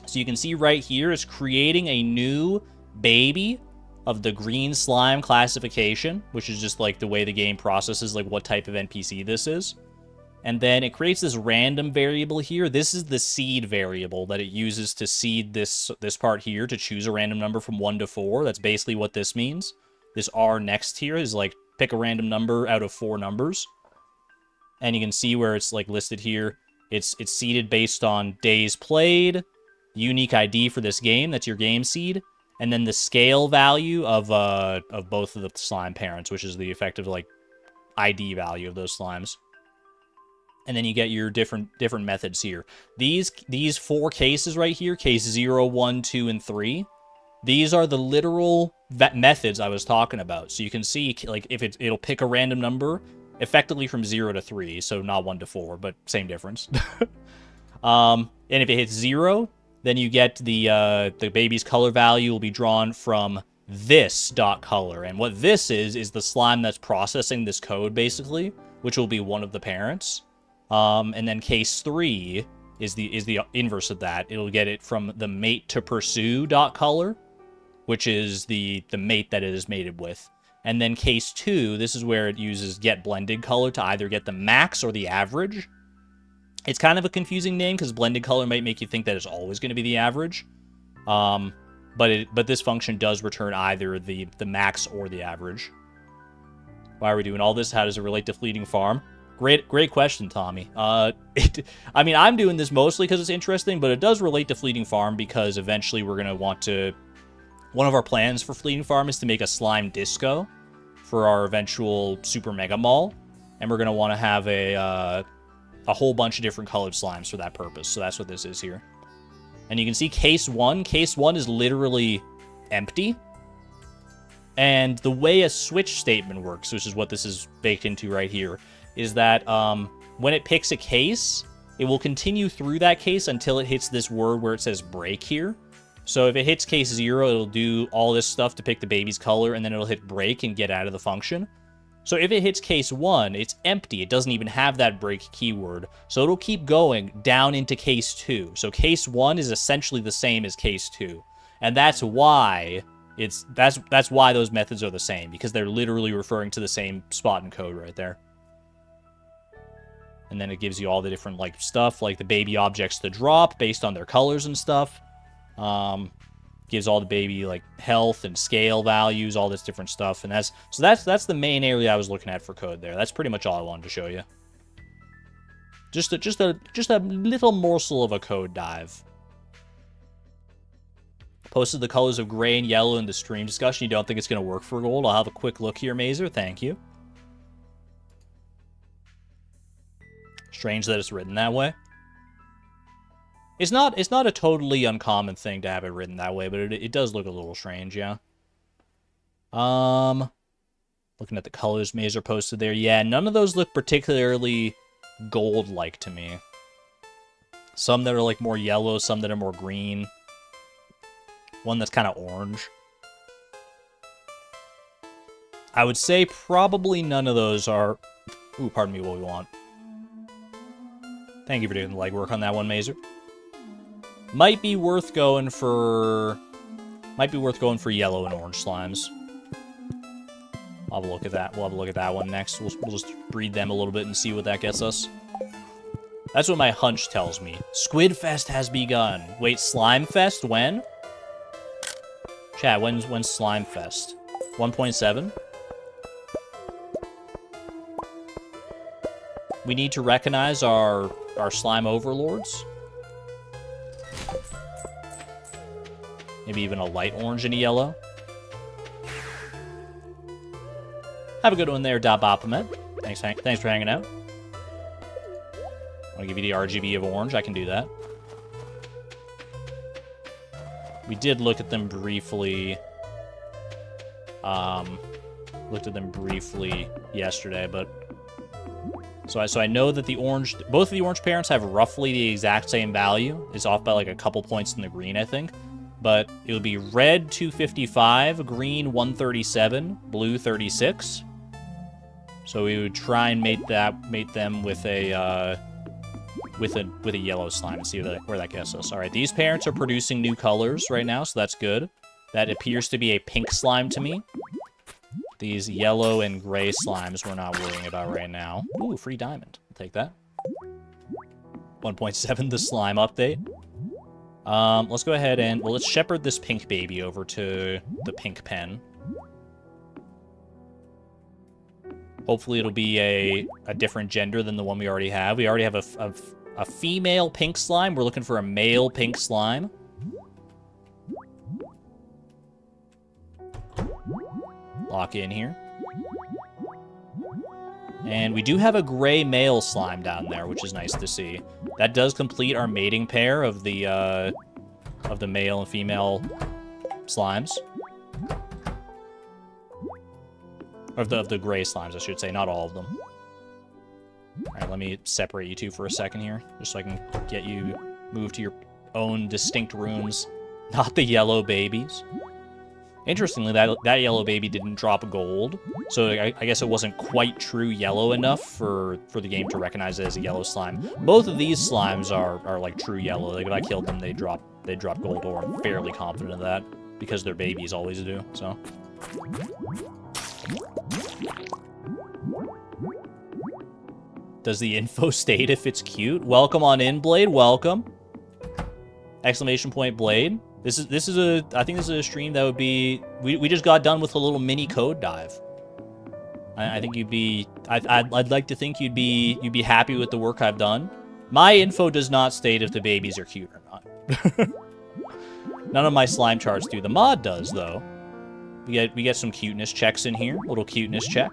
Speaker 1: So you can see right here, it's creating a new baby of the green slime classification, which is just like the way the game processes like what type of NPC this is. And then it creates this random variable here. This is the seed variable that it uses to seed this part here to choose a random number from 1 to 4. That's basically what this means. This R next here is like pick a random number out of 4 numbers. And you can see where it's like listed here. It's seeded based on days played, unique ID for this game, that's your game seed, and then the scale value of both of the slime parents, which is the effective like ID value of those slimes. And then you get your different methods here. These 4 cases right here, case 0, 1, 2, and 3, these are the literal methods I was talking about. So you can see, like, if it'll pick a random number, effectively from 0 to 3, so not 1 to 4, but same difference. And if it hits 0, then you get the baby's color value will be drawn from this dot color. And what this is the slime that's processing this code, basically, which will be one of the parents. And then case 3 is the inverse of that. It'll get it from the mate to pursue dot color, which is the mate that it is mated with. And then case 2, this is where it uses get blended color to either get the max or the average. It's kind of a confusing name because blended color might make you think that it's always going to be the average. But this function does return either the max or the average. Why are we doing all this? How does it relate to Fleeting Farm? Great question, Tommy. I mean, I'm doing this mostly because it's interesting, but it does relate to Fleeting Farm because eventually we're going to want to... One of our plans for Fleeting Farm is to make a slime disco for our eventual Super Mega Mall. And we're going to want to have a a whole bunch of different colored slimes for that purpose. So that's what this is here. And you can see case 1. Case 1 is literally empty. And the way a switch statement works, which is what this is baked into right here, is that when it picks a case, it will continue through that case until it hits this word where it says break here. So if it hits case 0, it'll do all this stuff to pick the baby's color, and then it'll hit break and get out of the function. So if it hits case 1, it's empty. It doesn't even have that break keyword. So it'll keep going down into case 2. So case 1 is essentially the same as case 2. And that's why that's why those methods are the same, because they're literally referring to the same spot in code right there. And then it gives you all the different like stuff, like the baby objects to drop based on their colors and stuff. Gives all the baby like health and scale values, all this different stuff, and that's the main area I was looking at for code there. That's pretty much all I wanted to show you. Just a little morsel of a code dive. Posted the colors of gray and yellow in the stream discussion. You don't think it's going to work for gold? I'll have a quick look here, Mazer. Thank you. Strange that it's written that way. It's not a totally uncommon thing to have it written that way, but it does look a little strange, yeah. Looking at the colors Mazer posted there. Yeah, none of those look particularly gold-like to me. Some that are like more yellow, some that are more green. One that's kind of orange. I would say probably none of those are... Ooh, pardon me, what we want. Thank you for doing the legwork on that one, Mazer. Might be worth going for yellow and orange slimes. I'll have a look at that. We'll have a look at that one next. We'll just breed them a little bit and see what that gets us. That's what my hunch tells me. Squid Fest has begun. Wait, Slime Fest? When? Chat, when's Slime Fest? 1.7? We need to recognize our slime overlords. Maybe even a light orange and a yellow. Have a good one there, Dabapamet. Thanks for hanging out. I'll give you the RGB of orange. I can do that. We did look at them briefly. Looked at them briefly yesterday, but so I know that both of the orange parents have roughly the exact same value. It's off by like a couple points in the green, I think. But it would be red 255, green 137, blue 36. So we would try and mate them with a yellow slime and see where that gets us. All right, these parents are producing new colors right now, so that's good. That appears to be a pink slime to me. These yellow and gray slimes we're not worrying about right now. Ooh, free diamond. I'll take that. 1.7, the slime update. Let's go ahead and... Well, let's shepherd this pink baby over to the pink pen. Hopefully it'll be a different gender than the one we already have. We already have a female pink slime. We're looking for a male pink slime. Lock in here. And we do have a gray male slime down there, which is nice to see. That does complete our mating pair of the male and female slimes. Of the gray slimes, I should say, not all of them. Alright, let me separate you two for a second here, just so I can get you moved to your own distinct rooms. Not the yellow babies. Interestingly, that yellow baby didn't drop gold, so I guess it wasn't quite true yellow enough for the game to recognize it as a yellow slime. Both of these slimes are like true yellow. Like if I killed them, they drop gold ore. I'm fairly confident of that because their babies always do. So. Does the info state if it's cute? Welcome on in, Blade. Welcome. Exclamation point, Blade. I think this is a stream that would be... We just got done with a little mini code dive. I think you'd be... I'd like to think you'd be happy with the work I've done. My info does not state if the babies are cute or not. None of my slime charts do. The mod does, though. We get some cuteness checks in here. Little cuteness check.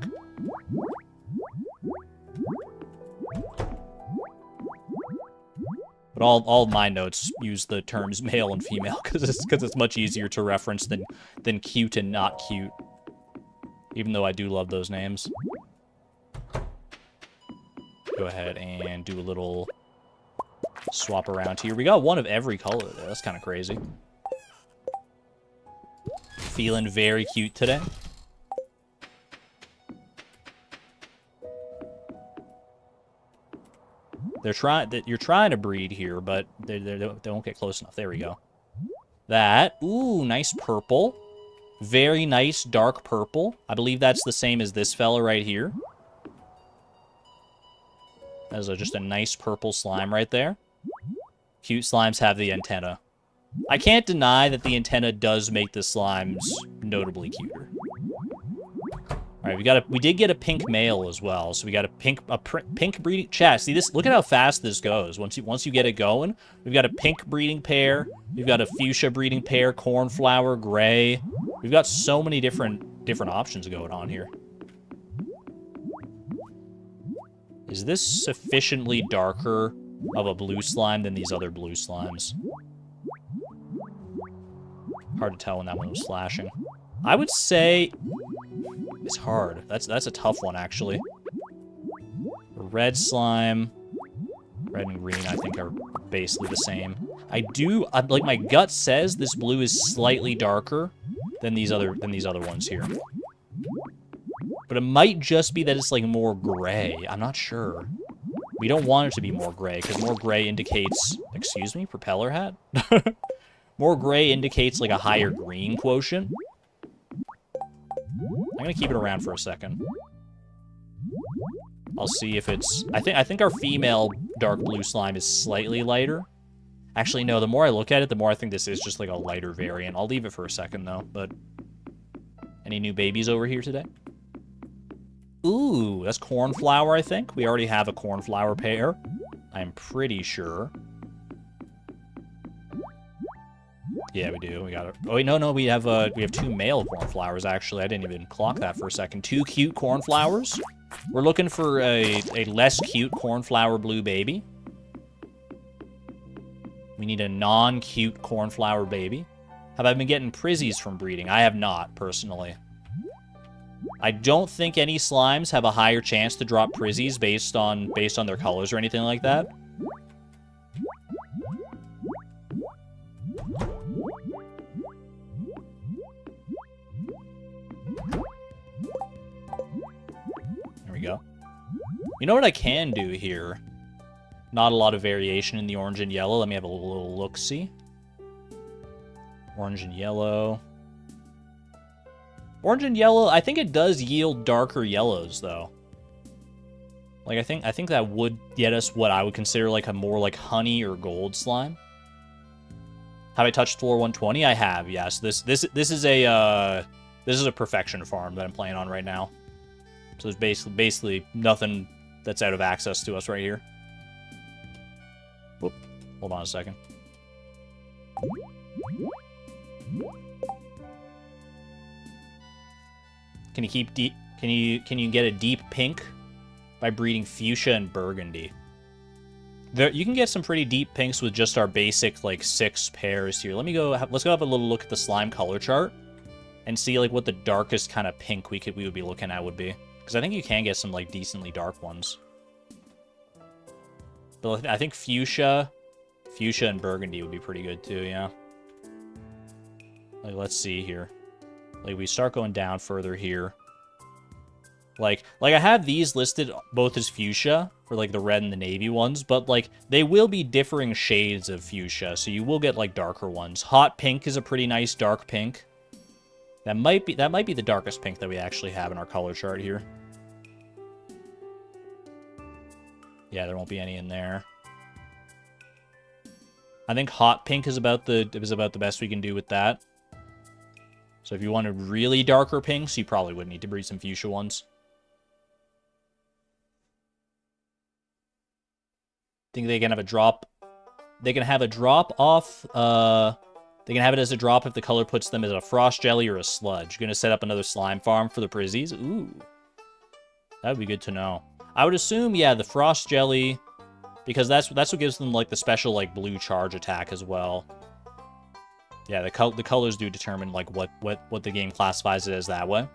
Speaker 1: But all of my notes use the terms male and female because it's much easier to reference than cute and not cute. Even though I do love those names. Go ahead and do a little swap around here. We got one of every color there. That's kind of crazy. Feeling very cute today. You're trying to breed here, but they won't get close enough. There we go. That. Ooh, nice purple. Very nice dark purple. I believe that's the same as this fella right here. That is just a nice purple slime right there. Cute slimes have the antenna. I can't deny that the antenna does make the slimes notably cuter. All right, we did get a pink male as well, so we got a pink breeding chat. See this? Look at how fast this goes. Once you get it going, we've got a pink breeding pair, we've got a fuchsia breeding pair, cornflower, gray. We've got so many different options going on here. Is this sufficiently darker of a blue slime than these other blue slimes? Hard to tell when that one was flashing. I would say it's hard. That's a tough one, actually. Red slime, red and green, I think are basically the same. Like my gut says this blue is slightly darker than these other ones here. But it might just be that it's like more gray. I'm not sure. We don't want it to be more gray because more gray indicates, excuse me, propeller hat? More gray indicates like a higher green quotient. I'm gonna keep it around for a second. I'll see if it's... I think our female dark blue slime is slightly lighter. Actually, no, the more I look at it, the more I think this is just like a lighter variant. I'll leave it for a second, though, but... Any new babies over here today? Ooh, that's cornflower, I think. We already have a cornflower pair. I'm pretty sure. Yeah, we do. We got it. Oh wait, no, we have two male cornflowers actually. I didn't even clock that for a second. Two cute cornflowers. We're looking for a less cute cornflower blue baby. We need a non-cute cornflower baby. Have I been getting prizzies from breeding? I have not, personally. I don't think any slimes have a higher chance to drop prizzies based on their colors or anything like that. There we go. You know what I can do here? Not a lot of variation in the orange and yellow. Let me have a little look-see. Orange and yellow. Orange and yellow, I think it does yield darker yellows, though. Like, I think that would get us what I would consider, like, a more, like, honey or gold slime. Have I touched floor 120? I have, yes. This is a perfection farm that I'm playing on right now. So there's basically nothing that's out of access to us right here. Whoop. Hold on a second. Can you keep deep? Can you get a deep pink by breeding fuchsia and burgundy? You can get some pretty deep pinks with just our basic like 6 pairs here. Let's go have a little look at the slime color chart and see like what the darkest kind of pink we would be looking at would be. Because I think you can get some like decently dark ones. But I think fuchsia and burgundy would be pretty good too, yeah. Like, let's see here. Like, we start going down further here. Like I have these listed both as fuchsia for, like, the red and the navy ones, but, like, they will be differing shades of fuchsia, so you will get, like, darker ones. Hot pink is a pretty nice dark pink. That might be the darkest pink that we actually have in our color chart here. Yeah, there won't be any in there. I think hot pink is about the best we can do with that. So if you wanted really darker pinks, you probably would need to breed some fuchsia ones. Think they can have a drop. They can have a drop off. They can have it as a drop if the color puts them as a frost jelly or a sludge. You're gonna set up another slime farm for the prizzies. Ooh, that would be good to know. I would assume, yeah, the frost jelly, because that's what gives them like the special like blue charge attack as well. Yeah, the colors do determine like what the game classifies it as that way.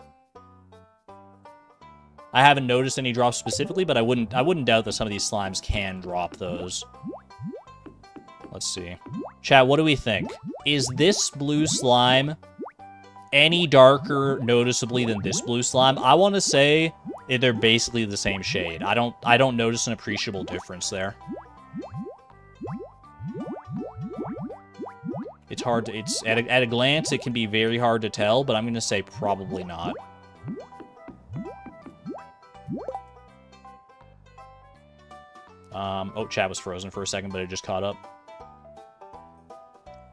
Speaker 1: I haven't noticed any drops specifically, but I wouldn't doubt that some of these slimes can drop those. Let's see. Chat, what do we think? Is this blue slime any darker noticeably than this blue slime? I want to say they're basically the same shade. I don't notice an appreciable difference there. It's hard to, at a glance it can be very hard to tell, but I'm going to say probably not. Oh, chat was frozen for a second, but it just caught up.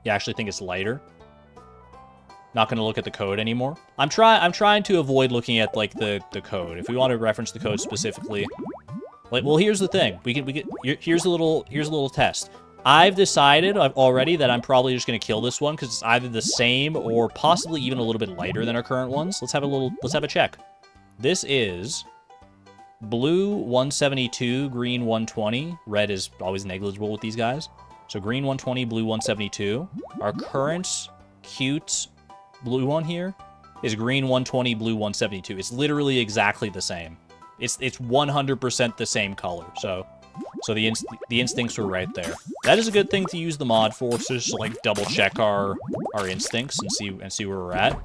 Speaker 1: Yeah, I actually think it's lighter. Not going to look at the code anymore. I'm trying to avoid looking at like the code. If we want to reference the code specifically, like, well, here's the thing. Here's a little test. I've decided already that I'm probably just going to kill this one because it's either the same or possibly even a little bit lighter than our current ones. Let's have a check. This is blue 172, green 120. Red is always negligible with these guys. So green 120, blue 172. Our current cute blue one here is green 120, blue 172. It's literally exactly the same. It's 100% the same color. So the instincts were right there. That is a good thing to use the mod for, so just like double check our instincts and see where we're at.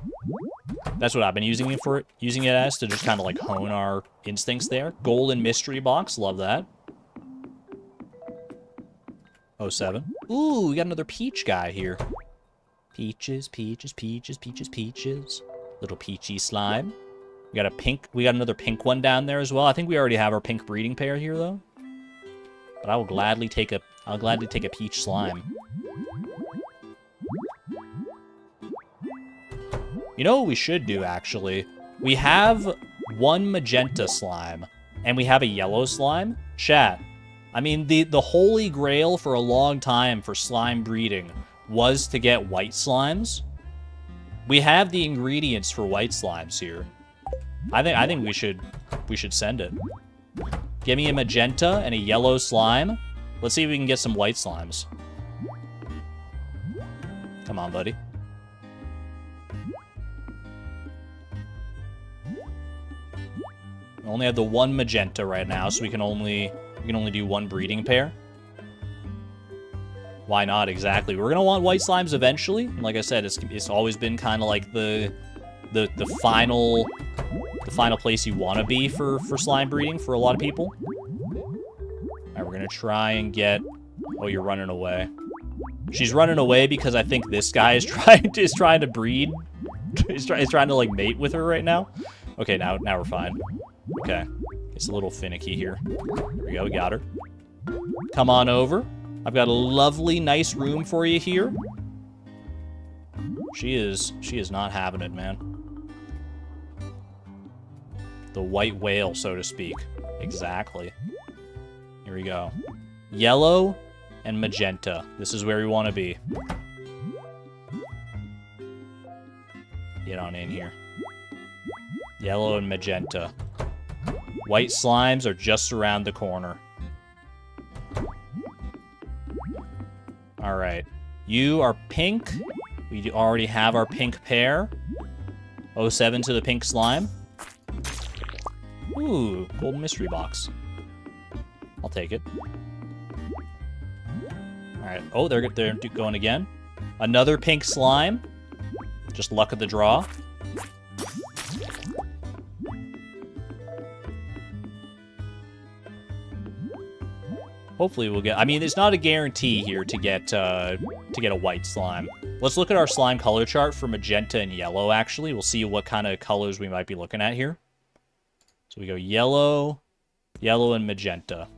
Speaker 1: That's what I've been using it as, to just kind of like hone our instincts there. Golden mystery box, love that. 07. Ooh, we got another peach guy here. Peaches, peaches, peaches, peaches, peaches. Little peachy slime. We got another pink one down there as well. I think we already have our pink breeding pair here though. But I'll gladly take a peach slime. You know what we should do actually? We have one magenta slime and we have a yellow slime. Chat. I mean, the holy grail for a long time for slime breeding was to get white slimes. We have the ingredients for white slimes here. I think we should send it. Give me a magenta and a yellow slime. Let's see if we can get some white slimes. Come on, buddy. We only have the one magenta right now, so we can only do one breeding pair. Why not, exactly? We're gonna want white slimes eventually. Like I said, it's always been kind of like the final place you want to be for slime breeding for a lot of people. Alright, we're gonna try and get... Oh, you're running away. She's running away because I think this guy is trying to breed. He's trying to like mate with her right now. Okay, now we're fine. Okay, it's a little finicky here. Here we go, we got her. Come on over. I've got a lovely, nice room for you here. She is not having it, man. The white whale, so to speak. Exactly. Here we go. Yellow and magenta. This is where we want to be. Get on in here. Yellow and magenta. White slimes are just around the corner. Alright. You are pink. We already have our pink pair. 07 to the pink slime. Ooh, golden mystery box. I'll take it. Alright. Oh, they're going again. Another pink slime. Just luck of the draw. Hopefully we'll get... I mean, it's not a guarantee here to get a white slime. Let's look at our slime color chart for magenta and yellow, actually. We'll see what kind of colors we might be looking at here. So we go yellow, yellow, and magenta.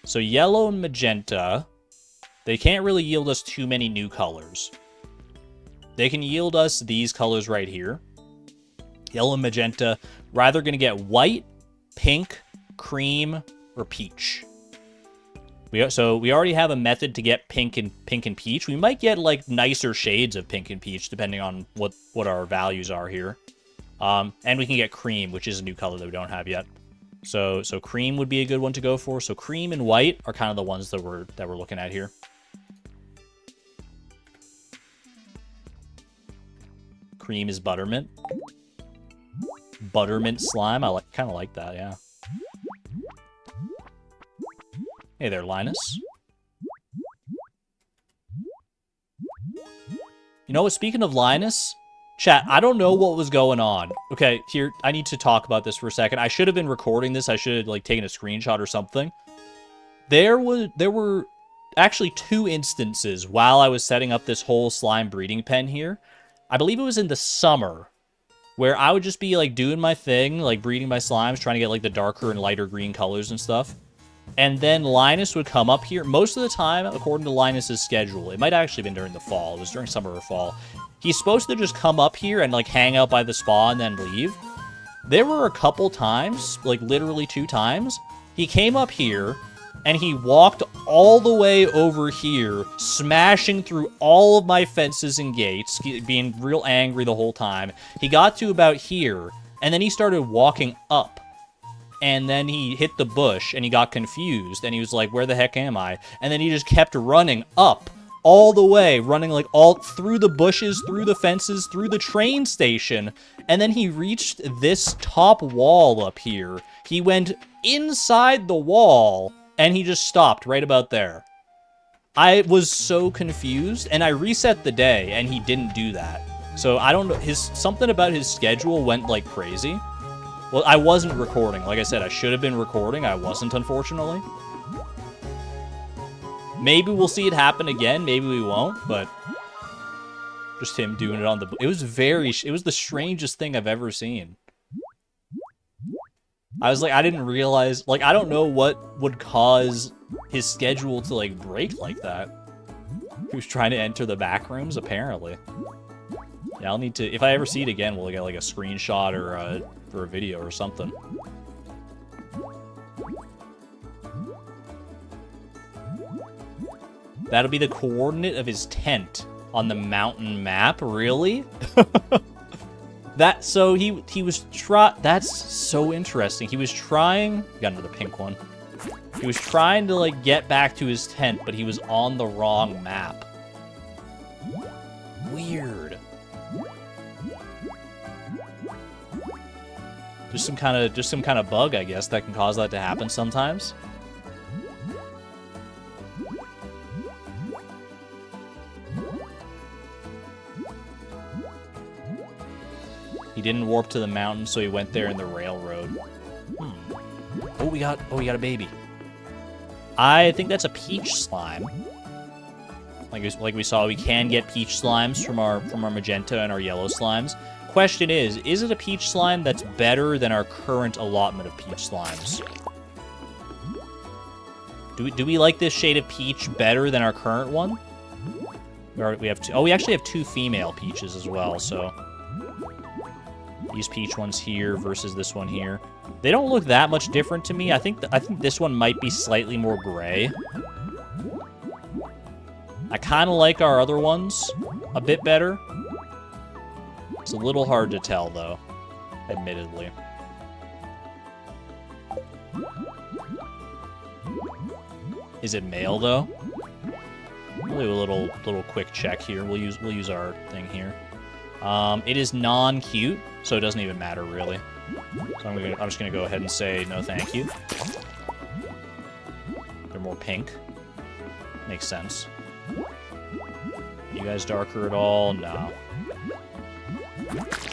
Speaker 1: So yellow and magenta, they can't really yield us too many new colors. They can yield us these colors right here. Yellow and magenta. We're either going to get white, pink, cream, or peach. So we already have a method to get pink and peach. We might get like nicer shades of pink and peach depending on what our values are here. And we can get cream, which is a new color that we don't have yet. So cream would be a good one to go for. So cream and white are kind of the ones that we're looking at here. Cream is buttermint. Buttermint slime. I kind of like that, yeah. Hey there, Linus. You know what? Speaking of Linus, chat, I don't know what was going on. Okay, here, I need to talk about this for a second. I should have been recording this. I should have, like, taken a screenshot or something. There were actually 2 instances while I was setting up this whole slime breeding pen here. I believe it was in the summer, where I would just be, like, doing my thing, like, breeding my slimes, trying to get, like, the darker and lighter green colors and stuff. And then Linus would come up here. Most of the time, according to Linus's schedule, it might have actually been during the fall. It was during summer or fall. He's supposed to just come up here and, like, hang out by the spa and then leave. There were a couple times, like, literally 2 times, he came up here, and he walked all the way over here, smashing through all of my fences and gates, being real angry the whole time. He got to about here, and then he started walking up. And then he hit the bush, and he got confused, and he was like, where the heck am I? And then he just kept running up, all the way, running like all through the bushes, through the fences, through the train station. And then he reached this top wall up here. He went inside the wall, and he just stopped right about there. I was so confused, and I reset the day, and he didn't do that. So I don't know, something about his schedule went like crazy. Well, I wasn't recording. Like I said, I should have been recording. I wasn't, unfortunately. Maybe we'll see it happen again. Maybe we won't, but just him doing it on the... It was the strangest thing I've ever seen. I was like, I didn't realize... Like, I don't know what would cause his schedule to, like, break like that. He was trying to enter the back rooms, apparently. Yeah, I'll need to... If I ever see it again, we'll get, like, a screenshot or a video or something. That'll be the coordinate of his tent on the mountain map. Really? That's so interesting. He was trying... Got another pink one. He was trying to, like, get back to his tent, but he was on the wrong map. Weird. Just some kind of bug, I guess, that can cause that to happen sometimes. He didn't warp to the mountain, so he went there in the railroad. Oh, we got a baby. I think that's a peach slime. Like we saw, we can get peach slimes from our magenta and our yellow slimes. Question is it a peach slime that's better than our current allotment of peach slimes? Do we like this shade of peach better than our current one? We have two. Oh, we actually have 2 female peaches as well, so... These peach ones here versus this one here. They don't look that much different to me. I think this one might be slightly more gray. I kind of like our other ones a bit better. It's a little hard to tell, though, admittedly. Is it male, though? We'll do a little quick check here. We'll use our thing here. It is non-cute, so it doesn't even matter, really. So I'm just gonna go ahead and say no thank you. They're more pink. Makes sense. You guys darker at all? No.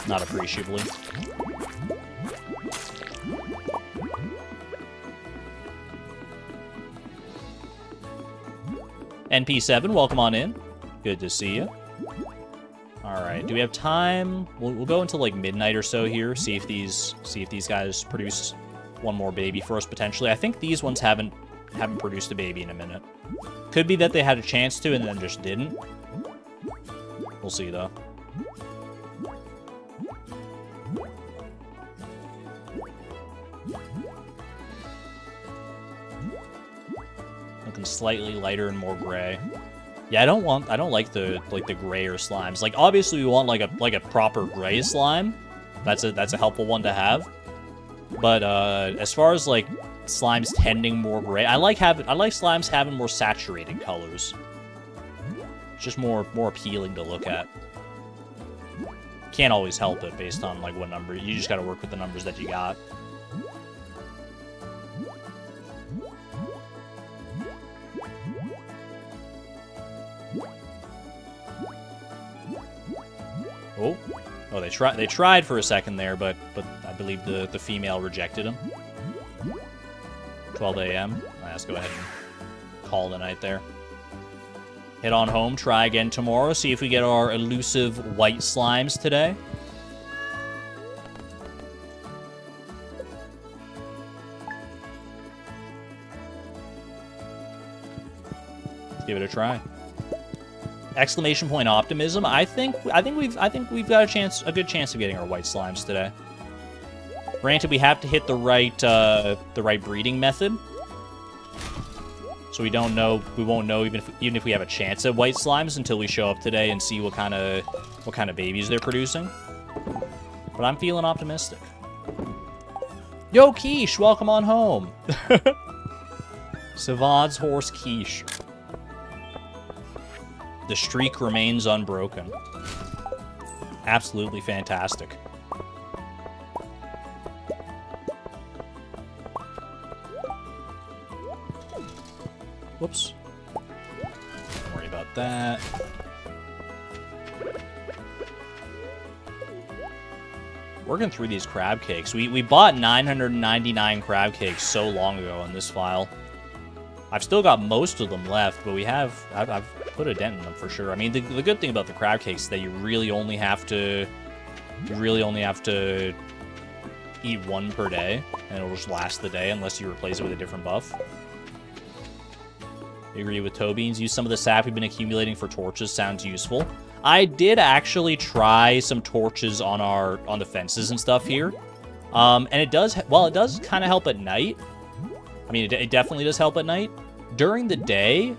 Speaker 1: Not appreciably. NP7, welcome on in. Good to see you. Alright, do we have time? We'll go until like midnight or so here, see if these guys produce one more baby for us potentially. I think these ones haven't produced a baby in a minute. Could be that they had a chance to and then just didn't. We'll see though. Looking slightly lighter and more gray. Yeah, I don't like the grayer slimes. Like obviously we want like a proper gray slime. That's a helpful one to have. But as far as like slimes tending more gray, I like slimes having more saturated colors. It's just more appealing to look at. Can't always help it based on like what number. You just got to work with the numbers that you got. Oh, they tried for a second there, but I believe the female rejected him. 12 a.m. Let's go ahead and call the night there. Head on home, try again tomorrow, see if we get our elusive white slimes today. Let's give it a try. Exclamation point optimism. I think we've got a good chance of getting our white slimes today. Granted, we have to hit the right breeding method. So we won't know even if we have a chance at white slimes until we show up today and see what kind of babies they're producing. But I'm feeling optimistic. Yo, Quiche, welcome on home. Savant's horse Quiche. The streak remains unbroken. Absolutely fantastic. Whoops. Don't worry about that. Working through these crab cakes. We bought 999 crab cakes so long ago in this file. I've still got most of them left, but I've put a dent in them for sure. I mean, the good thing about the crab cakes is that you really only have to eat one per day, and it'll just last the day unless you replace it with a different buff. I agree with Tobeans. Use some of the sap we've been accumulating for torches. Sounds useful. I did actually try some torches on the fences and stuff here, and it does kind of help at night. I mean, it definitely does help at night. During the day,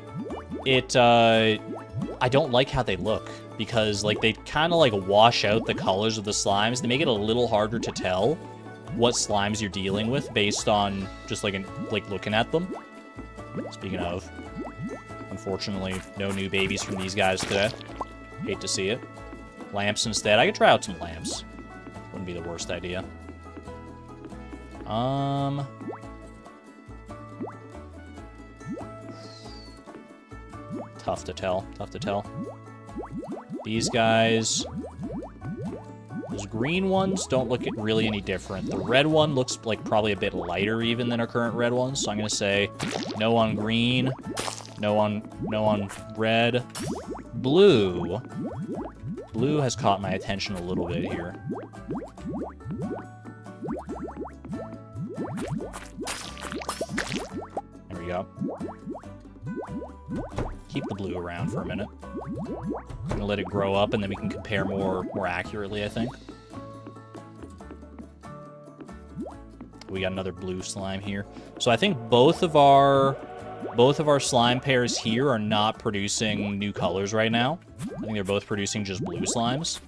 Speaker 1: I don't like how they look because like they kind of like wash out the colors of the slimes. They make it a little harder to tell what slimes you're dealing with based on just like looking at them. Speaking of, unfortunately, no new babies from these guys today. Hate to see it. Lamps instead. I could try out some lamps. Wouldn't be the worst idea. Tough to tell. Tough to tell. These guys... Those green ones don't look really any different. The red one looks like probably a bit lighter even than our current red ones. So I'm going to say no on green, no on red. Blue. Blue has caught my attention a little bit here. There we go. Keep the blue around for a minute. I'm gonna let it grow up, and then we can compare more accurately, I think. We got another blue slime here. So I think both of our slime pairs here are not producing new colors right now. I think they're both producing just blue slimes.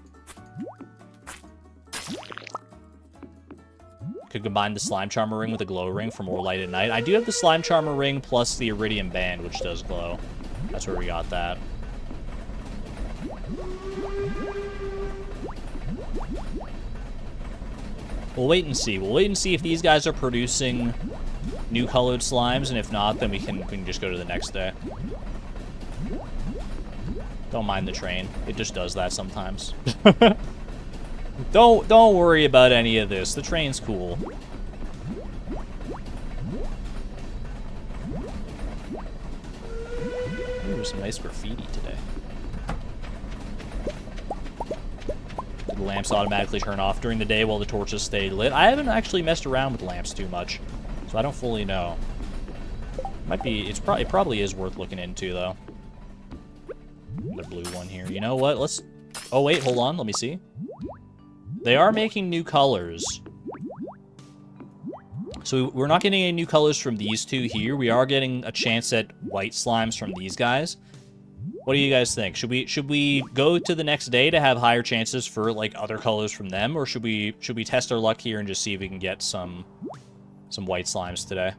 Speaker 1: Could combine the slime charmer ring with a glow ring for more light at night. I do have the slime charmer ring plus the iridium band, which does glow. That's where we got that. We'll wait and see. We'll wait and see if these guys are producing new colored slimes, and if not, then we can just go to the next day. Don't mind the train. It just does that sometimes. Don't worry about any of this. The train's cool. Ooh, some nice graffiti today. The lamps automatically turn off during the day while the torches stay lit. I haven't actually messed around with lamps too much, so I don't fully know. It probably is worth looking into though. The blue one here. You know what? Let's. Oh wait, hold on. Let me see. They are making new colors. So we're not getting any new colors from these two here. We are getting a chance at white slimes from these guys. What do you guys think? Should we go to the next day to have higher chances for like other colors from them, or should we test our luck here and just see if we can get some white slimes today?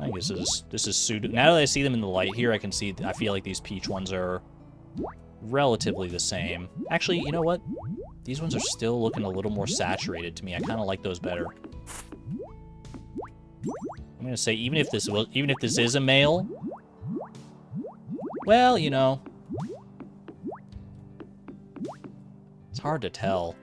Speaker 1: I think this is suited. Now that I see them in the light here, I feel like these peach ones are relatively the same. Actually, you know what? These ones are still looking a little more saturated to me. I kind of like those better. I'm gonna say even if this is a male, well, you know, it's hard to tell.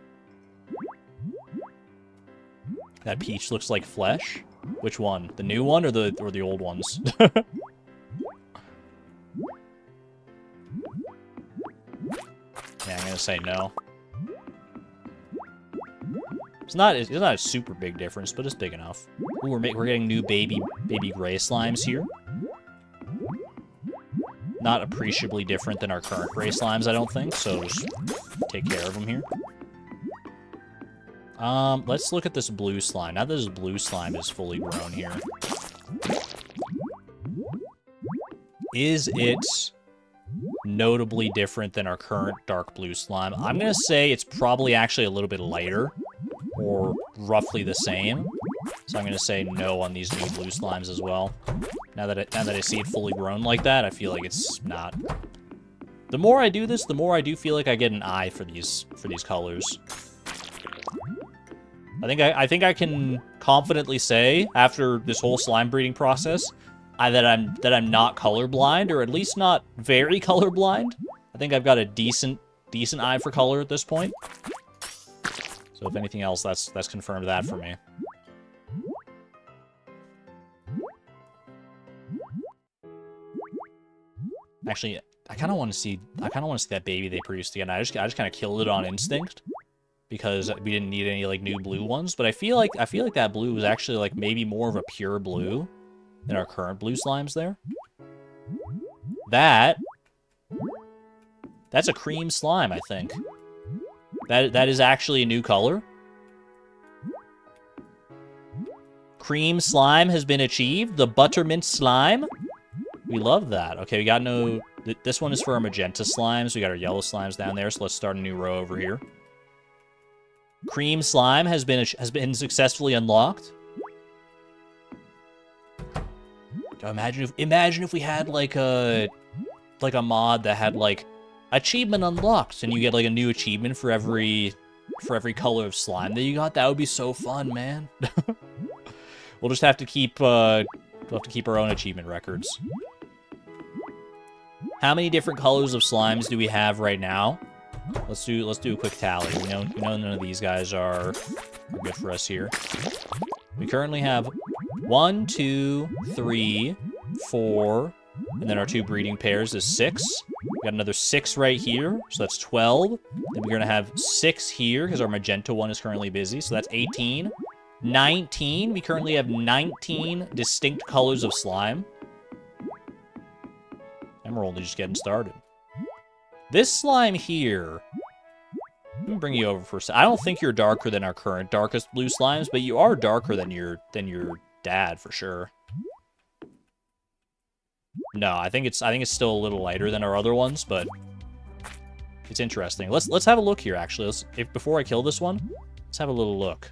Speaker 1: That peach looks like flesh. Which one? The new one or the old ones? Yeah, I'm gonna say no. It's not a super big difference, but it's big enough. Ooh, we're getting new baby gray slimes here. Not appreciably different than our current gray slimes, I don't think. So just take care of them here. Let's look at this blue slime. Now that this blue slime is fully grown here. Is it notably different than our current dark blue slime? I'm gonna say it's probably actually a little bit lighter, or roughly the same. So I'm gonna say no on these new blue slimes as well. Now that I see it fully grown like that, I feel like it's not. The more I do this, the more I do feel like I get an eye for these colors. I think I can confidently say after this whole slime breeding process that I'm not colorblind, or at least not very colorblind. I think I've got a decent eye for color at this point. So if anything else, that's confirmed that for me. Actually, I kind of want to see that baby they produced again. I just kind of killed it on instinct, because we didn't need any like new blue ones, but I feel like that blue was actually like maybe more of a pure blue than our current blue slimes there. That's a cream slime, I think. That is actually a new color. Cream slime has been achieved. The buttermint slime. We love that. Okay, we got no. This one is for our magenta slimes. We got our yellow slimes down there. So let's start a new row over here. Cream slime has been successfully unlocked. Imagine if we had like a mod that had like achievement unlocked, and you get like a new achievement for every color of slime that you got. That would be so fun, man. We'll just have to keep our own achievement records. How many different colors of slimes do we have right now? Let's do a quick tally. We know none of these guys are good for us here. We currently have 1, 2, 3, 4, and then our 2 breeding pairs is 6. We got another 6 right here, so that's 12. Then we're gonna have 6 here because our magenta one is currently busy, so that's 18. 19. We currently have 19 distinct colors of slime. And we're only just getting started. This slime here, let me bring you over for a second. I don't think you're darker than our current darkest blue slimes, but you are darker than your dad for sure. No, I think it's still a little lighter than our other ones, but it's interesting. Let's have a look here actually. Before I kill this one, let's have a little look.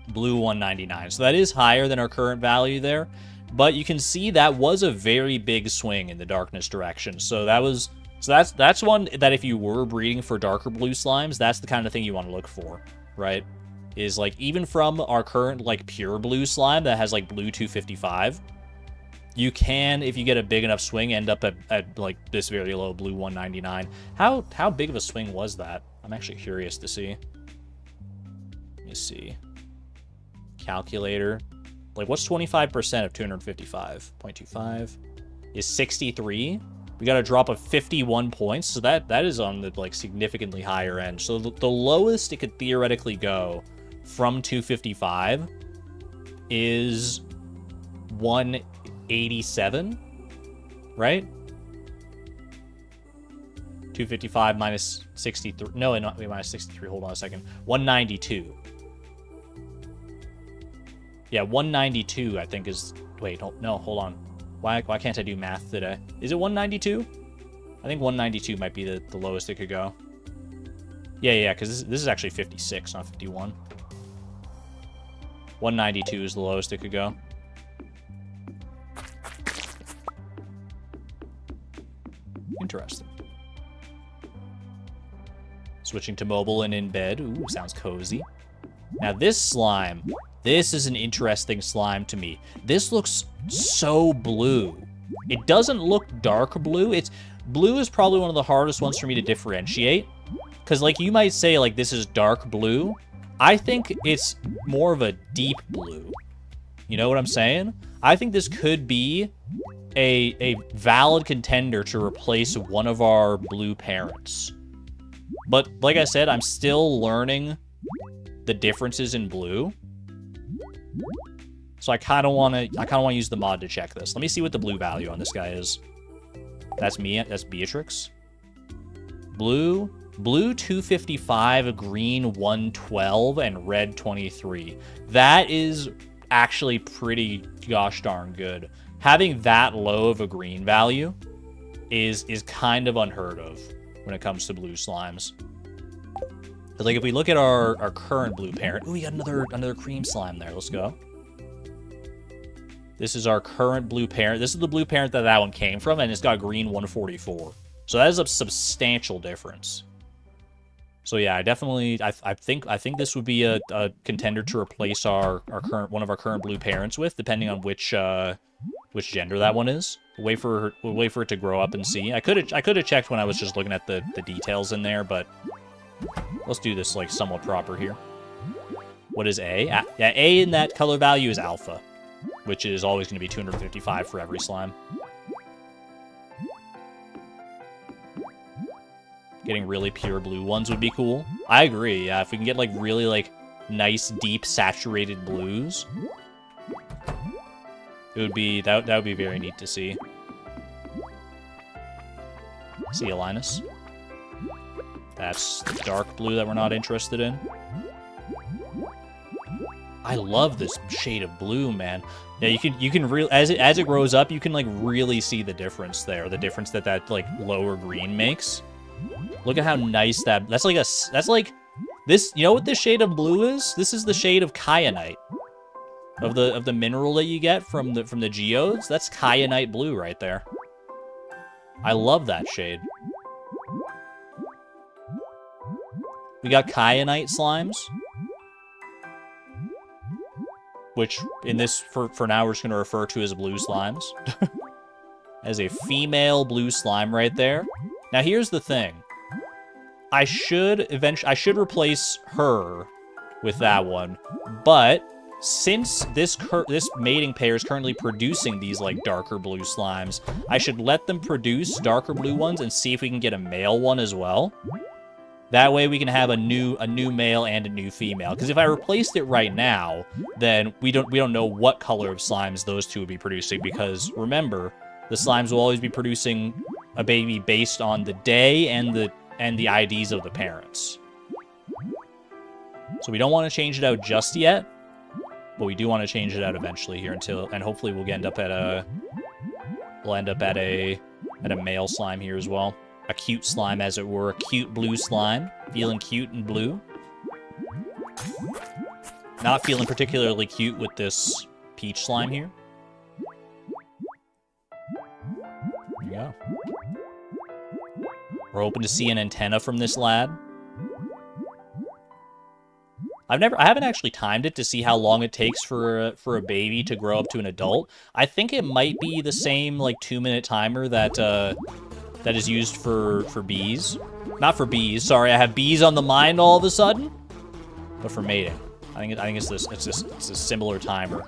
Speaker 1: Blue 199. So that is higher than our current value there, but you can see that was a very big swing in the darkness direction. So that's one that if you were breeding for darker blue slimes, that's the kind of thing you want to look for, right? Is like even from our current like pure blue slime that has like blue 255, you can, if you get a big enough swing, end up at like this very low blue 199. How big of a swing was that? I'm actually curious to see. Let me see. Calculator. Like, what's 25% of 255.25 is 63. We got a drop of 51 points, so that is on the like significantly higher end. So the lowest it could theoretically go from 255 is 187, right? 255 minus 63. No, not minus 63. Hold on a second. 192. Yeah, 192, I think is... Wait, no, hold on. Why can't I do math today? Is it 192? I think 192 might be the lowest it could go. Yeah, because this is actually 56, not 51. 192 is the lowest it could go. Interesting. Switching to mobile and in bed. Ooh, sounds cozy. Now this slime, this is an interesting slime to me. This looks so blue. It doesn't look dark blue. Blue is probably one of the hardest ones for me to differentiate. Because like you might say like this is dark blue. I think it's more of a deep blue. You know what I'm saying? I think this could be a valid contender to replace one of our blue parents. But like I said, I'm still learning the differences in blue. So I kind of want to use the mod to check this. Let me see what the blue value on this guy is. That's me. That's Beatrix. Blue 255, green 112, and red 23. That is actually pretty gosh darn good. Having that low of a green value is kind of unheard of when it comes to blue slimes. But like if we look at our current blue parent, ooh, we got another cream slime there. Let's go. This is our current blue parent. This is the blue parent that one came from, and it's got green 144. So that is a substantial difference. So yeah, I think this would be a contender to replace one of our current blue parents with, depending on which gender that one is. We'll wait for it to grow up and see. I could have checked when I was just looking at the details in there, but let's do this like somewhat proper here. What is A? Yeah, A in that color value is alpha, which is always going to be 255 for every slime. Getting really pure blue ones would be cool. I agree, yeah. If we can get like really like nice, deep, saturated blues, it would be that would be very neat to see. See you, Linus. That's the dark blue that we're not interested in. I love this shade of blue, man. Yeah, you can really as it grows up, you can like really see the difference there. The difference that like lower green makes. Look at how nice that's like this. You know what this shade of blue is? This is the shade of kyanite, of the mineral that you get from the geodes. That's kyanite blue right there. I love that shade. We got kyanite slimes, which in this for now we're just gonna refer to as blue slimes. As a female blue slime right there. Now here's the thing. I should replace her with that one, but since this mating pair is currently producing these like darker blue slimes, I should let them produce darker blue ones and see if we can get a male one as well. That way we can have a new male and a new female. Because if I replaced it right now, then we don't know what color of slimes those two would be producing. Because remember, the slimes will always be producing a baby based on the day and the IDs of the parents. So we don't want to change it out just yet, but we do want to change it out eventually here and hopefully we'll end up at a male slime here as well. A cute slime, as it were, a cute blue slime, feeling cute and blue. Not feeling particularly cute with this peach slime here. There you go. We're hoping to see an antenna from this lad. I haven't actually timed it to see how long it takes for a baby to grow up to an adult. I think it might be the same like 2-minute timer that is used for bees. Not for bees. Sorry, I have bees on the mind all of a sudden. But for mating, I think it's a similar timer.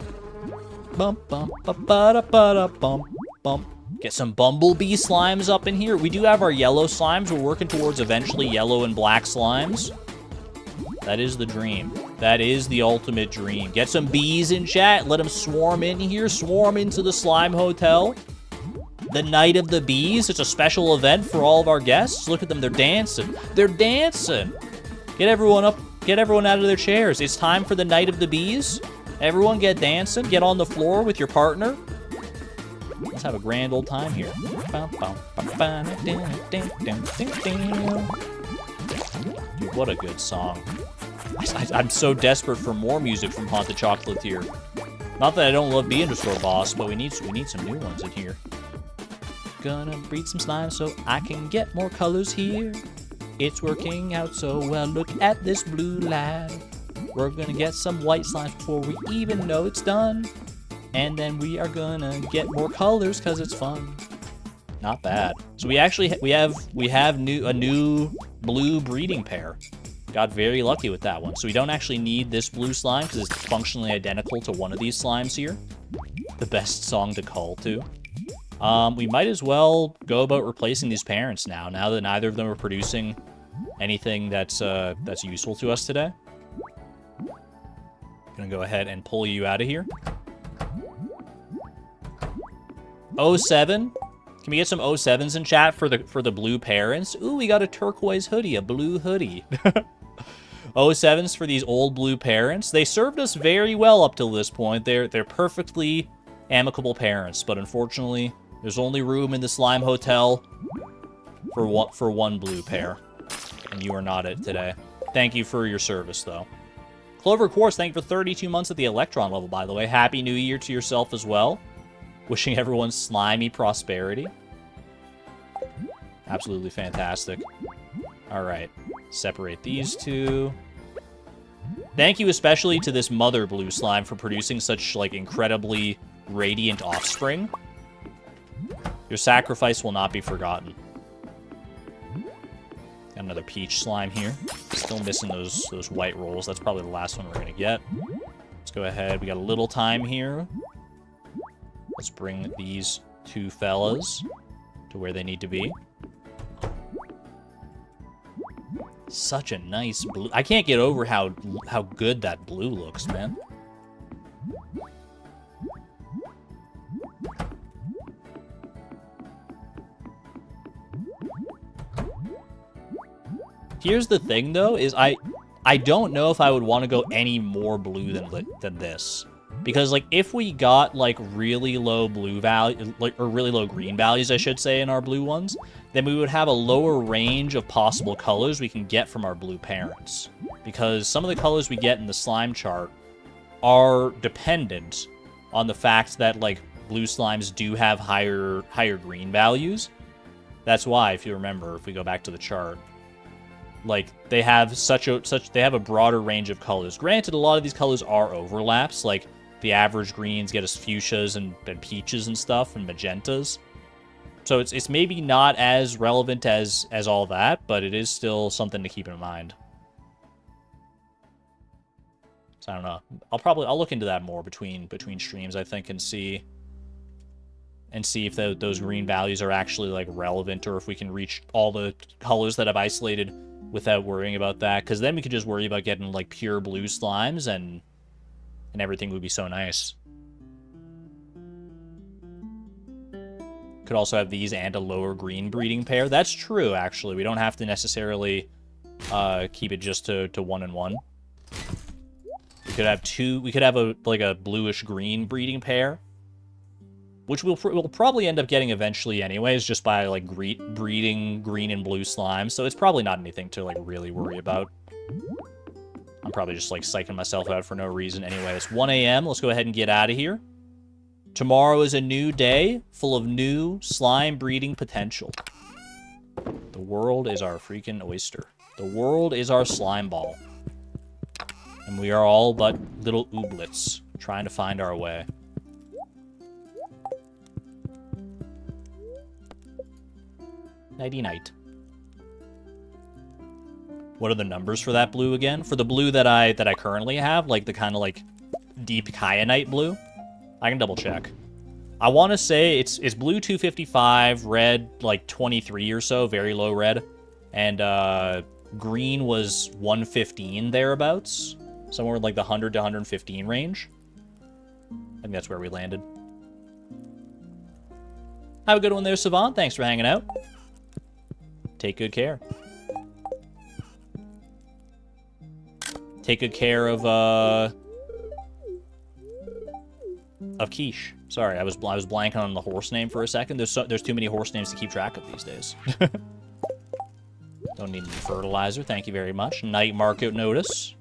Speaker 1: Bump bump ba da ba da bump bump. Get some bumblebee slimes up in here. We do have our yellow slimes. We're working towards eventually yellow and black slimes. That is the dream. That is the ultimate dream. Get some bees in chat. Let them swarm in here. Swarm into the slime hotel. The night of the bees. It's a special event for all of our guests. Look at them. They're dancing. They're dancing. Get everyone up. Get everyone out of their chairs. It's time for the night of the bees. Everyone get dancing. Get on the floor with your partner. Let's have a grand old time here. Dude, what a good song. I'm so desperate for more music from Haunted Chocolatier. Not that I don't love being a store boss, but we need some new ones in here. Gonna breed some slime so I can get more colors here. It's working out so well. Look at this blue light. We're gonna get some white slimes before we even know it's done. And then we are gonna get more colors because it's fun. Not bad. So we actually we have a new blue breeding pair. Got very lucky with that one. So we don't actually need this blue slime because it's functionally identical to one of these slimes here. The best song to call to. We might as well go about replacing these parents now that neither of them are producing anything that's useful to us today. Gonna go ahead and pull you out of here. 07. Can we get some 07s in chat for the blue parents? Ooh, we got a turquoise hoodie, a blue hoodie. 07s for these old blue parents. They served us very well up till this point. They're perfectly amicable parents, but unfortunately, there's only room in the slime hotel for one blue pair, and you are not it today. Thank you for your service, though. Clover Quartz, thank you for 32 months at the Electron level, by the way. Happy New Year to yourself as well. Wishing everyone slimy prosperity. Absolutely fantastic. All right, separate these two. Thank you especially to this mother blue slime for producing such, like, incredibly radiant offspring. Your sacrifice will not be forgotten. Got another peach slime here. Still missing those white rolls. That's probably the last one we're gonna get. Let's go ahead. We got a little time here. Let's bring these two fellas to where they need to be. Such a nice blue. I can't get over how good that blue looks, man. Here's the thing, though, is I don't know if I would want to go any more blue than this. Because, like, if we got, like, really low blue value, like, or really low green values, I should say, in our blue ones, then we would have a lower range of possible colors we can get from our blue parents. Because some of the colors we get in the slime chart are dependent on the fact that, like, blue slimes do have higher green values. That's why, if you remember, if we go back to the chart, like, they have they have a broader range of colors. Granted, a lot of these colors are overlaps, like, the average greens get us fuchsias and peaches and stuff, and magentas. So it's maybe not as relevant as all that, but it is still something to keep in mind. So I don't know. I'll look into that more between streams, I think, and see if those green values are actually, like, relevant, or if we can reach all the colors that I've isolated without worrying about that. Because then we could just worry about getting, like, pure blue slimes, and everything would be so nice. Could also have these and a lower green breeding pair. That's true, actually. We don't have to necessarily keep it just to 1 and 1. We could have two. We could have a bluish green breeding pair, which we'll probably end up getting eventually, anyways, just by, like, breeding green and blue slime. So it's probably not anything to, like, really worry about. I'm probably just, like, psyching myself out for no reason. Anyway, it's 1 a.m. Let's go ahead and get out of here. Tomorrow is a new day full of new slime breeding potential. The world is our freaking oyster. The world is our slime ball. And we are all but little ooblets trying to find our way. Nighty-night. What are the numbers for that blue again? For the blue that I currently have, like the kind of, like, deep kyanite blue, I can double check. I want to say it's blue 255, red like 23 or so, very low red, and green was 115 thereabouts, somewhere in, like, the 100 to 115 range. I think that's where we landed. Have a good one there, Savant. Thanks for hanging out. Take good care. Take good care of Of quiche. Sorry, I was blanking on the horse name for a second. There's too many horse names to keep track of these days. Don't need any fertilizer. Thank you very much. Night market notice.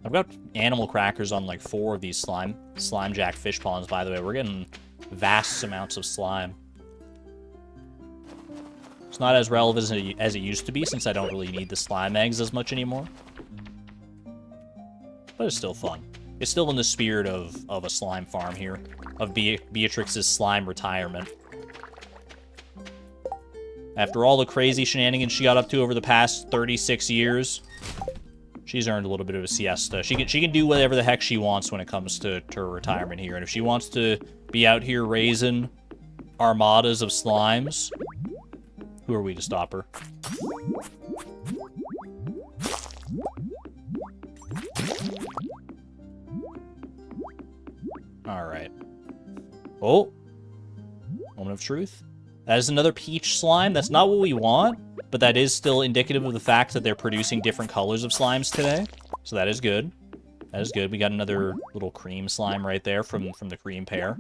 Speaker 1: I've got animal crackers on like 4 of these slime jack fish ponds, by the way. We're getting vast amounts of slime. It's not as relevant as it used to be, since I don't really need the slime eggs as much anymore. But it's still fun. It's still in the spirit of a slime farm here, of Beatrix's slime retirement. After all the crazy shenanigans she got up to over the past 36 years, she's earned a little bit of a siesta. She can do whatever the heck she wants when it comes to her retirement here. And if she wants to be out here raising armadas of slimes, who are we to stop her? Alright. Oh! Moment of truth. That is another peach slime. That's not what we want, but that is still indicative of the fact that they're producing different colors of slimes today. So that is good. That is good. We got another little cream slime right there from the cream pear.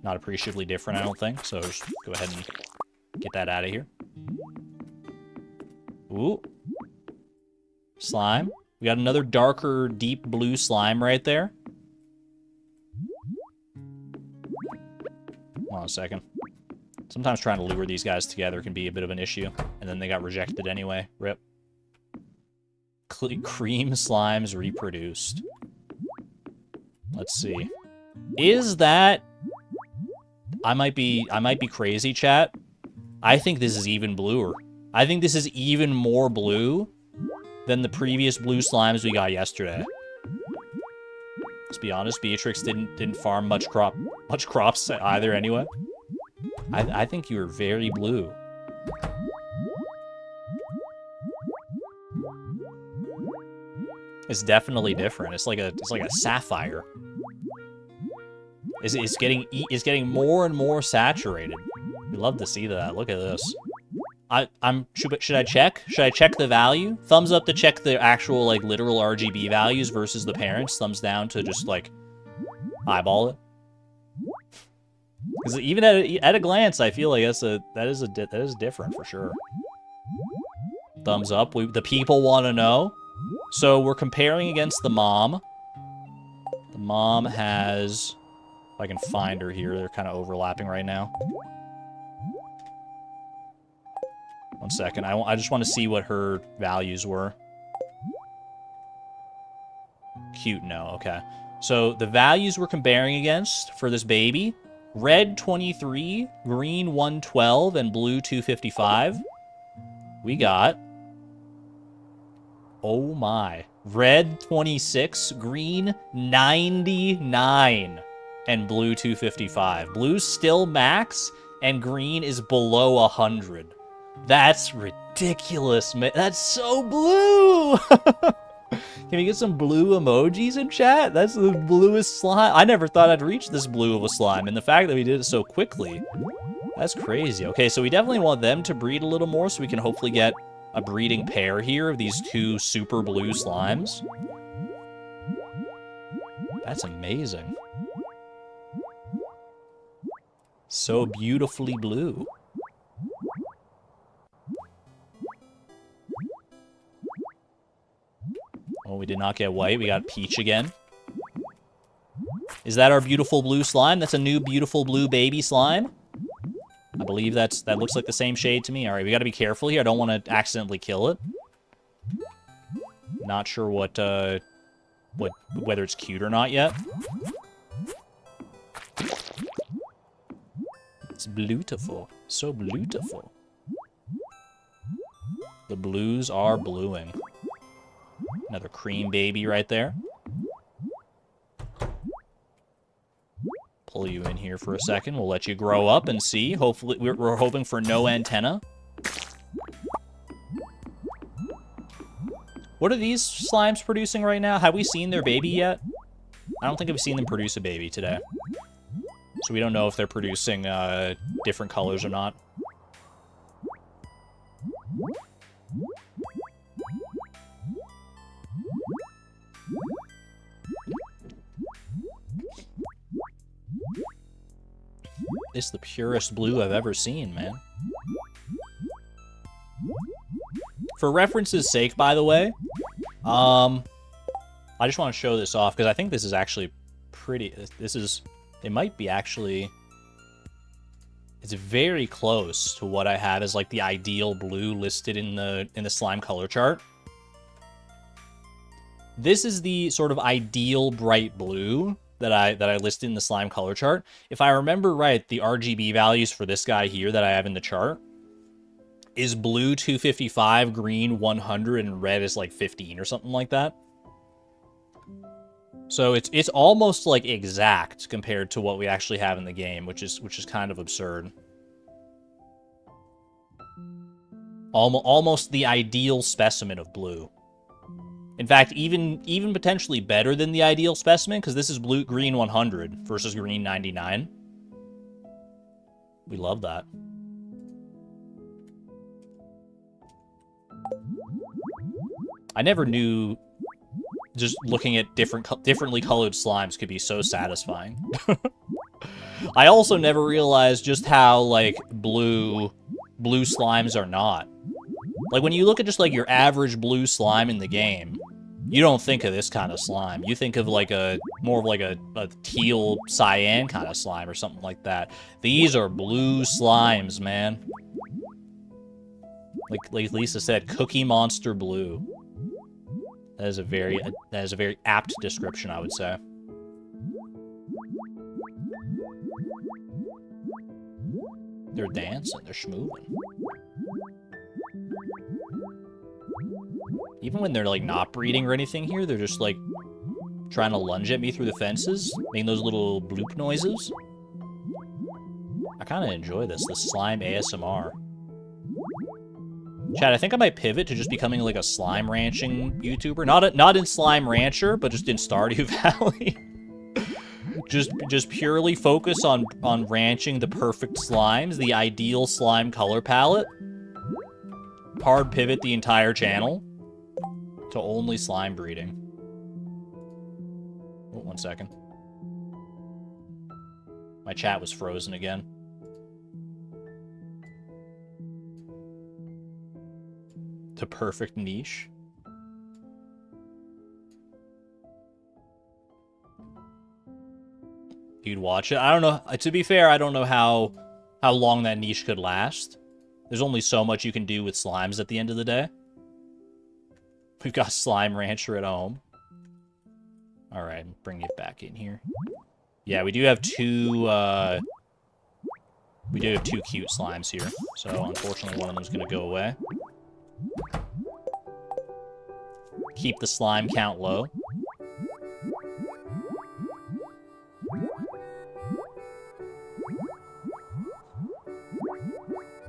Speaker 1: Not appreciably different, I don't think. So just go ahead and get that out of here. Ooh. Slime. We got another darker, deep blue slime right there. Hold on a second. Sometimes trying to lure these guys together can be a bit of an issue. And then they got rejected anyway. Rip. Cream slimes reproduced. Let's see. Is that... I might be crazy, chat. I think this is even bluer. I think this is even more blue than the previous blue slimes we got yesterday. Let's be honest, Beatrix didn't farm much crops either anyway. I think you were very blue. It's definitely different. It's like a sapphire. It's getting more and more saturated. We'd love to see that. Look at this. Should I check? Should I check the value? Thumbs up to check the actual, like, literal RGB values versus the parents. Thumbs down to just, like, eyeball it. Because even at a glance, I feel like that is different for sure. Thumbs up. The people want to know. So we're comparing against the mom. The mom has... If I can find her here, they're kind of overlapping right now. One second, I just want to see what her values were. Cute, no, okay. So the values we're comparing against for this baby, red 23, green 112, and blue 255. We got... Oh my. Red 26, green 99, and blue 255. Blue's still max, and green is below 100. That's ridiculous, man. That's so blue! Can we get some blue emojis in chat? That's the bluest slime. I never thought I'd reach this blue of a slime, and the fact that we did it so quickly, that's crazy. Okay, so we definitely want them to breed a little more so we can hopefully get a breeding pair here of these 2 super blue slimes. That's amazing. So beautifully blue. Oh, we did not get white. We got peach again. Is that our beautiful blue slime? That's a new beautiful blue baby slime. I believe that looks like the same shade to me. All right, we got to be careful here. I don't want to accidentally kill it. Not sure whether it's cute or not yet. It's beautiful. So beautiful. The blues are bluing. Another cream baby right there. Pull you in here for a second. We'll let you grow up and see. Hopefully, we're hoping for no antenna. What are these slimes producing right now? Have we seen their baby yet? I don't think I've seen them produce a baby today. So we don't know if they're producing different colors or not. It's the purest blue I've ever seen, man. For reference's sake, by the way, I just want to show this off because I think this is actually pretty. It might be actually. It's very close to what I have as like the ideal blue listed in the slime color chart. This is the sort of ideal bright blue that I listed in the slime color chart. If I remember right, the RGB values for this guy here that I have in the chart is blue 255, green 100, and red is like 15 or something like that. So it's almost like exact compared to what we actually have in the game, which is kind of absurd. Almost the ideal specimen of blue. In fact, even potentially better than the ideal specimen, because this is green 100 versus green 99. We love that. I never knew just looking at differently colored slimes could be so satisfying. I also never realized just how, like, blue slimes are not. Like, when you look at just, like, your average blue slime in the game, you don't think of this kind of slime. You think of, like, more of, like, a teal cyan kind of slime or something like that. These are blue slimes, man. Like Lisa said, Cookie Monster blue. That is a very apt description, I would say. They're dancing, they're schmooving. Even when they're, like, not breeding or anything here, they're just, like, trying to lunge at me through the fences, making those little bloop noises. I kind of enjoy this slime ASMR. Chad, I think I might pivot to just becoming, like, a slime ranching YouTuber. Not in Slime Rancher, but just in Stardew Valley. just purely focus on ranching the perfect slimes, the ideal slime color palette. Hard pivot the entire channel to only slime breeding. Oh, 1 second. My chat was frozen again. The perfect niche. You'd watch it. I don't know. To be fair, I don't know how long that niche could last. There's only so much you can do with slimes at the end of the day. We've got Slime Rancher at home. Alright, bring it back in here. Yeah, we do have two cute slimes here. So, unfortunately, one of them's gonna go away. Keep the slime count low.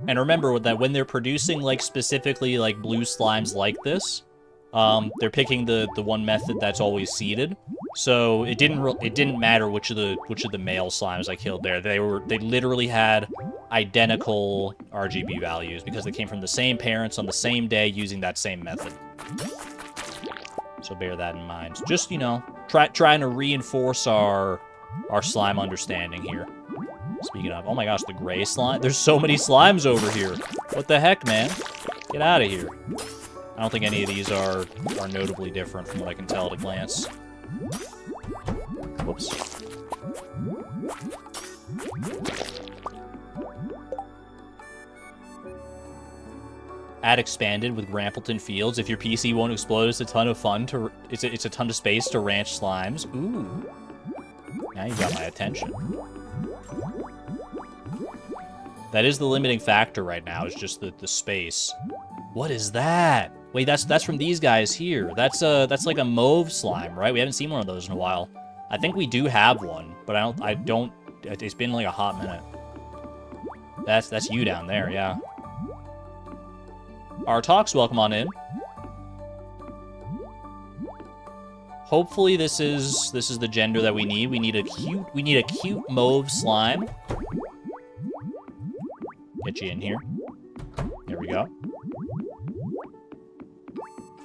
Speaker 1: And remember that when they're producing, like, specifically, like, blue slimes like this, they're picking the one method that's always seeded. So it didn't matter which of the male slimes I killed there. They literally had identical RGB values because they came from the same parents on the same day using that same method. So bear that in mind. Just, you know, trying to reinforce our slime understanding here. Speaking of, oh my gosh, the gray slime. There's so many slimes over here. What the heck, man? Get out of here. I don't think any of these are notably different from what I can tell at a glance. Whoops. Add expanded with Rampleton Fields. If your PC won't explode, it's a ton of fun to. It's a ton of space to ranch slimes. Ooh. Now you got my attention. That is the limiting factor right now. Is just the space. What is that? Wait, that's from these guys here. That's like a mauve slime, right? We haven't seen one of those in a while. I think we do have one, but I don't. It's been like a hot minute. That's you down there, yeah. Artox, welcome on in. Hopefully this is the gender that we need. We need a cute mauve slime. Get you in here. There we go.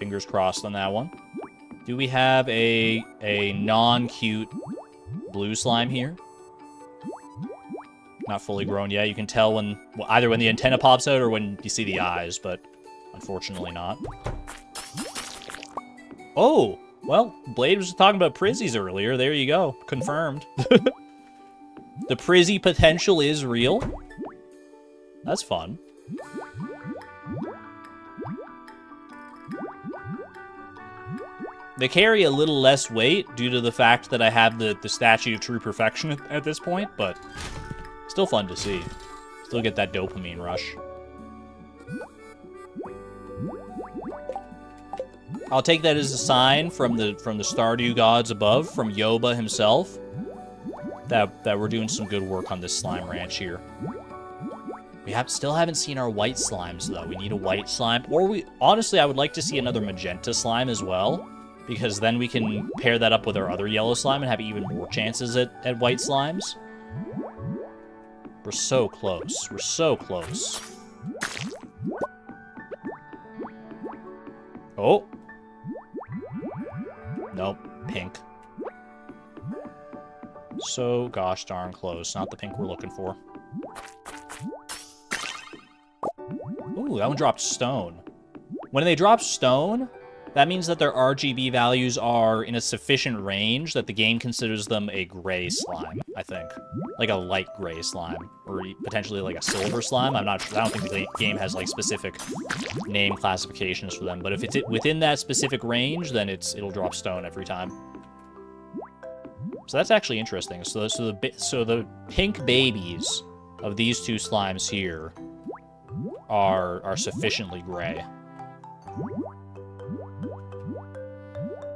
Speaker 1: Fingers crossed on that one. Do we have a non-cute blue slime here? Not fully grown yet. You can tell when either when the antenna pops out or when you see the eyes, but unfortunately not. Oh, well, Blade was talking about Prizzies earlier. There you go. Confirmed. The Prizzy potential is real. That's fun. They carry a little less weight due to the fact that I have the statue of true perfection at this point, but still fun to see. Still get that dopamine rush. I'll take that as a sign from the Stardew gods above, from Yoba himself, that we're doing some good work on this slime ranch here. We still haven't seen our white slimes though. We need a white slime, or honestly I would like to see another magenta slime as well, because then we can pair that up with our other yellow slime and have even more chances at white slimes. We're so close. We're so close. Oh. Nope. Pink. So gosh darn close. Not the pink we're looking for. Ooh, that one dropped stone. When they drop stone, that means that their RGB values are in a sufficient range that the game considers them a gray slime, I think. Like a light gray slime, or potentially like a silver slime. I'm not sure. I don't think the game has like specific name classifications for them, but if it's within that specific range, then it'll drop stone every time. So that's actually interesting. So the pink babies of these two slimes here are sufficiently gray.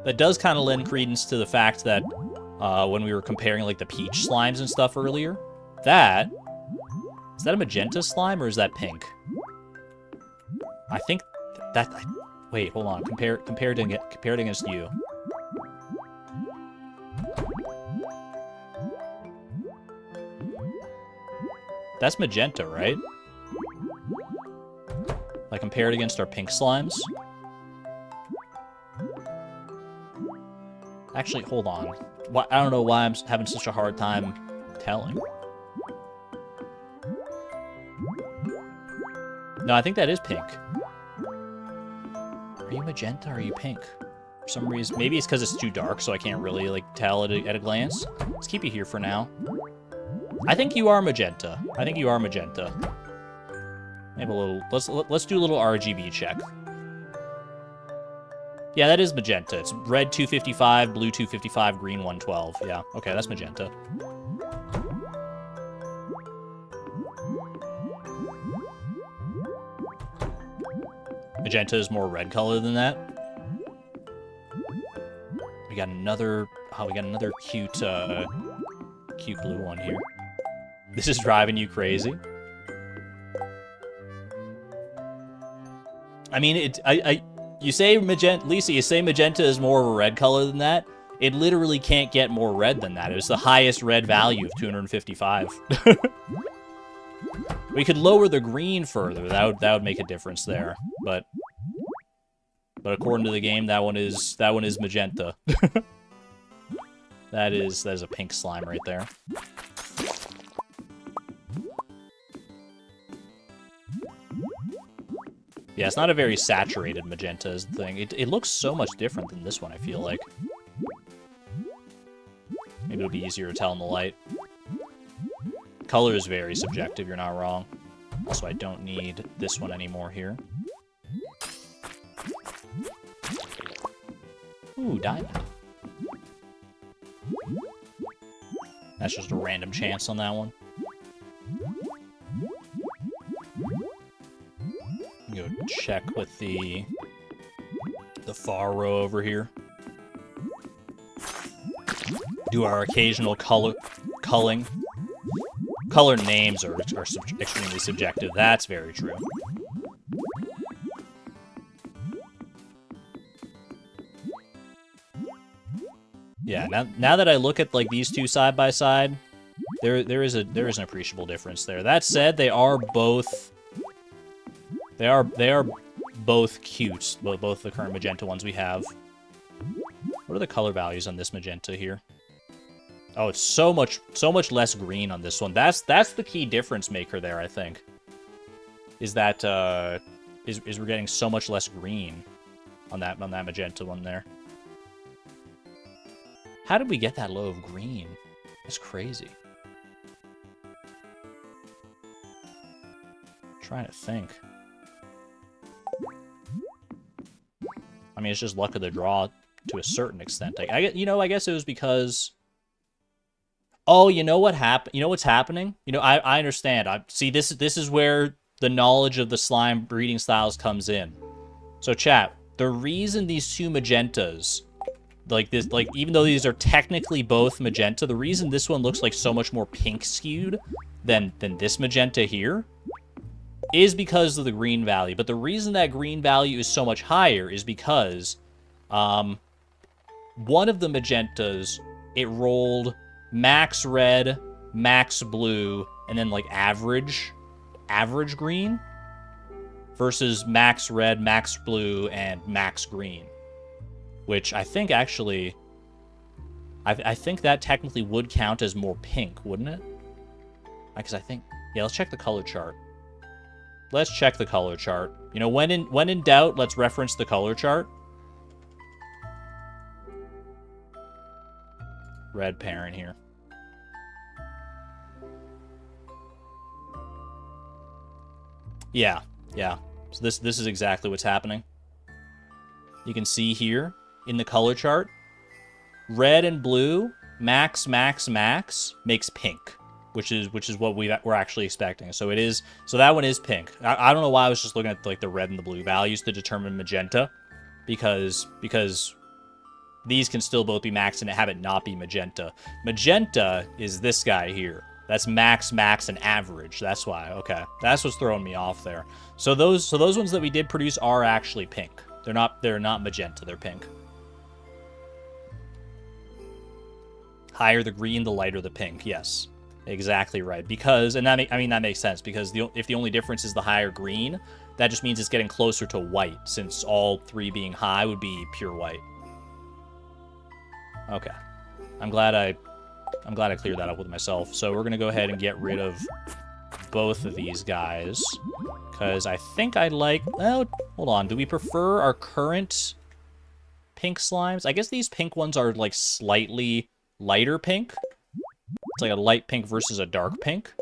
Speaker 1: That does kind of lend credence to the fact that when we were comparing like the peach slimes and stuff earlier, is that a magenta slime or is that pink? I think wait, hold on. Compared against you. That's magenta, right? Like compared against our pink slimes. Actually, hold on. I don't know why I'm having such a hard time telling. No, I think that is pink. Are you magenta or are you pink? For some reason, maybe it's because it's too dark, so I can't really like tell at a glance. Let's keep you here for now. I think you are magenta. I think you are magenta. Maybe a little. Let's do a little RGB check. Yeah, that is magenta. It's red 255, blue 255, green 112. Yeah, okay, that's magenta. Magenta is more red color than that. We got another. Oh, we got another cute blue one here. This is driving you crazy. I mean, you say magenta, Lisa, you say magenta is more of a red color than that. It literally can't get more red than that. It was the highest red value of 255. We could lower the green further. That would make a difference there. But according to the game, that one is magenta. That is a pink slime right there. Yeah, it's not a very saturated magenta is the thing. It looks so much different than this one, I feel like. Maybe it'll be easier to tell in the light. Color is very subjective, you're not wrong. Also, I don't need this one anymore here. Ooh, diamond. That's just a random chance on that one. Go check with the far row over here. Do our occasional culling. Color names are extremely subjective. That's very true. Yeah, now that I look at like these two side by side, there is an appreciable difference there. That said, they are both cute, both the current magenta ones we have. What are the color values on this magenta here? Oh, it's so much less green on this one. That's the key difference maker there, I think. Is that is we're getting so much less green on that magenta one there. How did we get that low of green? That's crazy. I'm trying to think. I mean, it's just luck of the draw to a certain extent. I guess it was because. Oh, you know what happened? You know what's happening? I understand. See, this is where the knowledge of the slime breeding styles comes in. So, chat, the reason these two magentas, like this, like even though these are technically both magenta, the reason this one looks like so much more pink skewed than this magenta here is because of the green value. But the reason that green value is so much higher is because one of the magentas, it rolled max red, max blue, and then like average green versus max red, max blue, and max green. Which I think actually, I think that technically would count as more pink, wouldn't it? Because I think, yeah, let's check the color chart. Let's check the color chart. When in doubt, let's reference the color chart. Red parent here. Yeah. So this is exactly what's happening. You can see here in the color chart, red and blue, max makes pink, which is what we're actually expecting. So that one is pink. I don't know why I was just looking at like the red and the blue values to determine magenta, because these can still both be max and have it not be magenta. Magenta is this guy here. That's max, and average. That's why. Okay. That's what's throwing me off there. So those ones that we did produce are actually pink. They're not magenta, they're pink. Higher the green, the lighter the pink. Yes. Exactly right. Because, and that makes sense, because if the only difference is the higher green, that just means it's getting closer to white, since all three being high would be pure white. Okay. I'm glad I cleared that up with myself. So we're going to go ahead and get rid of both of these guys, because I think I'd like... Well, hold on. Do we prefer our current pink slimes? I guess these pink ones are like slightly lighter pink. It's like a light pink versus a dark pink.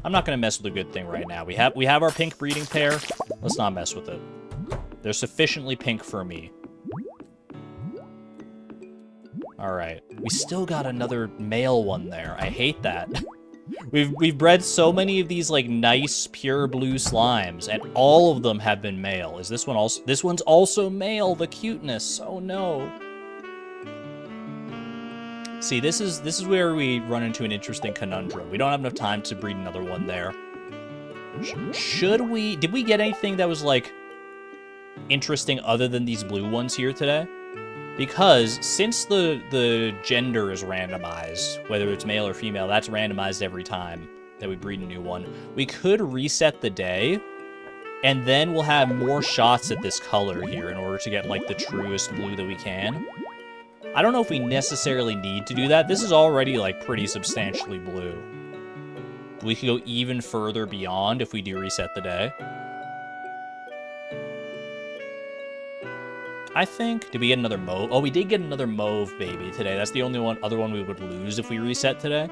Speaker 1: I'm not going to mess with a good thing right now. We have our pink breeding pair. Let's not mess with it. They're sufficiently pink for me. Alright. We still got another male one there. I hate that. We've bred so many of these, like, nice, pure blue slimes, and all of them have been male. Is this one also... This one's also male, the cuteness. Oh, no. See, this is where we run into an interesting conundrum. We don't have enough time to breed another one there. Should we... Did we get anything that was, like, interesting other than these blue ones here today? Because since the gender is randomized, whether it's male or female, that's randomized every time that we breed a new one. We could reset the day, and then we'll have more shots at this color here in order to get, like, the truest blue that we can. I don't know if we necessarily need to do that. This is already, like, pretty substantially blue. We could go even further beyond if we do reset the day. I think. Did we get another mauve? Oh, we did get another mauve baby today. That's the only other one we would lose if we reset today.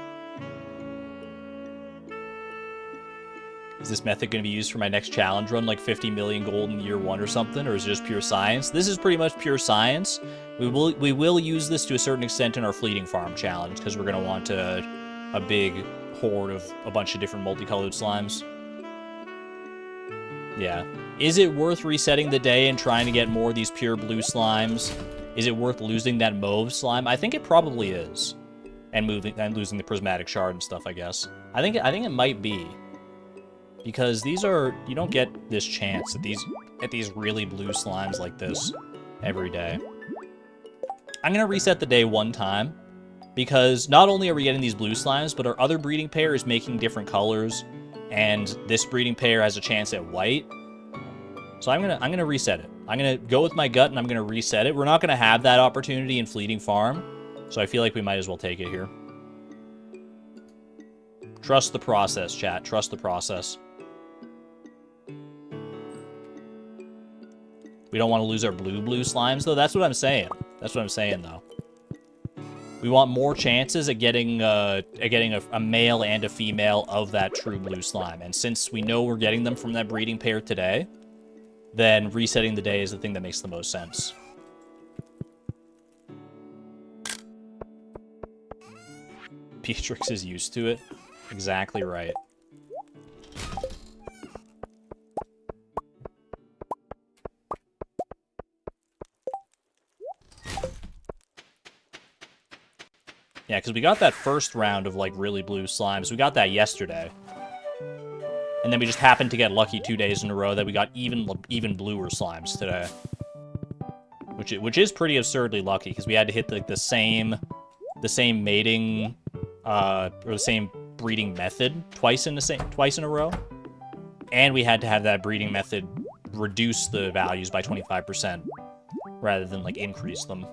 Speaker 1: Is this method going to be used for my next challenge run, like 50 million gold in year 1 or something? Or is it just pure science? This is pretty much pure science. We will use this to a certain extent in our fleeting farm challenge, because we're going to want a big horde of a bunch of different multicolored slimes. Yeah. Is it worth resetting the day and trying to get more of these pure blue slimes? Is it worth losing that mauve slime? I think it probably is. And losing the prismatic shard and stuff, I guess. I think it might be. Because these are... You don't get this chance at these really blue slimes like this every day. I'm going to reset the day one time. Because not only are we getting these blue slimes, but our other breeding pair is making different colors. and this breeding pair has a chance at white. So I'm gonna reset it. I'm gonna go with my gut and I'm gonna reset it. We're not gonna have that opportunity in Fleeting Farm, so I feel like we might as well take it here. Trust the process, chat. Trust the process. We don't want to lose our blue slimes, though. That's what I'm saying. That's what I'm saying, though. We want more chances at getting a male and a female of that true blue slime. And since we know we're getting them from that breeding pair today, then resetting the day is the thing that makes the most sense. Beatrix is used to it. Exactly right. Yeah, because we got that first round of, like, really blue slimes. We got that yesterday. And then we just happened to get lucky 2 days in a row that we got even bluer slimes today. Which is pretty absurdly lucky, because we had to hit, like, the same mating, or the same breeding method twice in a row. And we had to have that breeding method reduce the values by 25% rather than, like, increase them.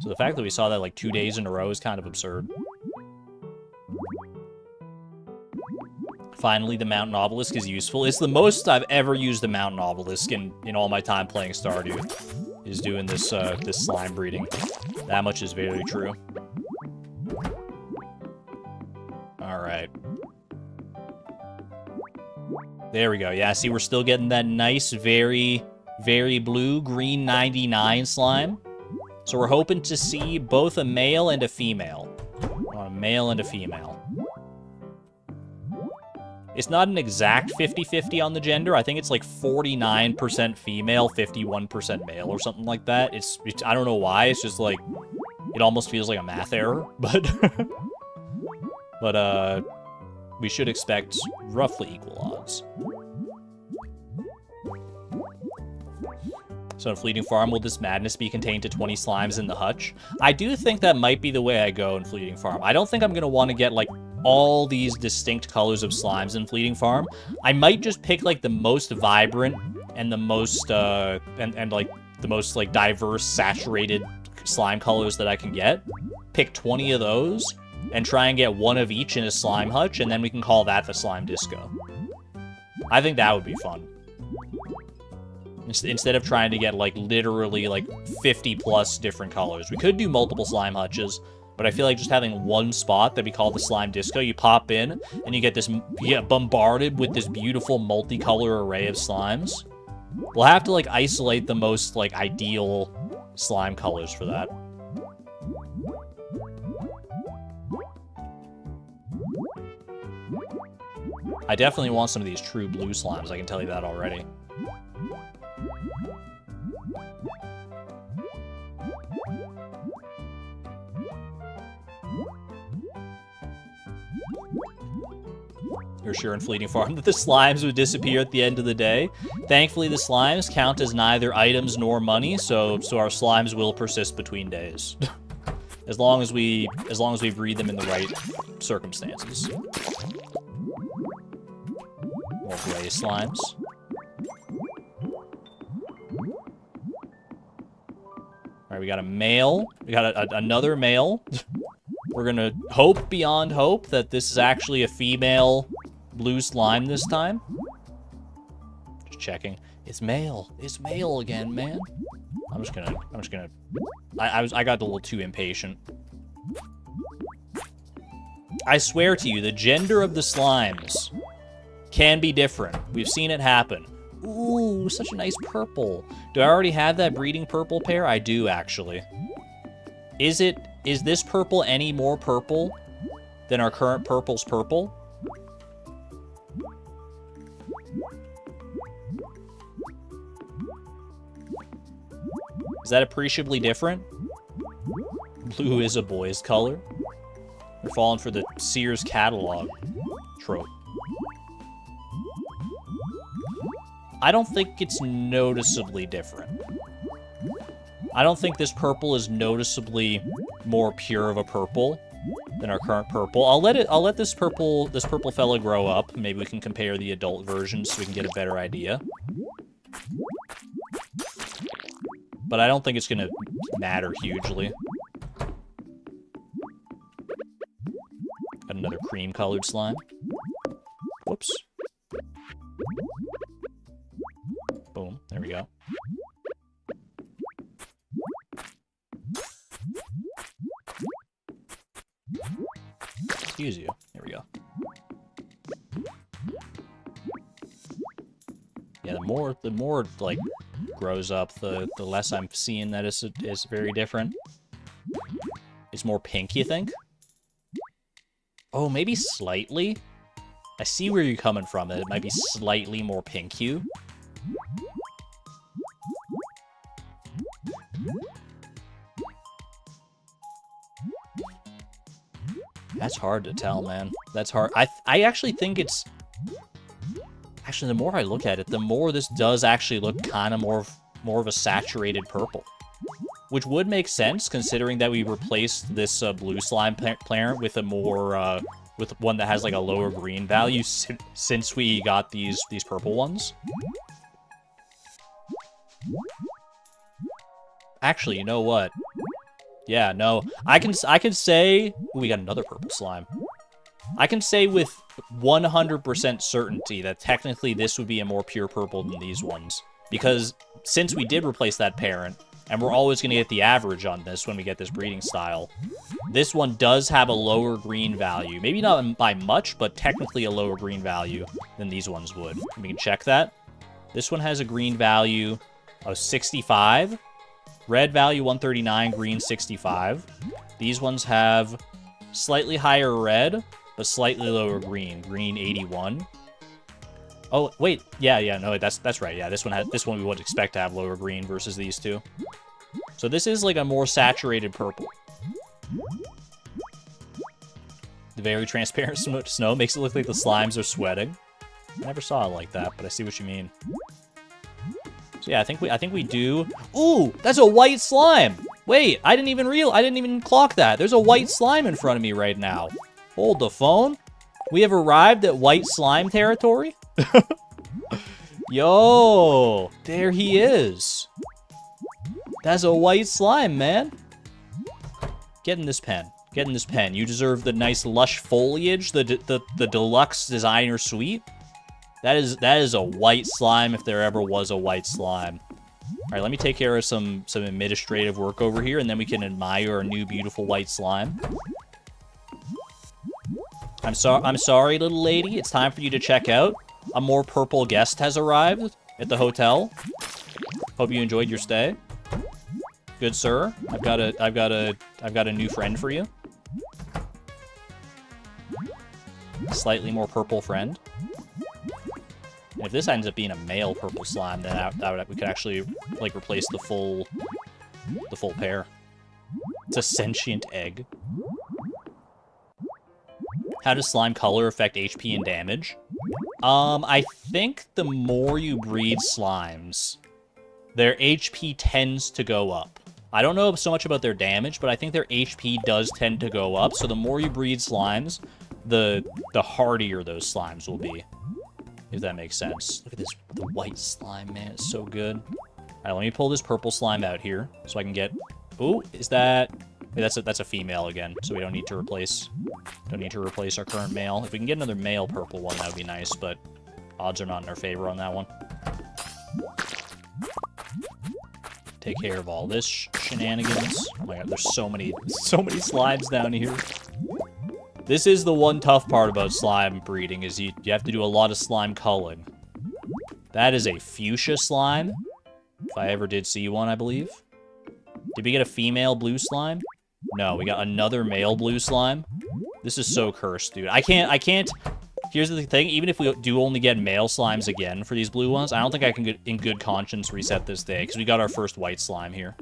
Speaker 1: So the fact that we saw that, like, 2 days in a row is kind of absurd. Finally, the Mountain Obelisk is useful. It's the most I've ever used the Mountain Obelisk in all my time playing Stardew, is doing this, this slime breeding. That much is very true. Alright. There we go. Yeah, see, we're still getting that nice, very, very blue, green 99 slime. So we're hoping to see both a male and a female. A male and a female. It's not an exact 50-50 on the gender. I think it's like 49% female, 51% male, or something like that. It's I don't know why. It's just like, it almost feels like a math error, but but we should expect roughly equal odds. So in Fleeting Farm, will this madness be contained to 20 slimes in the hutch? I do think that might be the way I go in Fleeting Farm. I don't think I'm going to want to get, like, all these distinct colors of slimes in Fleeting Farm. I might just pick, like, the most vibrant and the most, like, the most, like, diverse, saturated slime colors that I can get. Pick 20 of those, and try and get one of each in a slime hutch, and then we can call that the slime disco. I think that would be fun. Instead of trying to get, like, literally, like, 50+ different colors. We could do multiple slime hutches, but I feel like just having one spot that we call the slime disco, you pop in, and you get bombarded with this beautiful multicolor array of slimes. We'll have to, like, isolate the most, like, ideal slime colors for that. I definitely want some of these true blue slimes, I can tell you that already. You're sure in Fleeting Farm that the slimes would disappear at the end of the day? Thankfully, the slimes count as neither items nor money, so our slimes will persist between days. as long as we breed them in the right circumstances. More gray slimes. Alright, we got a male. We got another male. We're gonna hope beyond hope that this is actually a female blue slime this time. Just checking. It's male. It's male again, man. I got a little too impatient. I swear to you, the gender of the slimes can be different. We've seen it happen. Ooh, such a nice purple. Do I already have that breeding purple pair? I do, actually. Is this purple any more purple than our current purple's purple? Is that appreciably different? Blue is a boy's color. We're falling for the Sears catalog trope. I don't think it's noticeably different. I don't think this purple is noticeably more pure of a purple than our current purple. I'll let this purple fella grow up. Maybe we can compare the adult versions so we can get a better idea. But I don't think it's gonna matter hugely. Got another cream-colored slime. Whoops. Boom, there we go. Excuse you. There we go. Yeah, the more it, like, grows up, the less I'm seeing that it's very different. It's more pink, you think? Oh, maybe slightly? I see where you're coming from. It might be slightly more pink hue. That's hard to tell, man. That's hard. I actually think it's... Actually, the more I look at it, the more this does actually look kind of more of a saturated purple. Which would make sense, considering that we replaced this blue slime parent with a more... with one that has, like, a lower green value since we got these purple ones. Actually, you know what? Yeah, no. I can say... Ooh, we got another purple slime. I can say with 100% certainty that technically this would be a more pure purple than these ones. Because since we did replace that parent, and we're always going to get the average on this when we get this breeding style, this one does have a lower green value. Maybe not by much, but technically a lower green value than these ones would. We can check that. This one has a green value of 65. Red value 139, green 65. These ones have slightly higher red, but slightly lower green. Green 81. Oh, wait. Yeah, no, that's right. Yeah, this one we would expect to have lower green versus these two. So this is like a more saturated purple. The very transparent snow makes it look like the slimes are sweating. I never saw it like that, but I see what you mean. So yeah, I think we do. Ooh, that's a white slime. Wait, I didn't even clock that. There's a white slime in front of me right now. Hold the phone. We have arrived at white slime territory. Yo, there he is. That's a white slime, man. Get in this pen. Get in this pen. You deserve the nice lush foliage, the deluxe designer suite. That is a white slime if there ever was a white slime. All right, let me take care of some administrative work over here, and then we can admire our new beautiful white slime. I'm sorry, little lady. It's time for you to check out. A more purple guest has arrived at the hotel. Hope you enjoyed your stay. Good sir, I've got a new friend for you. Slightly more purple friend. And if this ends up being a male purple slime, then we could actually like replace the full pair. It's a sentient egg. How does slime color affect HP and damage? I think the more you breed slimes, their HP tends to go up. I don't know so much about their damage, but I think their HP does tend to go up. So the more you breed slimes, the hardier those slimes will be. If that makes sense. Look at this, the white slime, man. It's so good. All right, let me pull this purple slime out here so I can get... Ooh, is that... That's a female again, so we don't need to replace our current male. If we can get another male purple one, that would be nice, but odds are not in our favor on that one. Take care of all this shenanigans. Oh my god, there's so many slimes down here. This is the one tough part about slime breeding, is you have to do a lot of slime culling. That is a fuchsia slime, if I ever did see one, I believe. Did we get a female blue slime? No, we got another male blue slime. This is so cursed, dude. I can't... Here's the thing, even if we do only get male slimes again for these blue ones, I don't think I can, in good conscience, reset this day, because we got our first white slime here.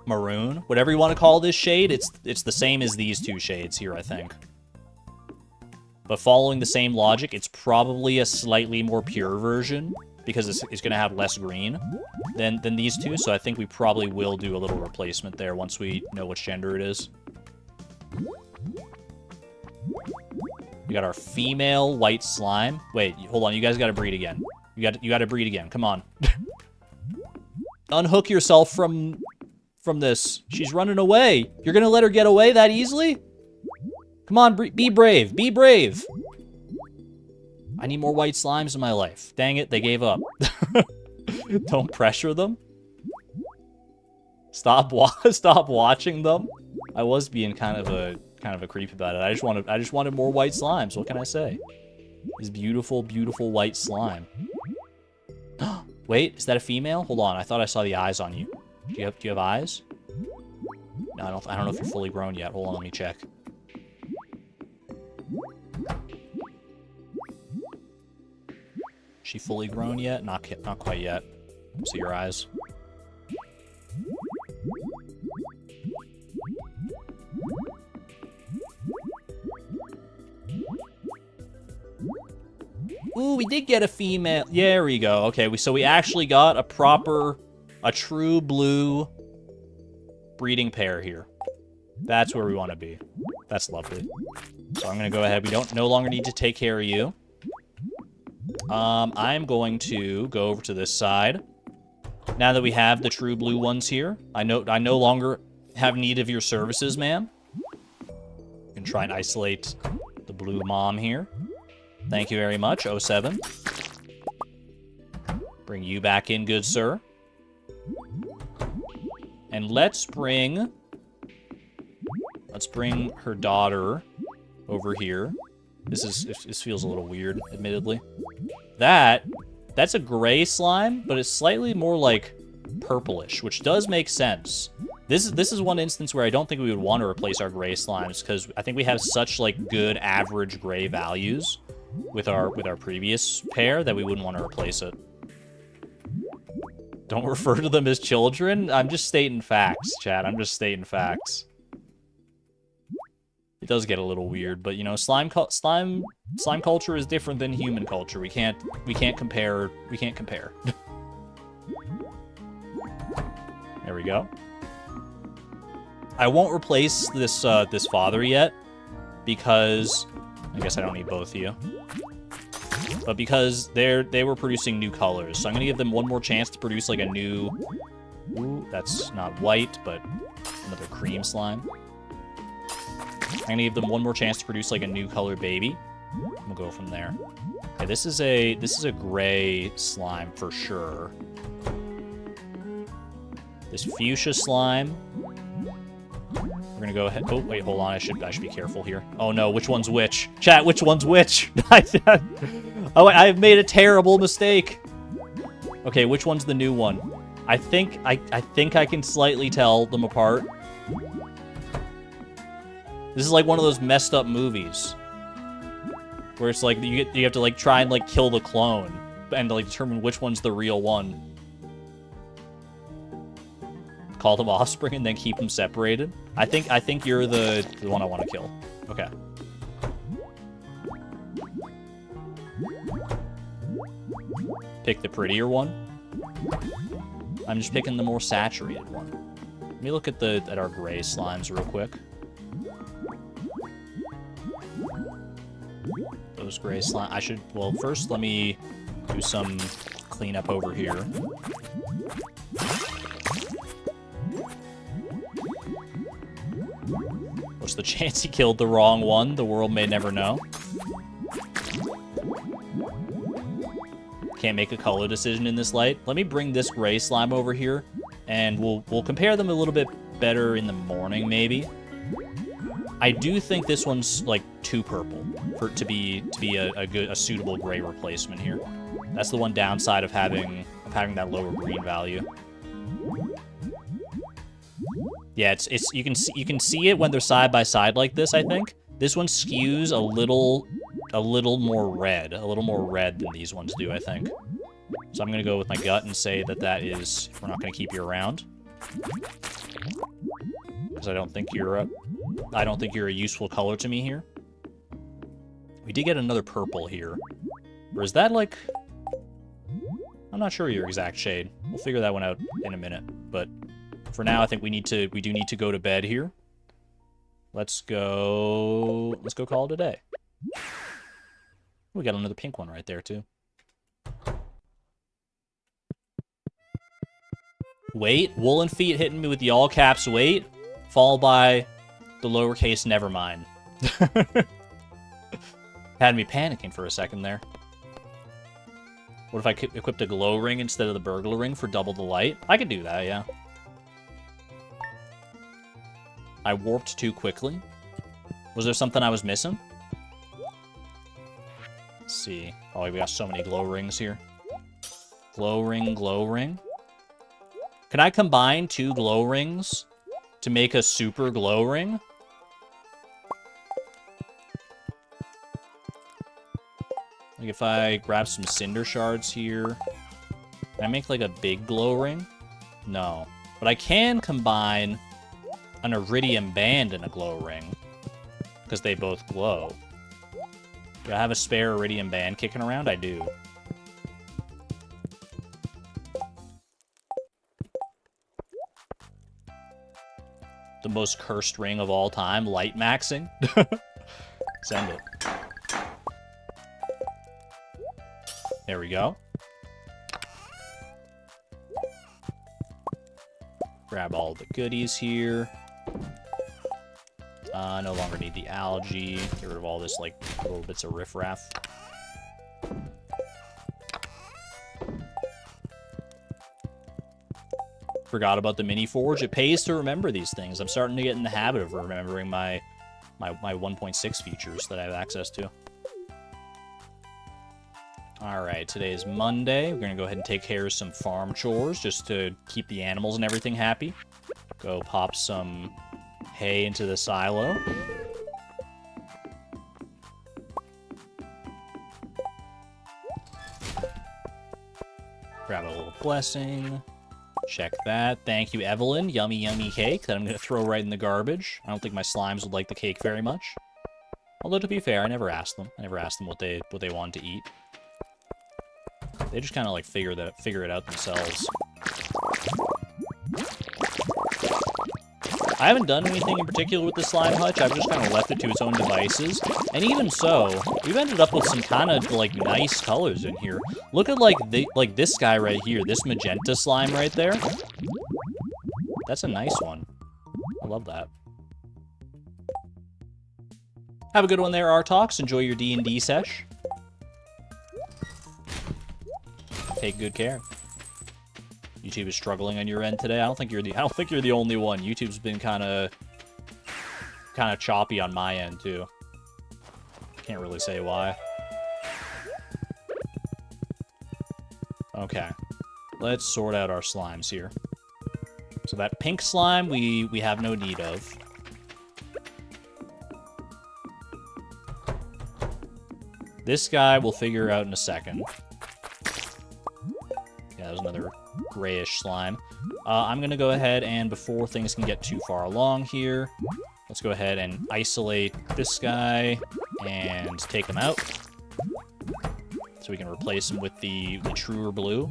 Speaker 1: Maroon? Whatever you want to call this shade, it's the same as these two shades here, I think. But following the same logic, it's probably a slightly more pure version because it's going to have less green than these two. So I think we probably will do a little replacement there once we know which gender it is. We got our female white slime. Wait, hold on. You guys got to breed again. You got to breed again. Come on. Unhook yourself from this. She's running away. You're going to let her get away that easily? Come on, be brave. Be brave. I need more white slimes in my life. Dang it, they gave up. Don't pressure them. Stop watching them. I was being kind of a creep about it. I just wanted more white slimes. What can I say? This beautiful, beautiful white slime. Wait, is that a female? Hold on, I thought I saw the eyes on you. Do you have eyes? No, I don't know if you're fully grown yet. Hold on, let me check. She fully grown yet? Not quite yet. See your eyes. Ooh, we did get a female. Yeah, there we go. Okay, so we actually got a true blue breeding pair here. That's where we want to be. That's lovely. So I'm gonna go ahead. We no longer need to take care of you. I'm going to go over to this side. Now that we have the true blue ones here, I no longer have need of your services, ma'am. You can try and isolate the blue mom here. Thank you very much, 07. Bring you back in, good sir. And let's bring her daughter over here. This feels a little weird, admittedly. That's a gray slime, but it's slightly more like purplish, which does make sense. This is one instance where I don't think we would want to replace our gray slimes because I think we have such like good average gray values with our previous pair that we wouldn't want to replace it. Don't refer to them as children. I'm just stating facts, chat. I'm just stating facts. It does get a little weird, but you know, slime culture is different than human culture. We can't compare. We can't compare. There we go. I won't replace this this father yet because I guess I don't need both of you. But because they were producing new colors, so I'm gonna give them one more chance to produce like a new. Ooh, that's not white, but another cream slime. I'm gonna give them one more chance to produce like a new color baby. We'll go from there. Okay, this is a gray slime for sure. This fuchsia slime. We're gonna go ahead. Oh wait, hold on. I should be careful here. Oh no, which one's which? Chat, which one's which? Oh wait, I've made a terrible mistake. Okay, which one's the new one? I think I can slightly tell them apart. This is like one of those messed up movies where it's like you have to like try and like kill the clone and like determine which one's the real one. Call them offspring and then keep them separated. I think you're the one I want to kill. Okay. Pick the prettier one. I'm just picking the more saturated one. Let me look at our gray slimes real quick. Those gray slime. Well, first let me do some cleanup over here. What's the chance he killed the wrong one? The world may never know. Can't make a color decision in this light. Let me bring this gray slime over here, and we'll compare them a little bit better in the morning, maybe. I do think this one's like too purple to be a suitable gray replacement here. That's the one downside of having that lower green value. Yeah, you can see it when they're side by side like this. I think this one skews a little more red, than these ones do. I think. So I'm gonna go with my gut and say that is. We're not gonna keep you around because I don't think you're a useful color to me here. We did get another purple here. Or is that like... I'm not sure your exact shade. We'll figure that one out in a minute. But for now, I think we do need to go to bed here. Let's go call it a day. We got another pink one right there, too. Wait, woolen feet hitting me with the all caps wait, followed by the lowercase never mind. Had me panicking for a second there. What if I equipped a glow ring instead of the burglar ring for double the light? I could do that, yeah. I warped too quickly. Was there something I was missing? Let's see. Oh, we got so many glow rings here. Glow ring, glow ring. Can I combine 2 glow rings to make a super glow ring? Like if I grab some cinder shards here, can I make like a big glow ring? No. But I can combine an iridium band and a glow ring, because they both glow. Do I have a spare iridium band kicking around? I do. The most cursed ring of all time, light maxing. Send it. There we go. Grab all the goodies here. No longer need the algae. Get rid of all this, like, little bits of riffraff. Forgot about the mini forge. It pays to remember these things. I'm starting to get in the habit of remembering my 1.6 features that I have access to. Alright, today is Monday. We're going to go ahead and take care of some farm chores just to keep the animals and everything happy. Go pop some hay into the silo. Grab a little blessing. Check that. Thank you, Evelyn. Yummy, yummy cake that I'm going to throw right in the garbage. I don't think my slimes would like the cake very much. Although, to be fair, I never asked them. I never asked them what they wanted to eat. They just kind of like figure it out themselves. I haven't done anything in particular with the slime hutch. I've just kind of left it to its own devices. And even so, we've ended up with some kind of like nice colors in here. Look at like this guy right here, this magenta slime right there. That's a nice one. I love that. Have a good one there, Artox. Enjoy your D&D sesh. Take good care. YouTube is struggling on your end today. I don't think you're the only one. YouTube's been kind of choppy on my end too. Can't really say why. Okay. Let's sort out our slimes here. So that pink slime we have no need of. This guy we'll figure out in a second. Yeah, there's another grayish slime. I'm going to go ahead and, before things can get too far along here, let's go ahead and isolate this guy and take him out. So we can replace him with the truer blue.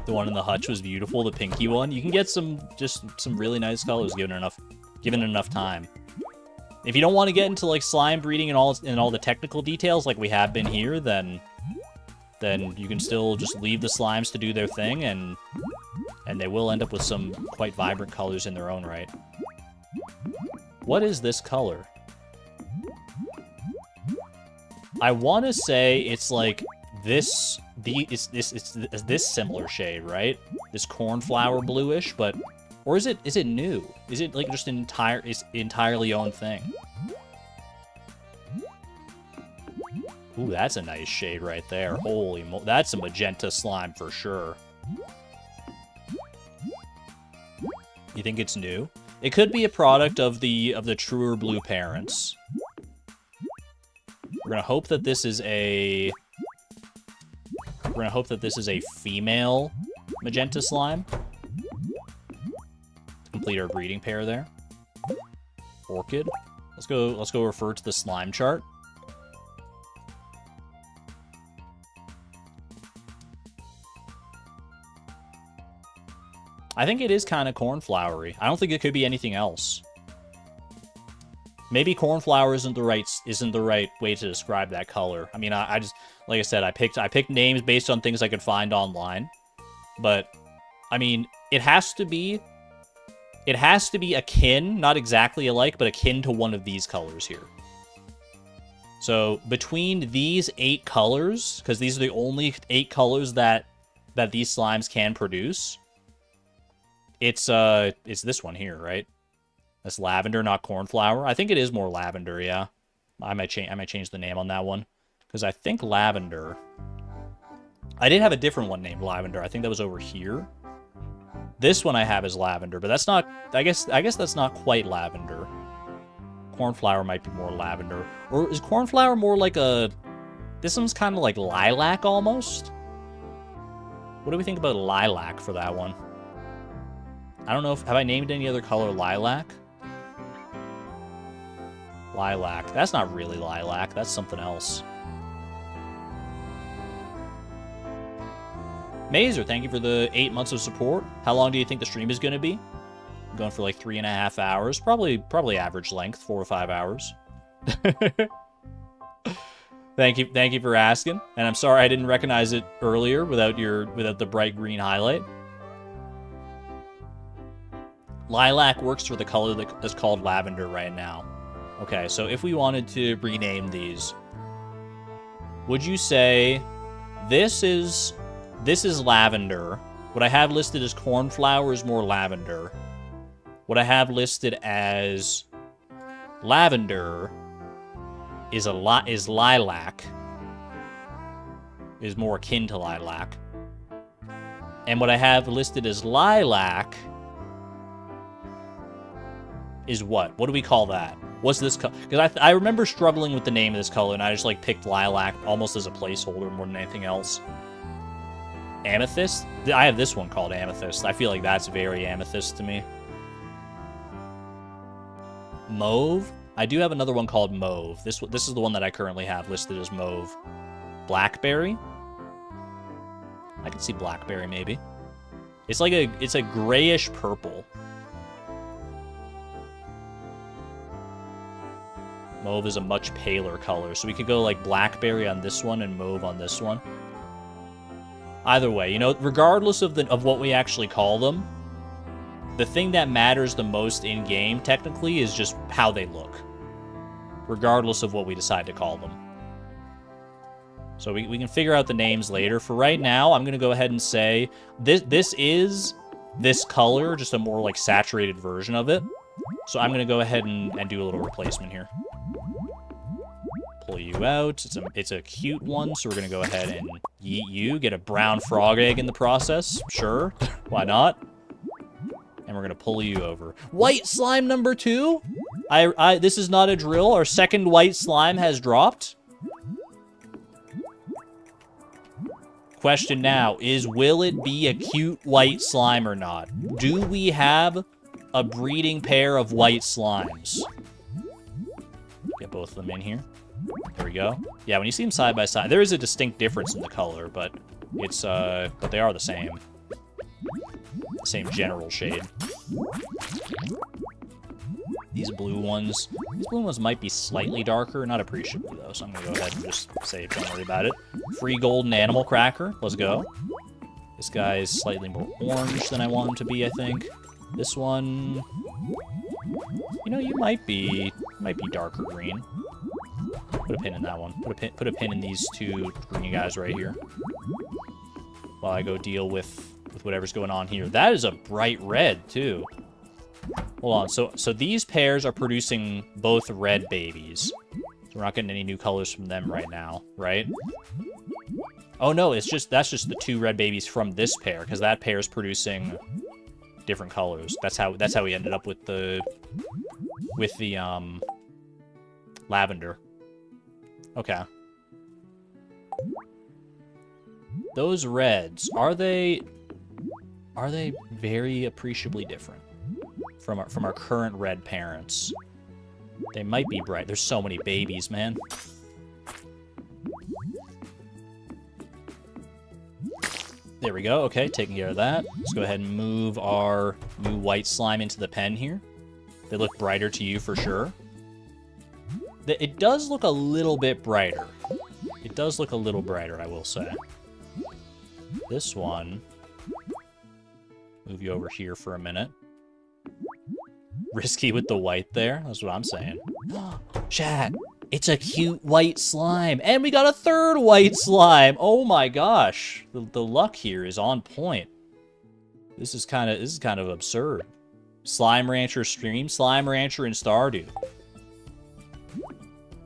Speaker 1: The one in the hutch was beautiful, the pinky one. You can get some really nice colors given enough time. If you don't want to get into like slime breeding and all the technical details like we have been here, then you can still just leave the slimes to do their thing, and they will end up with some quite vibrant colors in their own right. What is this color? I want to say it's like this similar shade, right? This cornflower bluish, but or is it new? Is it like just an entirely own thing? Ooh, that's a nice shade right there. Holy mo- that's a magenta slime for sure. You think it's new? It could be a product of the truer blue parents. We're gonna hope that this is a female magenta slime. Complete our breeding pair there. Orchid. Let's go refer to the slime chart. I think it is kind of cornflowery. I don't think it could be anything else. Maybe cornflower isn't the right way to describe that color. I mean, I just, like I said, I picked names based on things I could find online. But I mean, it has to be akin, not exactly alike, but akin to one of these colors here. So between these 8 colors, because these are the only 8 colors that these slimes can produce, it's this one here, right? That's lavender, not cornflower. I think it is more lavender, yeah. I might change the name on that one, because I think lavender. I did have a different one named lavender. I think that was over here. This one I have is lavender, but that's not. I guess that's not quite lavender. Cornflower might be more lavender, or is cornflower more like a? This one's kind of like lilac almost. What do we think about lilac for that one? I don't know if have I named any other color lilac. Lilac. That's not really lilac. That's something else. Mazer, thank you for the 8 months of support. How long do you think the stream is going to be? I'm going for like 3.5 hours. Probably average length, 4 or 5 hours. Thank you for asking. And I'm sorry I didn't recognize it earlier without the bright green highlight. Lilac works for the color that's called lavender right now. Okay, so if we wanted to rename these, would you say this is lavender? What I have listed as cornflower is more lavender. What I have listed as lavender is lilac. Is more akin to lilac. And what I have listed as lilac is what? What do we call that? What's this color? Because I remember struggling with the name of this color, and I just like picked lilac almost as a placeholder more than anything else. Amethyst? I have this one called amethyst. I feel like that's very amethyst to me. Mauve? I do have another one called mauve. This is the one that I currently have listed as mauve. Blackberry? I can see blackberry maybe. It's like it's a grayish purple. Mauve is a much paler color, so we could go like blackberry on this one and mauve on this one. Either way, you know, regardless of what we actually call them, the thing that matters the most in-game, technically, is just how they look. Regardless of what we decide to call them. So we can figure out the names later. For right now, I'm going to go ahead and say this is this color, just a more like saturated version of it. So I'm going to go ahead and do a little replacement here. Pull you out. It's a cute one, so we're going to go ahead and yeet you. Get a brown frog egg in the process. Sure. Why not? And we're going to pull you over. White slime number 2? This is not a drill. Our second white slime has dropped. Question now is, will it be a cute white slime or not? Do we have a breeding pair of white slimes? Get both of them in here. There we go. Yeah, when you see them side by side, there is a distinct difference in the color, but it's but they are the same. Same general shade. These blue ones might be slightly darker, not appreciably though, so I'm gonna go ahead and just say don't worry about it. Free golden animal cracker, let's go. This guy is slightly more orange than I want him to be, I think. This one, you know, you might be darker green. Put a pin in that one. Put a pin in these two green guys right here. While I go deal with whatever's going on here. That is a bright red too. Hold on. So these pairs are producing both red babies. So we're not getting any new colors from them right now, right? Oh no, that's just the 2 red babies from this pair, because that pair is producing different colors. That's how we ended up with the lavender. Okay. Those reds, are they very appreciably different from our current red parents? They might be bright. There's so many babies, man. There we go. Okay, taking care of that. Let's go ahead and move our new white slime into the pen here. They look brighter to you for sure. It does look a little bit brighter. It does look a little brighter, I will say. This one... Move you over here for a minute. Risky with the white there. That's what I'm saying. Chat, it's a cute white slime. And we got a third white slime. Oh my gosh. The luck here is on point. This is kind of absurd. Slime Rancher stream, Slime Rancher, and Stardew.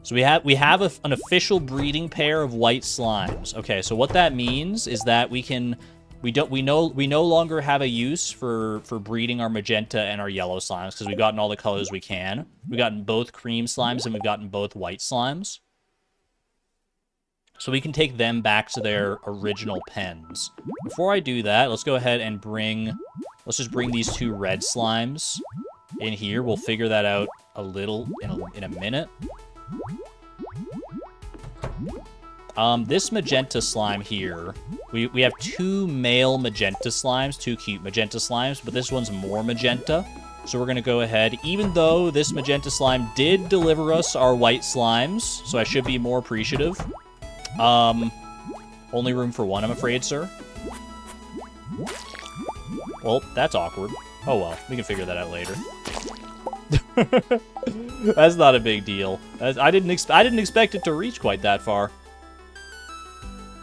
Speaker 1: So we have an official breeding pair of white slimes. Okay, so what that means is that we no longer have a use for breeding our magenta and our yellow slimes because we've gotten all the colors we can. We've gotten both cream slimes and we've gotten both white slimes. So we can take them back to their original pens. Before I do that, let's go ahead and let's just bring these two red slimes in here. We'll figure that out a little in a minute. This magenta slime here, we have two male magenta slimes, two cute magenta slimes, but this one's more magenta. So we're going to go ahead, even though this magenta slime did deliver us our white slimes, so I should be more appreciative. Only room for one, I'm afraid, sir. Well, that's awkward. Oh well, we can figure that out later. That's not a big deal. I didn't expect it to reach quite that far.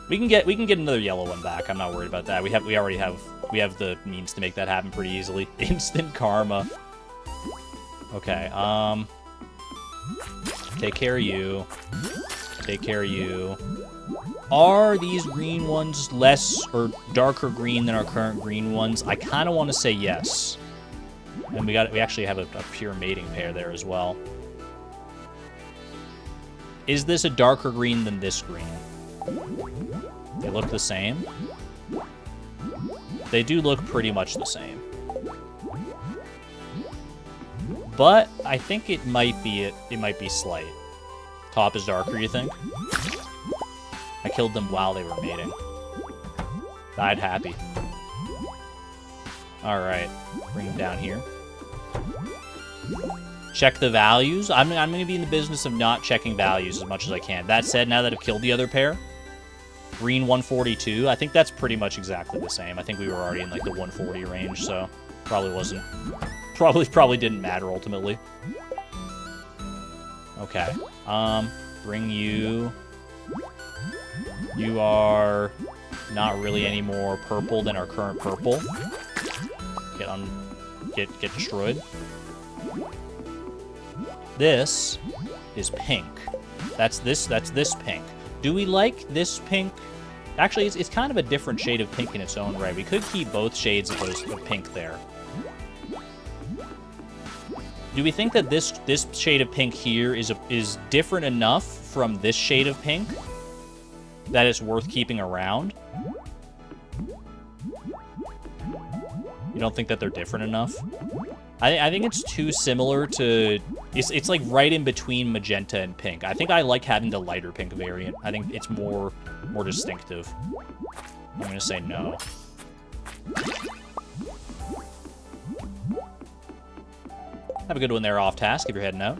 Speaker 1: We can get another yellow one back. I'm not worried about that. We have the means to make that happen pretty easily. Instant karma. Okay, take care of you. Take care of you. Are these green ones less or darker green than our current green ones? I kind of want to say yes. And we actually have a pure mating pair there as well. Is this a darker green than this green? They look the same. They do look pretty much the same. But I think it might be slight. Top is darker, you think? I killed them while they were mating. Died happy. Alright. Bring them down here. Check the values. I'm going to be in the business of not checking values as much as I can. That said, now that I've killed the other pair, green 142, I think that's pretty much exactly the same. I think we were already in like the 140 range, so probably wasn't... Probably didn't matter ultimately. Okay. Bring you... You are not really any more purple than our current purple. Get destroyed. This is pink. That's this pink. Do we like this pink? Actually, it's kind of a different shade of pink in its own right. We could keep both shades of pink there. Do we think that this shade of pink here is different enough from this shade of pink that it's worth keeping around? You don't think that they're different enough? I think it's too similar to... It's like right in between magenta and pink. I think I like having the lighter pink variant. I think it's more distinctive. I'm going to say no. Have a good one there off task if you're heading out.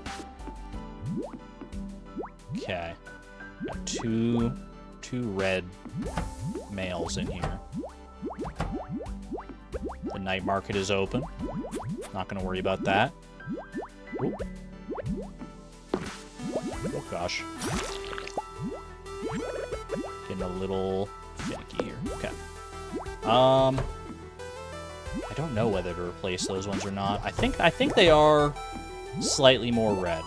Speaker 1: Okay. Got two red males in here. The night market is open. Not going to worry about that. Ooh. Oh, gosh. Getting a little finicky here. Okay. I don't know whether to replace those ones or not. I think they are slightly more red.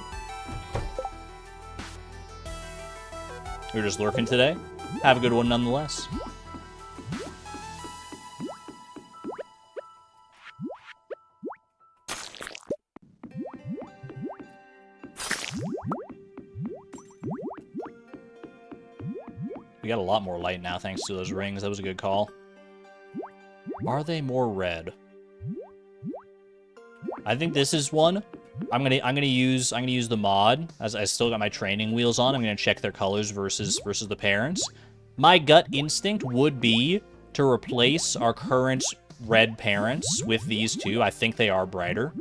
Speaker 1: You're just lurking today? Have a good one nonetheless. We got a lot more light now thanks to those rings. That was a good call. Are they more red? I think this is one I'm gonna use the mod, as I still got my training wheels on. I'm gonna check their colors versus the parents. My gut instinct would be to replace our current red parents with these two. I think they are brighter.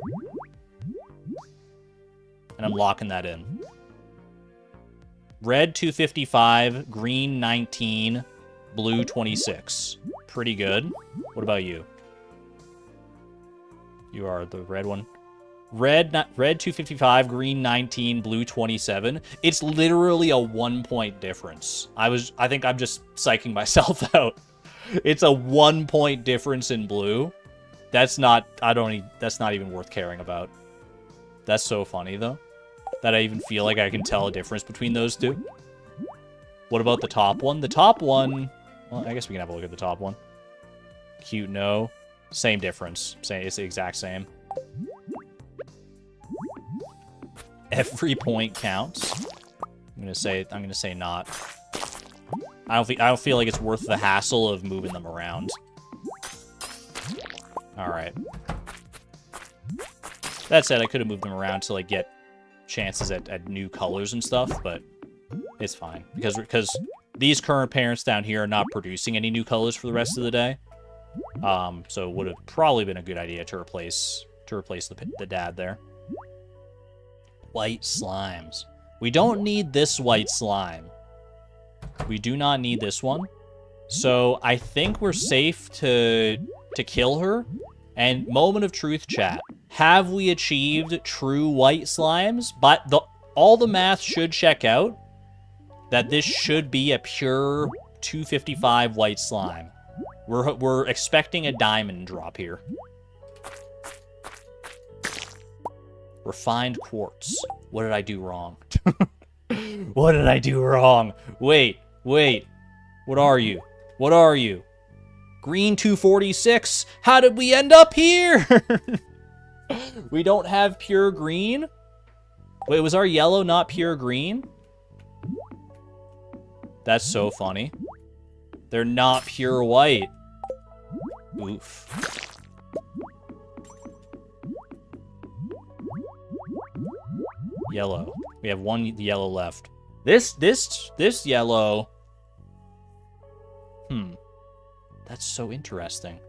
Speaker 1: And I'm locking that in. Red 255, green 19, blue 26. Pretty good. What about you? You are the red one. Red 255, green 19, blue 27. It's literally a 1-point difference. I think I'm just psyching myself out. It's a 1-point difference in blue. That's not even worth caring about. That's so funny though, that I even feel like I can tell a difference between those two. What about the top one? The top one, well, I guess we can have a look at the top one. Cute, no. Same difference. It's the exact same. Every point counts. I'm gonna say not. I don't feel like it's worth the hassle of moving them around. All right. That said, I could have moved them around to like get chances at new colors and stuff, but it's fine because these current parents down here are not producing any new colors for the rest of the day. So it would have probably been a good idea to replace the dad there. White slimes. We don't need this white slime. We do not need this one. So I think we're safe to kill her. And moment of truth, chat. Have we achieved true white slimes? But all the math should check out that this should be a pure 255 white slime. We're expecting a diamond drop here. Refined quartz. What did I do wrong? What did I do wrong? Wait. What are you? What are you? Green 246. How did we end up here? We don't have pure green? Wait, was our yellow not pure green? That's so funny. They're not pure white. Oof. Yellow. We have one yellow left. This yellow. That's so interesting.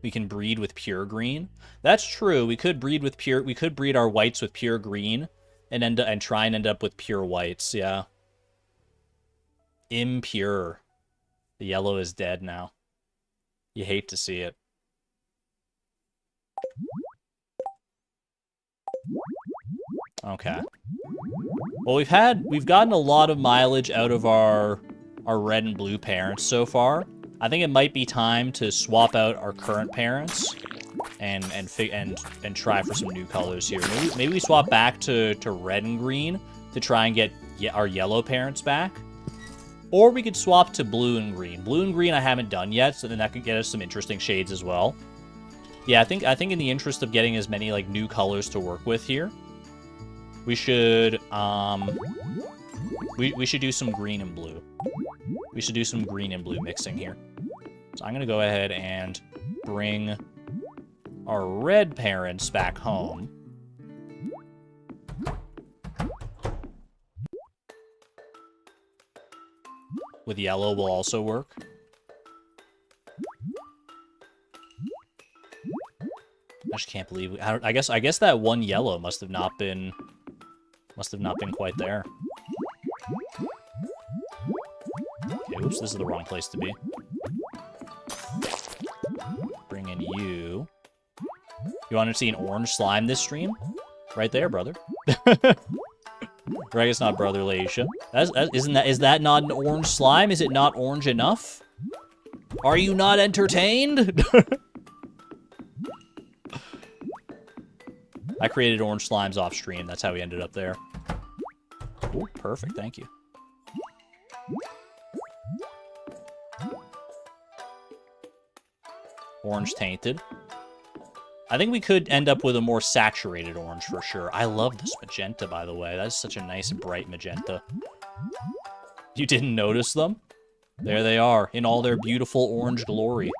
Speaker 1: We can breed with pure green. That's true. We could breed our whites with pure green and try and end up with pure whites, yeah. Impure. The yellow is dead now. You hate to see it. Okay. Well, we've gotten a lot of mileage out of our red and blue parents so far. I think it might be time to swap out our current parents and try for some new colors here. Maybe we swap back to red and green to try and get our yellow parents back. Or we could swap to blue and green. Blue and green I haven't done yet, so then that could get us some interesting shades as well. Yeah, I think in the interest of getting as many like new colors to work with here, we should we should do some green and blue. We should do some green and blue mixing here. So I'm gonna go ahead and bring our red parents back home. With yellow will also work. I just can't believe I guess that one yellow must have not been quite there. Okay, oops, this is the wrong place to be. Bring in you. You want to see an orange slime this stream? Right there, brother. Right, it's not brother Laisha. Is that not an orange slime? Is it not orange enough? Are you not entertained? I created orange slimes off stream. That's how we ended up there. Ooh, perfect. Thank you. Orange tainted. I think we could end up with a more saturated orange for sure. I love this magenta, by the way. That's such a nice, bright magenta. You didn't notice them? There they are, in all their beautiful orange glory.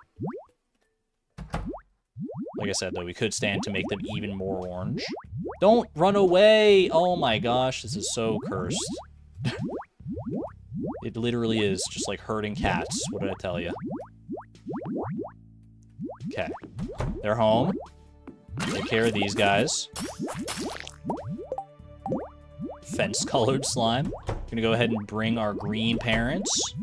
Speaker 1: Like I said, though, we could stand to make them even more orange. Don't run away! Oh my gosh, this is so cursed. It literally is just like herding cats. What did I tell you? Okay. They're home. Take care of these guys. Fence-colored slime. Gonna go ahead and bring our green parents.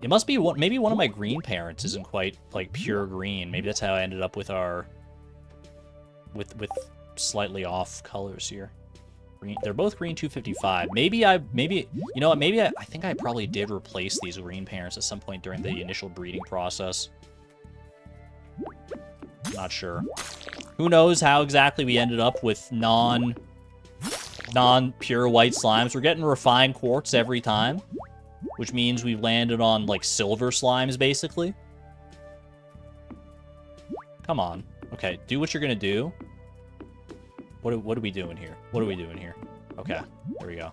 Speaker 1: It must be maybe one of my green parents isn't quite like pure green. Maybe that's how I ended up with our with slightly off colors here. Green, they're both green 255. Maybe you know what? Maybe I think I probably did replace these green parents at some point during the initial breeding process. Not sure. Who knows how exactly we ended up with non-pure white slimes. We're getting refined quartz every time, which means we've landed on, like, silver slimes, basically. Come on. Okay, do what you're gonna do. What are we doing here? What are we doing here? Okay, there we go.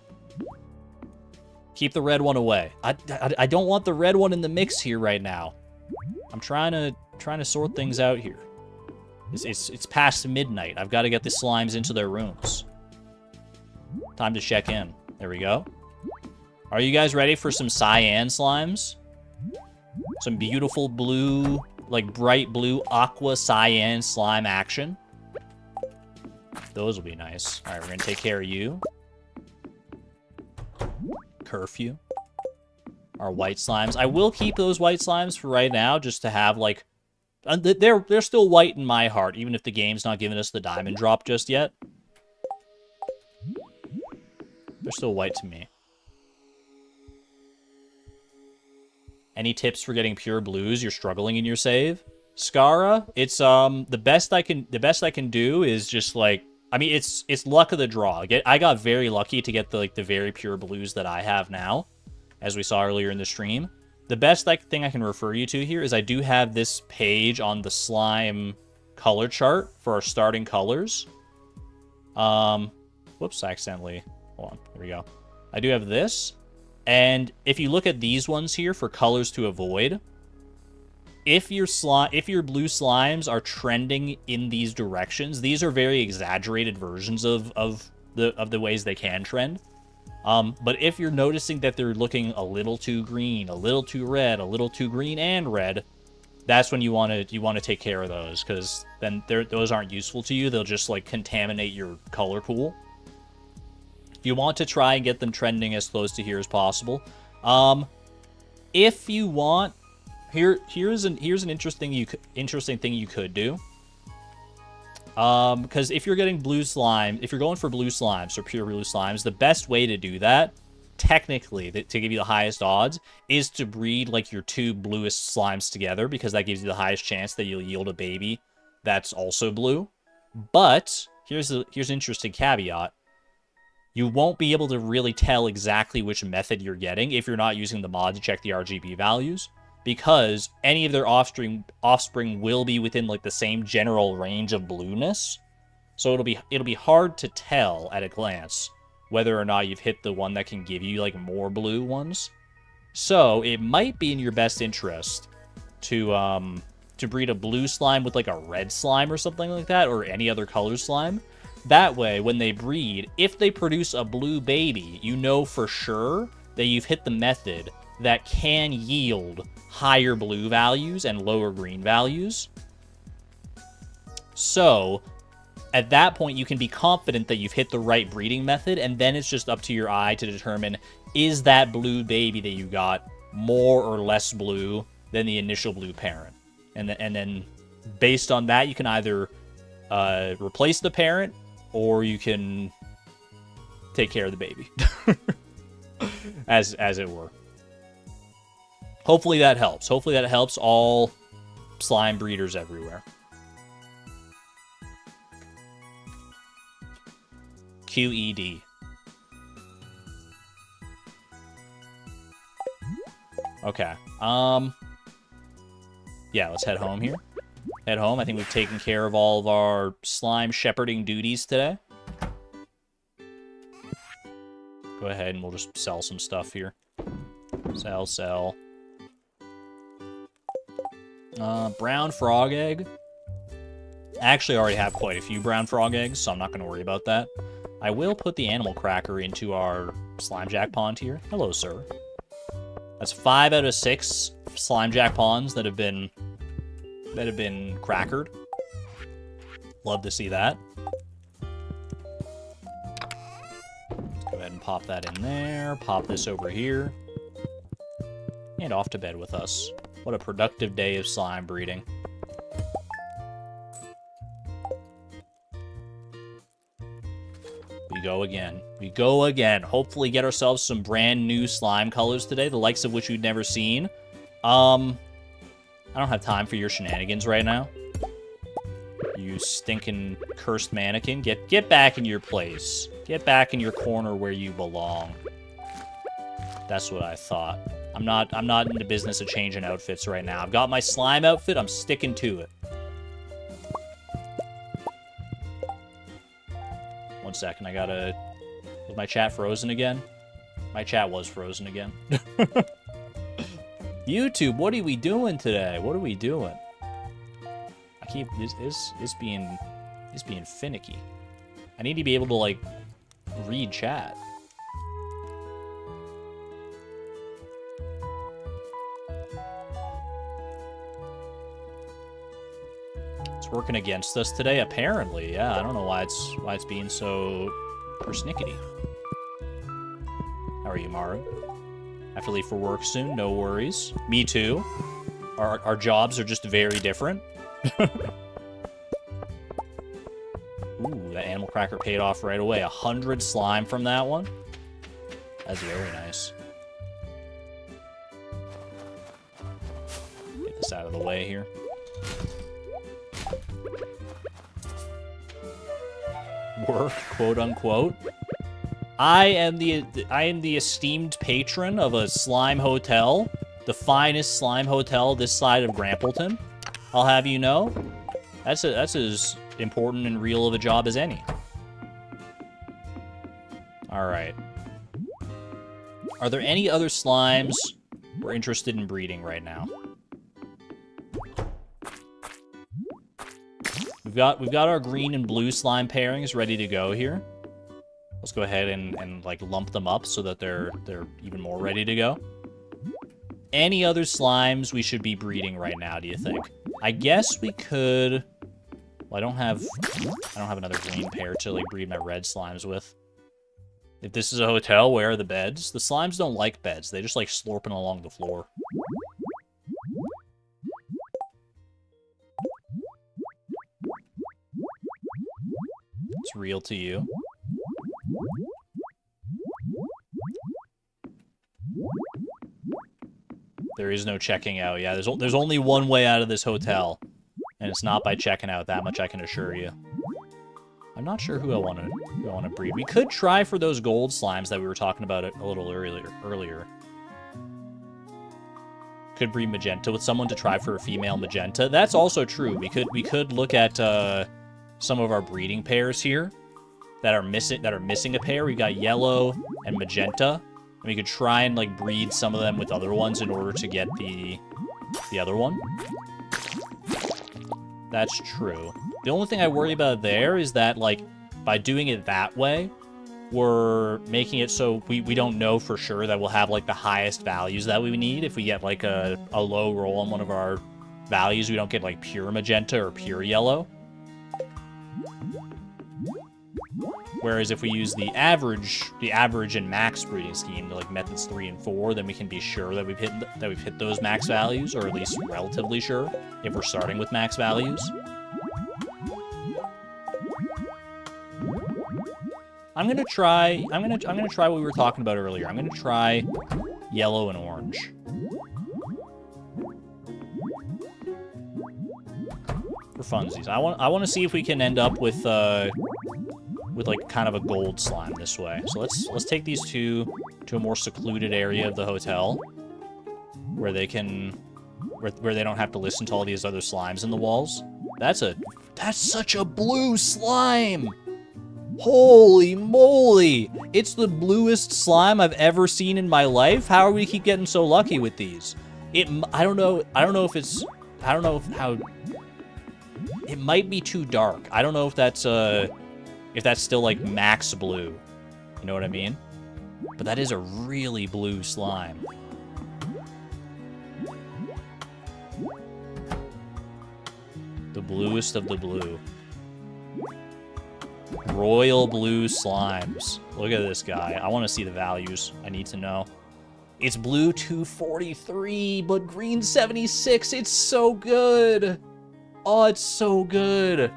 Speaker 1: Keep the red one away. I don't want the red one in the mix here right now. I'm trying to sort things out here. It's past midnight. I've got to get the slimes into their rooms. Time to check in. There we go. Are you guys ready for some cyan slimes? Some beautiful blue, like bright blue aqua cyan slime action. Those will be nice. All right, we're going to take care of you. Curfew. Our white slimes. I will keep those white slimes for right now just to have, like... They're still white in my heart, even if the game's not giving us the diamond drop just yet. They're still white to me. Any tips for getting pure blues? You're struggling in your save? Scara, it's the best I can do is just like, I mean, it's luck of the draw. I got very lucky to get the very pure blues that I have now, as we saw earlier in the stream. The best thing I can refer you to here is I do have this page on the slime color chart for our starting colors. Whoops, I accidentally, hold on, here we go. I do have this, and if you look at these ones here for colors to avoid, if your blue slimes are trending in these directions, these are very exaggerated versions of the ways they can trend. But if you're noticing that they're looking a little too green, a little too red, a little too green and red, that's when you want to take care of those, because then those aren't useful to you. They'll just like contaminate your color pool. You want to try and get them trending as close to here as possible. If you want, here's an interesting thing you could do. Because if you're getting blue slime, if you're going for blue slimes or pure blue slimes, the best way to do that, technically, to give you the highest odds, is to breed like your two bluest slimes together, because that gives you the highest chance that you'll yield a baby that's also blue. But here's an interesting caveat. You won't be able to really tell exactly which method you're getting if you're not using the mod to check the RGB values, because any of their offspring will be within like the same general range of blueness. So it'll be hard to tell at a glance whether or not you've hit the one that can give you like more blue ones. So it might be in your best interest to breed a blue slime with like a red slime or something like that, or any other color slime. That way, when they breed, if they produce a blue baby, you know for sure that you've hit the method that can yield higher blue values and lower green values. So, at that point, you can be confident that you've hit the right breeding method, and then it's just up to your eye to determine, is that blue baby that you got more or less blue than the initial blue parent? And then, based on that, you can either replace the parent, or you can take care of the baby, as it were. Hopefully that helps. Hopefully that helps all slime breeders everywhere. QED. Okay. Yeah, let's head home here. Head home. I think we've taken care of all of our slime shepherding duties today. Go ahead and we'll just sell some stuff here. Sell. Brown frog egg. I actually already have quite a few brown frog eggs, so I'm not going to worry about that. I will put the animal cracker into our slime jack pond here. Hello, sir. That's 5 out of 6 slime jack ponds that have been crackered. Love to see that. Let's go ahead and pop that in there. Pop this over here. And off to bed with us. What a productive day of slime breeding. We go again. We go again. Hopefully get ourselves some brand new slime colors today, the likes of which we've never seen. I don't have time for your shenanigans right now. You stinking cursed mannequin. Get back in your place. Get back in your corner where you belong. That's what I thought. I'm not in the business of changing outfits right now. I've got my slime outfit. I'm sticking to it. One second. I gotta... Was my chat frozen again? My chat was frozen again. YouTube, what are we doing today? What are we doing? I keep... It's being finicky. I need to be able to, like, read chat. It's working against us today, apparently. Yeah, I don't know why it's being so persnickety. How are you, Maru? I have to leave for work soon, no worries. Me too. Our jobs are just very different. Ooh, that animal cracker paid off right away. 100 slime from that one. That's very nice. Get this out of the way here. Work, quote unquote. I am the esteemed patron of a slime hotel, the finest slime hotel this side of Grampleton. I'll have you know, that's as important and real of a job as any. All right. Are there any other slimes we're interested in breeding right now? We've got our green and blue slime pairings ready to go here. Let's go ahead and like lump them up so that they're even more ready to go. Any other slimes we should be breeding right now, do you think? I guess we could... Well, I don't have another green pair to like breed my red slimes with. If this is a hotel, where are the beds? The slimes don't like beds. They just like slurping along the floor. It's real to you. There is no checking out. Yeah, there's only one way out of this hotel, and it's not by checking out. That much I can assure you. I'm not sure who I want to breed. We could try for those gold slimes that we were talking about a little earlier. Could breed magenta with someone to try for a female magenta. That's also true. We could look at some of our breeding pairs here that are missing a pair. We got yellow and magenta. And we could try and like breed some of them with other ones in order to get the other one. That's true. The only thing I worry about there is that like by doing it that way, we're making it so we don't know for sure that we'll have like the highest values that we need. If we get like a low roll on one of our values, we don't get like pure magenta or pure yellow. Whereas if we use the average and max breeding scheme, like methods 3 and 4, then we can be sure that we've hit those max values, or at least relatively sure if we're starting with max values. I'm gonna try what we were talking about earlier. I'm gonna try yellow and orange. For funsies. I want to see if we can end up with like kind of a gold slime this way. So let's take these two to a more secluded area of the hotel where they don't have to listen to all these other slimes in the walls. That's such a blue slime. Holy moly! It's the bluest slime I've ever seen in my life. How are we keep getting so lucky with these? I don't know how It might be too dark. I don't know if that's still like max blue. You know what I mean? But that is a really blue slime. The bluest of the blue. Royal blue slimes. Look at this guy. I want to see the values. I need to know. It's blue 243, but green 76. It's so good. Oh, it's so good.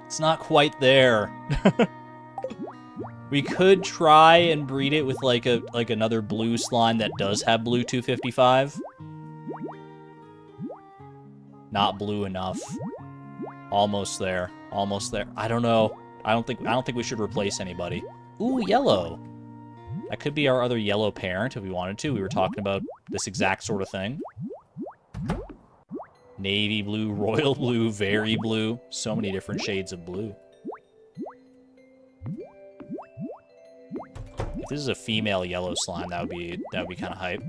Speaker 1: It's not quite there. We could try and breed it with like another blue slime that does have blue 255. Not blue enough. Almost there. Almost there. I don't know. I don't think we should replace anybody. Ooh, yellow. That could be our other yellow parent if we wanted to. We were talking about this exact sort of thing. Navy blue, royal blue, very blue. So many different shades of blue. If this is a female yellow slime, that would be kind of hype.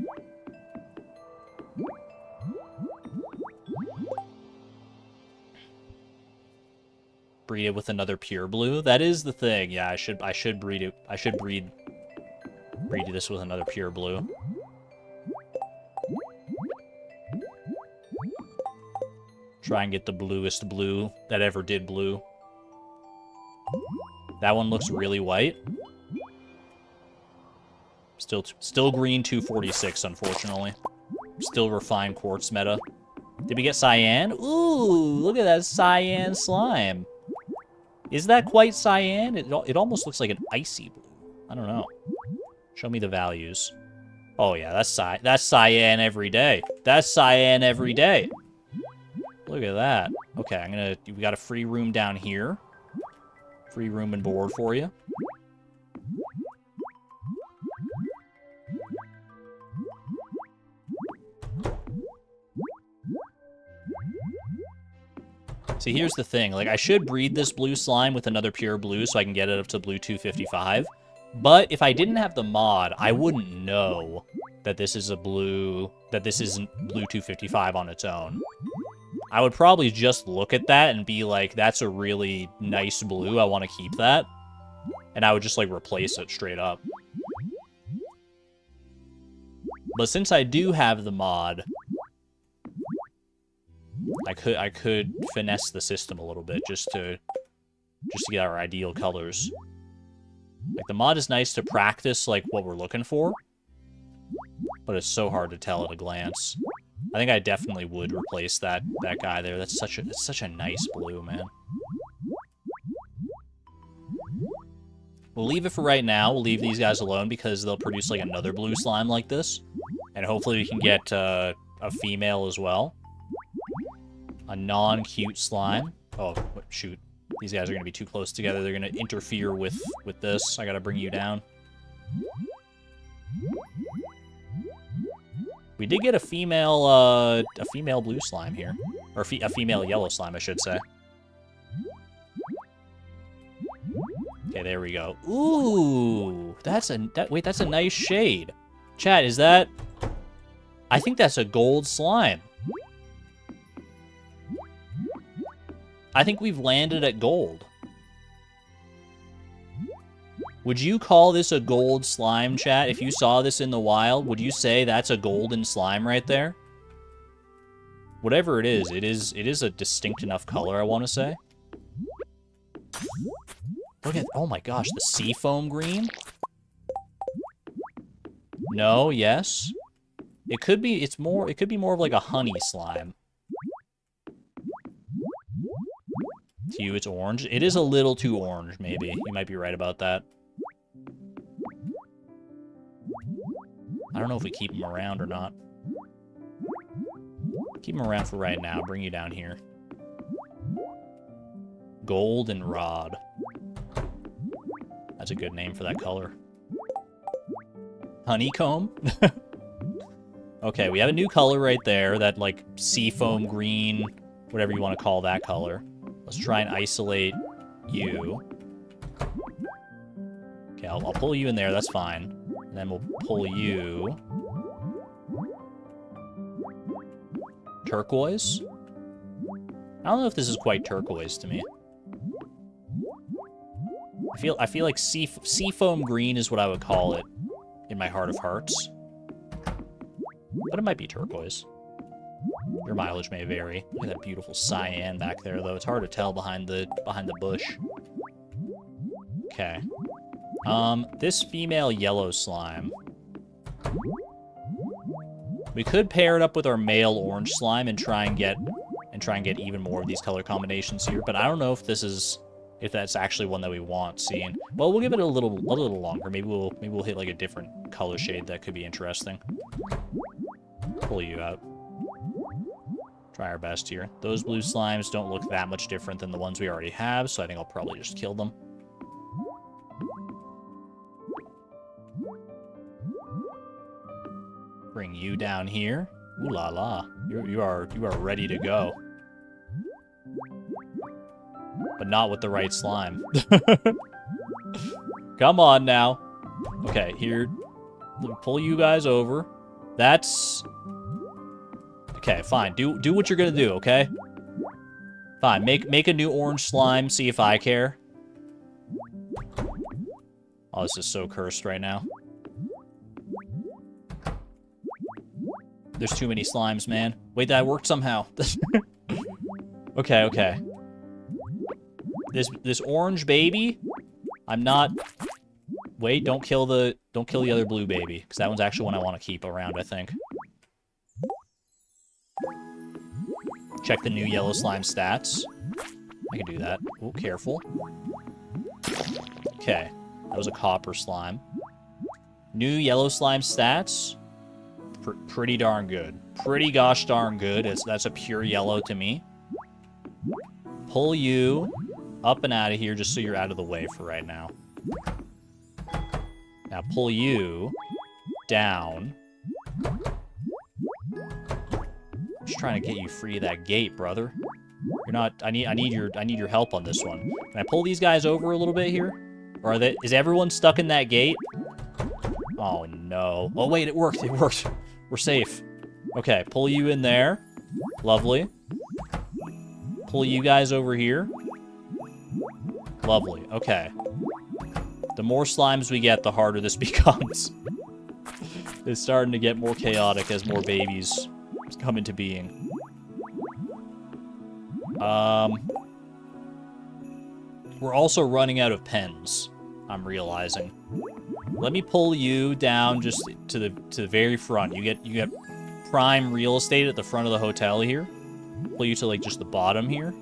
Speaker 1: Breed it with another pure blue. That is the thing. Yeah, I should breed it. I should breed this with another pure blue. Try and get the bluest blue that ever did blue. That one looks really white. Still green 246, unfortunately. Still refined quartz meta. Did we get cyan? Ooh, look at that cyan slime. Is that quite cyan? It almost looks like an icy blue. I don't know. Show me the values. Oh yeah, that's cyan every day. That's cyan every day. Look at that. Okay, we got a free room down here. Free room and board for you. See, here's the thing. Like, I should breed this blue slime with another pure blue so I can get it up to blue 255. But if I didn't have the mod, I wouldn't know that this is that this isn't blue 255 on its own. I would probably just look at that and be like, that's a really nice blue, I want to keep that. And I would just, like, replace it straight up. But since I do have the mod, I could finesse the system a little bit just to get our ideal colors. Like, the mod is nice to practice, like, what we're looking for, but it's so hard to tell at a glance. I think I definitely would replace that guy there. That's such a nice blue, man. We'll leave it for right now. We'll leave these guys alone because they'll produce, like, another blue slime like this. And hopefully we can get a female as well. A non-cute slime. Oh, shoot. These guys are going to be too close together. They're going to interfere with this. I got to bring you down. We did get a female blue slime here. Or a female yellow slime, I should say. Okay, there we go. Ooh, wait, that's a nice shade. Chat, is that... I think that's a gold slime. I think we've landed at gold. Would you call this a gold slime, chat? If you saw this in the wild, would you say that's a golden slime right there? Whatever it is a distinct enough color, I want to say. Look at, oh my gosh, the seafoam green? No, yes. It could be more of like a honey slime. To you, it's orange. It is a little too orange, maybe. You might be right about that. I don't know if we keep him around or not. Keep him around for right now. Bring you down here. Goldenrod. That's a good name for that color. Honeycomb? Okay, we have a new color right there. That, like, seafoam green, whatever you want to call that color. Let's try and isolate you. Okay, I'll pull you in there. That's fine. And then we'll pull you. Turquoise. I don't know if this is quite turquoise to me. I feel like seafoam green is what I would call it in my heart of hearts. But it might be turquoise. Your mileage may vary. Look at that beautiful cyan back there, though. It's hard to tell behind the bush. Okay. This female yellow slime. We could pair it up with our male orange slime and try and get even more of these color combinations here, but I don't know if that's actually one that we want seeing. Well, we'll give it a little longer. Maybe we'll hit like a different color shade that could be interesting. Pull you out. Try our best here. Those blue slimes don't look that much different than the ones we already have, so I think I'll probably just kill them. Bring you down here. Ooh la la. You are ready to go. But not with the right slime. Come on now. Okay, here. Let me pull you guys over. That's... Okay, fine. Do what you're gonna do, okay? Fine. Make a new orange slime, see if I care. Oh, this is so cursed right now. There's too many slimes, man. Wait, that worked somehow. Okay. This orange baby, I'm not... Wait, don't kill the other blue baby, because that one's actually one I want to keep around, I think. Check the new yellow slime stats. I can do that. Oh, careful. Okay, that was a copper slime. New yellow slime stats, pretty darn good. Pretty gosh darn good. That's a pure yellow to me. Pull you up and out of here just so you're out of the way for right now. Now pull you down. Just trying to get you free of that gate, brother. You're not... I need your help on this one. Can I pull these guys over a little bit here? Or is everyone stuck in that gate? Oh no. Oh wait, it worked. It worked. We're safe. Okay, pull you in there. Lovely. Pull you guys over here. Lovely. Okay. The more slimes we get, the harder this becomes. It's starting to get more chaotic as more babies come into being. We're also running out of pens, I'm realizing. Let me pull you down just to the very front. You get prime real estate at the front of the hotel here. Pull you to like just the bottom here.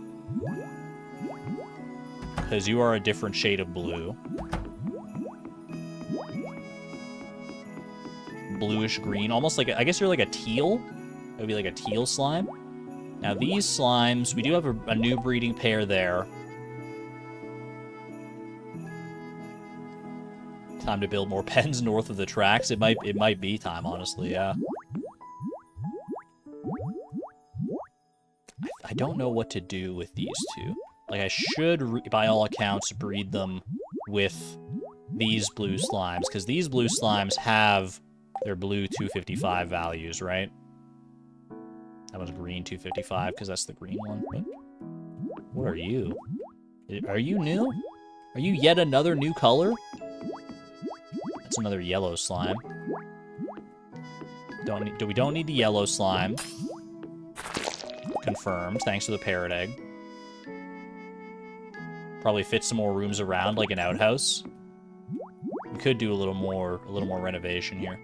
Speaker 1: Because you are a different shade of blue. Bluish green, almost like I guess you're like a teal. It would be like a teal slime. Now these slimes, we do have a new breeding pair there. Time to build more pens north of the tracks. It might be time, honestly, yeah. I don't know what to do with these two. Like, I should, by all accounts, breed them with these blue slimes, because these blue slimes have their blue 255 values, right? That one's green 255, because that's the green one. What are you? Are you new? Are you yet another new color? That's another yellow slime. We don't need the yellow slime. Confirmed, thanks to the parrot egg. Probably fit some more rooms around, like an outhouse. We could do a little more renovation here.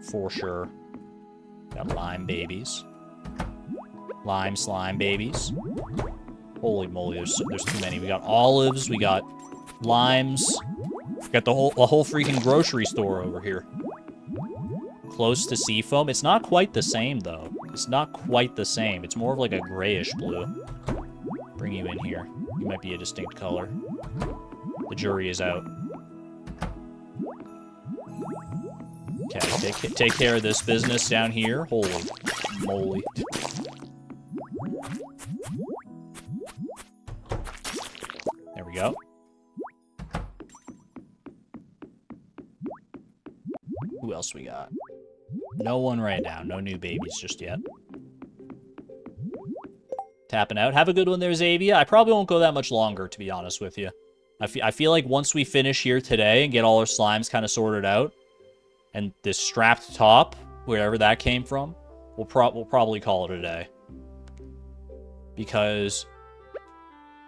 Speaker 1: For sure. Got lime babies. Lime slime babies. Holy moly, there's too many. We got olives, we got limes. We got the whole freaking grocery store over here. Close to seafoam. It's not quite the same, though. It's not quite the same. It's more of like a grayish blue. Bring you in here. You might be a distinct color. The jury is out. Okay, take care of this business down here. Holy moly. There we go. Who else we got? No one right now. No new babies just yet. tapping out. Have a good one there, Xavier. I probably won't go that much longer, to be honest with you. I feel like once we finish here today and get all our slimes kind of sorted out, and this strapped top, wherever that came from, we'll probably call it a day. Because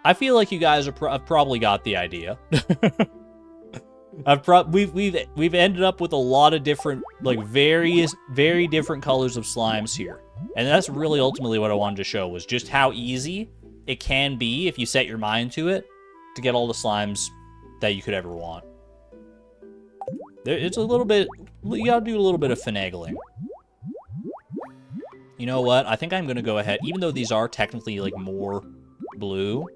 Speaker 1: I feel like you guys have probably got the idea. We've ended up with a lot of different, like, very different colors of slimes here. And that's really ultimately what I wanted to show, was just how easy it can be, if you set your mind to it, to get all the slimes that you could ever want. It's a little bit, you gotta do a little bit of finagling. You know what? I think I'm gonna go ahead, even though these are technically, like, more blue,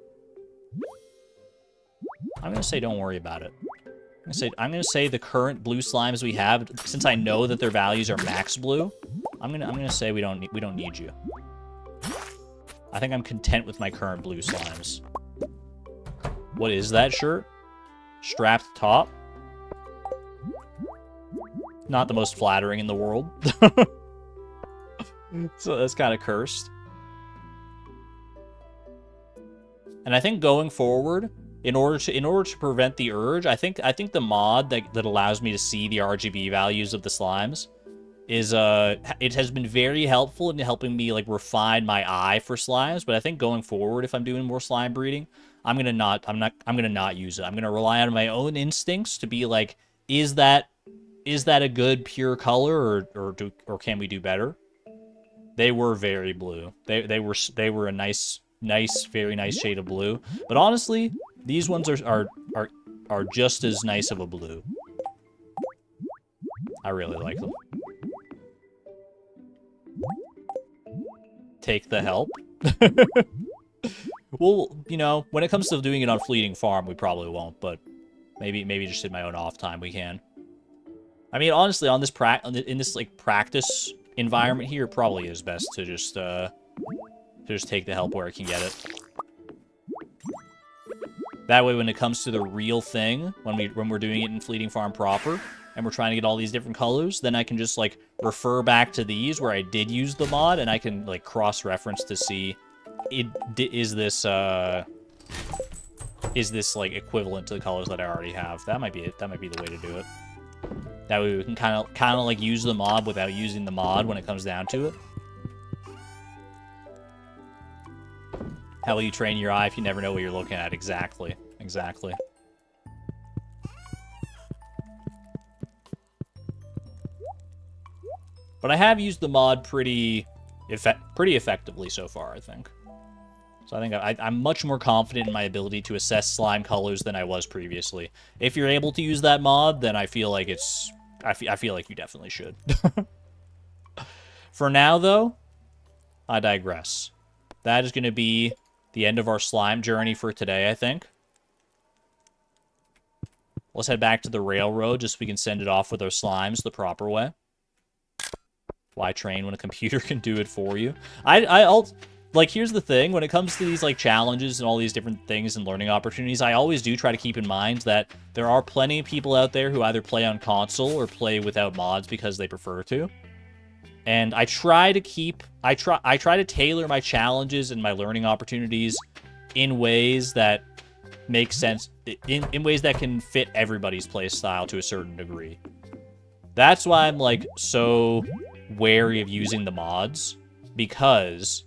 Speaker 1: I'm gonna say don't worry about it. I'm gonna say the current blue slimes we have, since I know that their values are max blue, I'm gonna say we don't need you. I think I'm content with my current blue slimes. What is that shirt? Strapped top? Not the most flattering in the world. So that's kind of cursed. And I think going forward, in order to prevent the urge, I think the mod that allows me to see the RGB values of the slimes is it has been very helpful in helping me, like, refine my eye for slimes. But I think going forward, if I'm doing more slime breeding, I'm gonna not use it. I'm gonna rely on my own instincts to be like, is that a good pure color, or can we do better? They were very blue. They were a nice, very nice shade of blue. But honestly, these ones are just as nice of a blue. I really like them. Take the help. Well, you know, when it comes to doing it on Fleeting Farm, we probably won't, but maybe just in my own off time we can. I mean, honestly, on this in this, like, practice environment here, it probably is best to just take the help where it can get it. That way, when it comes to the real thing, when we're doing it in Fleeting Farm proper, and we're trying to get all these different colors, then I can just, like, refer back to these where I did use the mod, and I can, like, cross-reference to see, is this like equivalent to the colors that I already have. That might be it. That might be the way to do it. That way we can kind of like use the mod without using the mod when it comes down to it. How will you train your eye if you never know what you're looking at? Exactly. Exactly. But I have used the mod pretty effectively so far, I think. So I think I'm much more confident in my ability to assess slime colors than I was previously. If you're able to use that mod, then I feel like I feel like you definitely should. For now, though, I digress. That is going to be the end of our slime journey for today, I think. Let's head back to the railroad just so we can send it off with our slimes the proper way. Why train when a computer can do it for you? Like, here's the thing. When it comes to these, like, challenges and all these different things and learning opportunities, I always do try to keep in mind that there are plenty of people out there who either play on console or play without mods because they prefer to. And I try to tailor my challenges and my learning opportunities in ways that make sense, in ways that can fit everybody's play style to a certain degree. That's why I'm, like, so wary of using the mods, because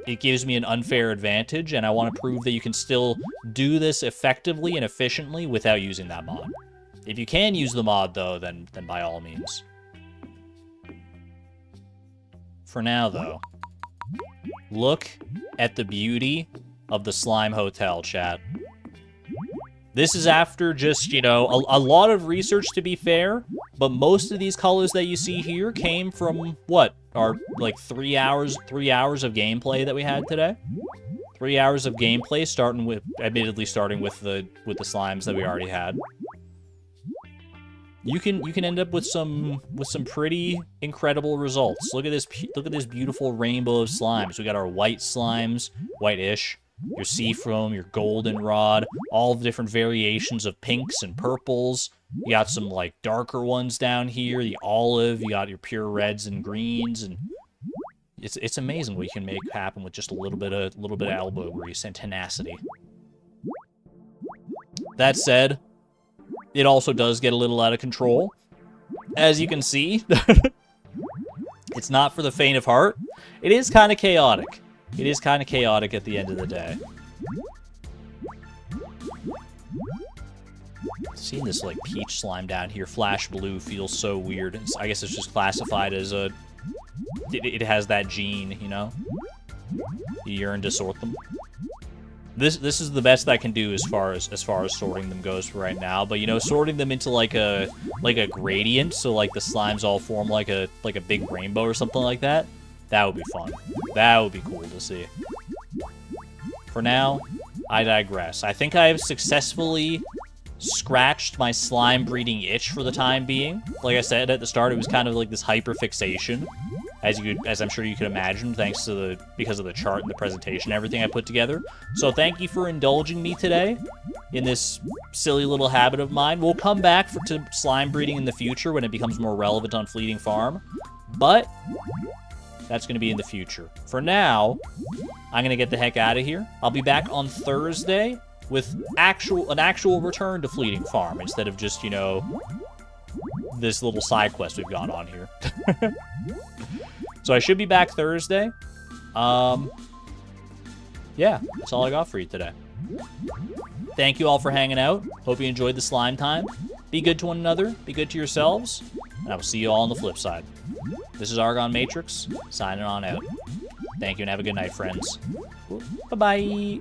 Speaker 1: it gives me an unfair advantage, and I want to prove that you can still do this effectively and efficiently without using that mod. If you can use the mod, though, then by all means. For now, though, look at the beauty of the Slime Hotel, chat. This is after just, you know, a lot of research, to be fair, but most of these colors that you see here came from, what, our, like, 3 hours of gameplay that we had today? 3 hours of gameplay, admittedly starting with the slimes that we already had. You can end up with some pretty incredible results. Look at this beautiful rainbow of slimes. We got our white slimes, white-ish. Your seafoam, your goldenrod, all the different variations of pinks and purples. You got some, like, darker ones down here, the olive, you got your pure reds and greens, and It's amazing what you can make happen with just a little bit of elbow grease and tenacity. That said, it also does get a little out of control. As you can see, it's not for the faint of heart. It is kind of chaotic. It is kind of chaotic at the end of the day. Seeing this, like, peach slime down here, flash blue, feels so weird. I guess it's just classified as a... It has that gene, you know? You yearn to sort them. This is the best I can do as far as sorting them goes for right now. But, you know, sorting them into, like a gradient, so, like, the slimes all form like a big rainbow or something like that, that would be fun. That would be cool to see. For now, I digress. I think I have successfully scratched my slime breeding itch for the time being. Like I said at the start, it was kind of like this hyper fixation, as I'm sure you could imagine, because of the chart and the presentation and everything I put together. So thank you for indulging me today in this silly little habit of mine. We'll come back to slime breeding in the future when it becomes more relevant on Fleeting Farm, but that's going to be in the future. For now, I'm going to get the heck out of here. I'll be back on Thursday with an actual return to Fleeting Farm instead of just, you know, this little side quest we've got on here. So I should be back Thursday. Yeah, that's all I got for you today. Thank you all for hanging out. Hope you enjoyed the slime time. Be good to one another. Be good to yourselves. And I will see you all on the flip side. This is Argon Matrix, signing on out. Thank you and have a good night, friends. Bye-bye.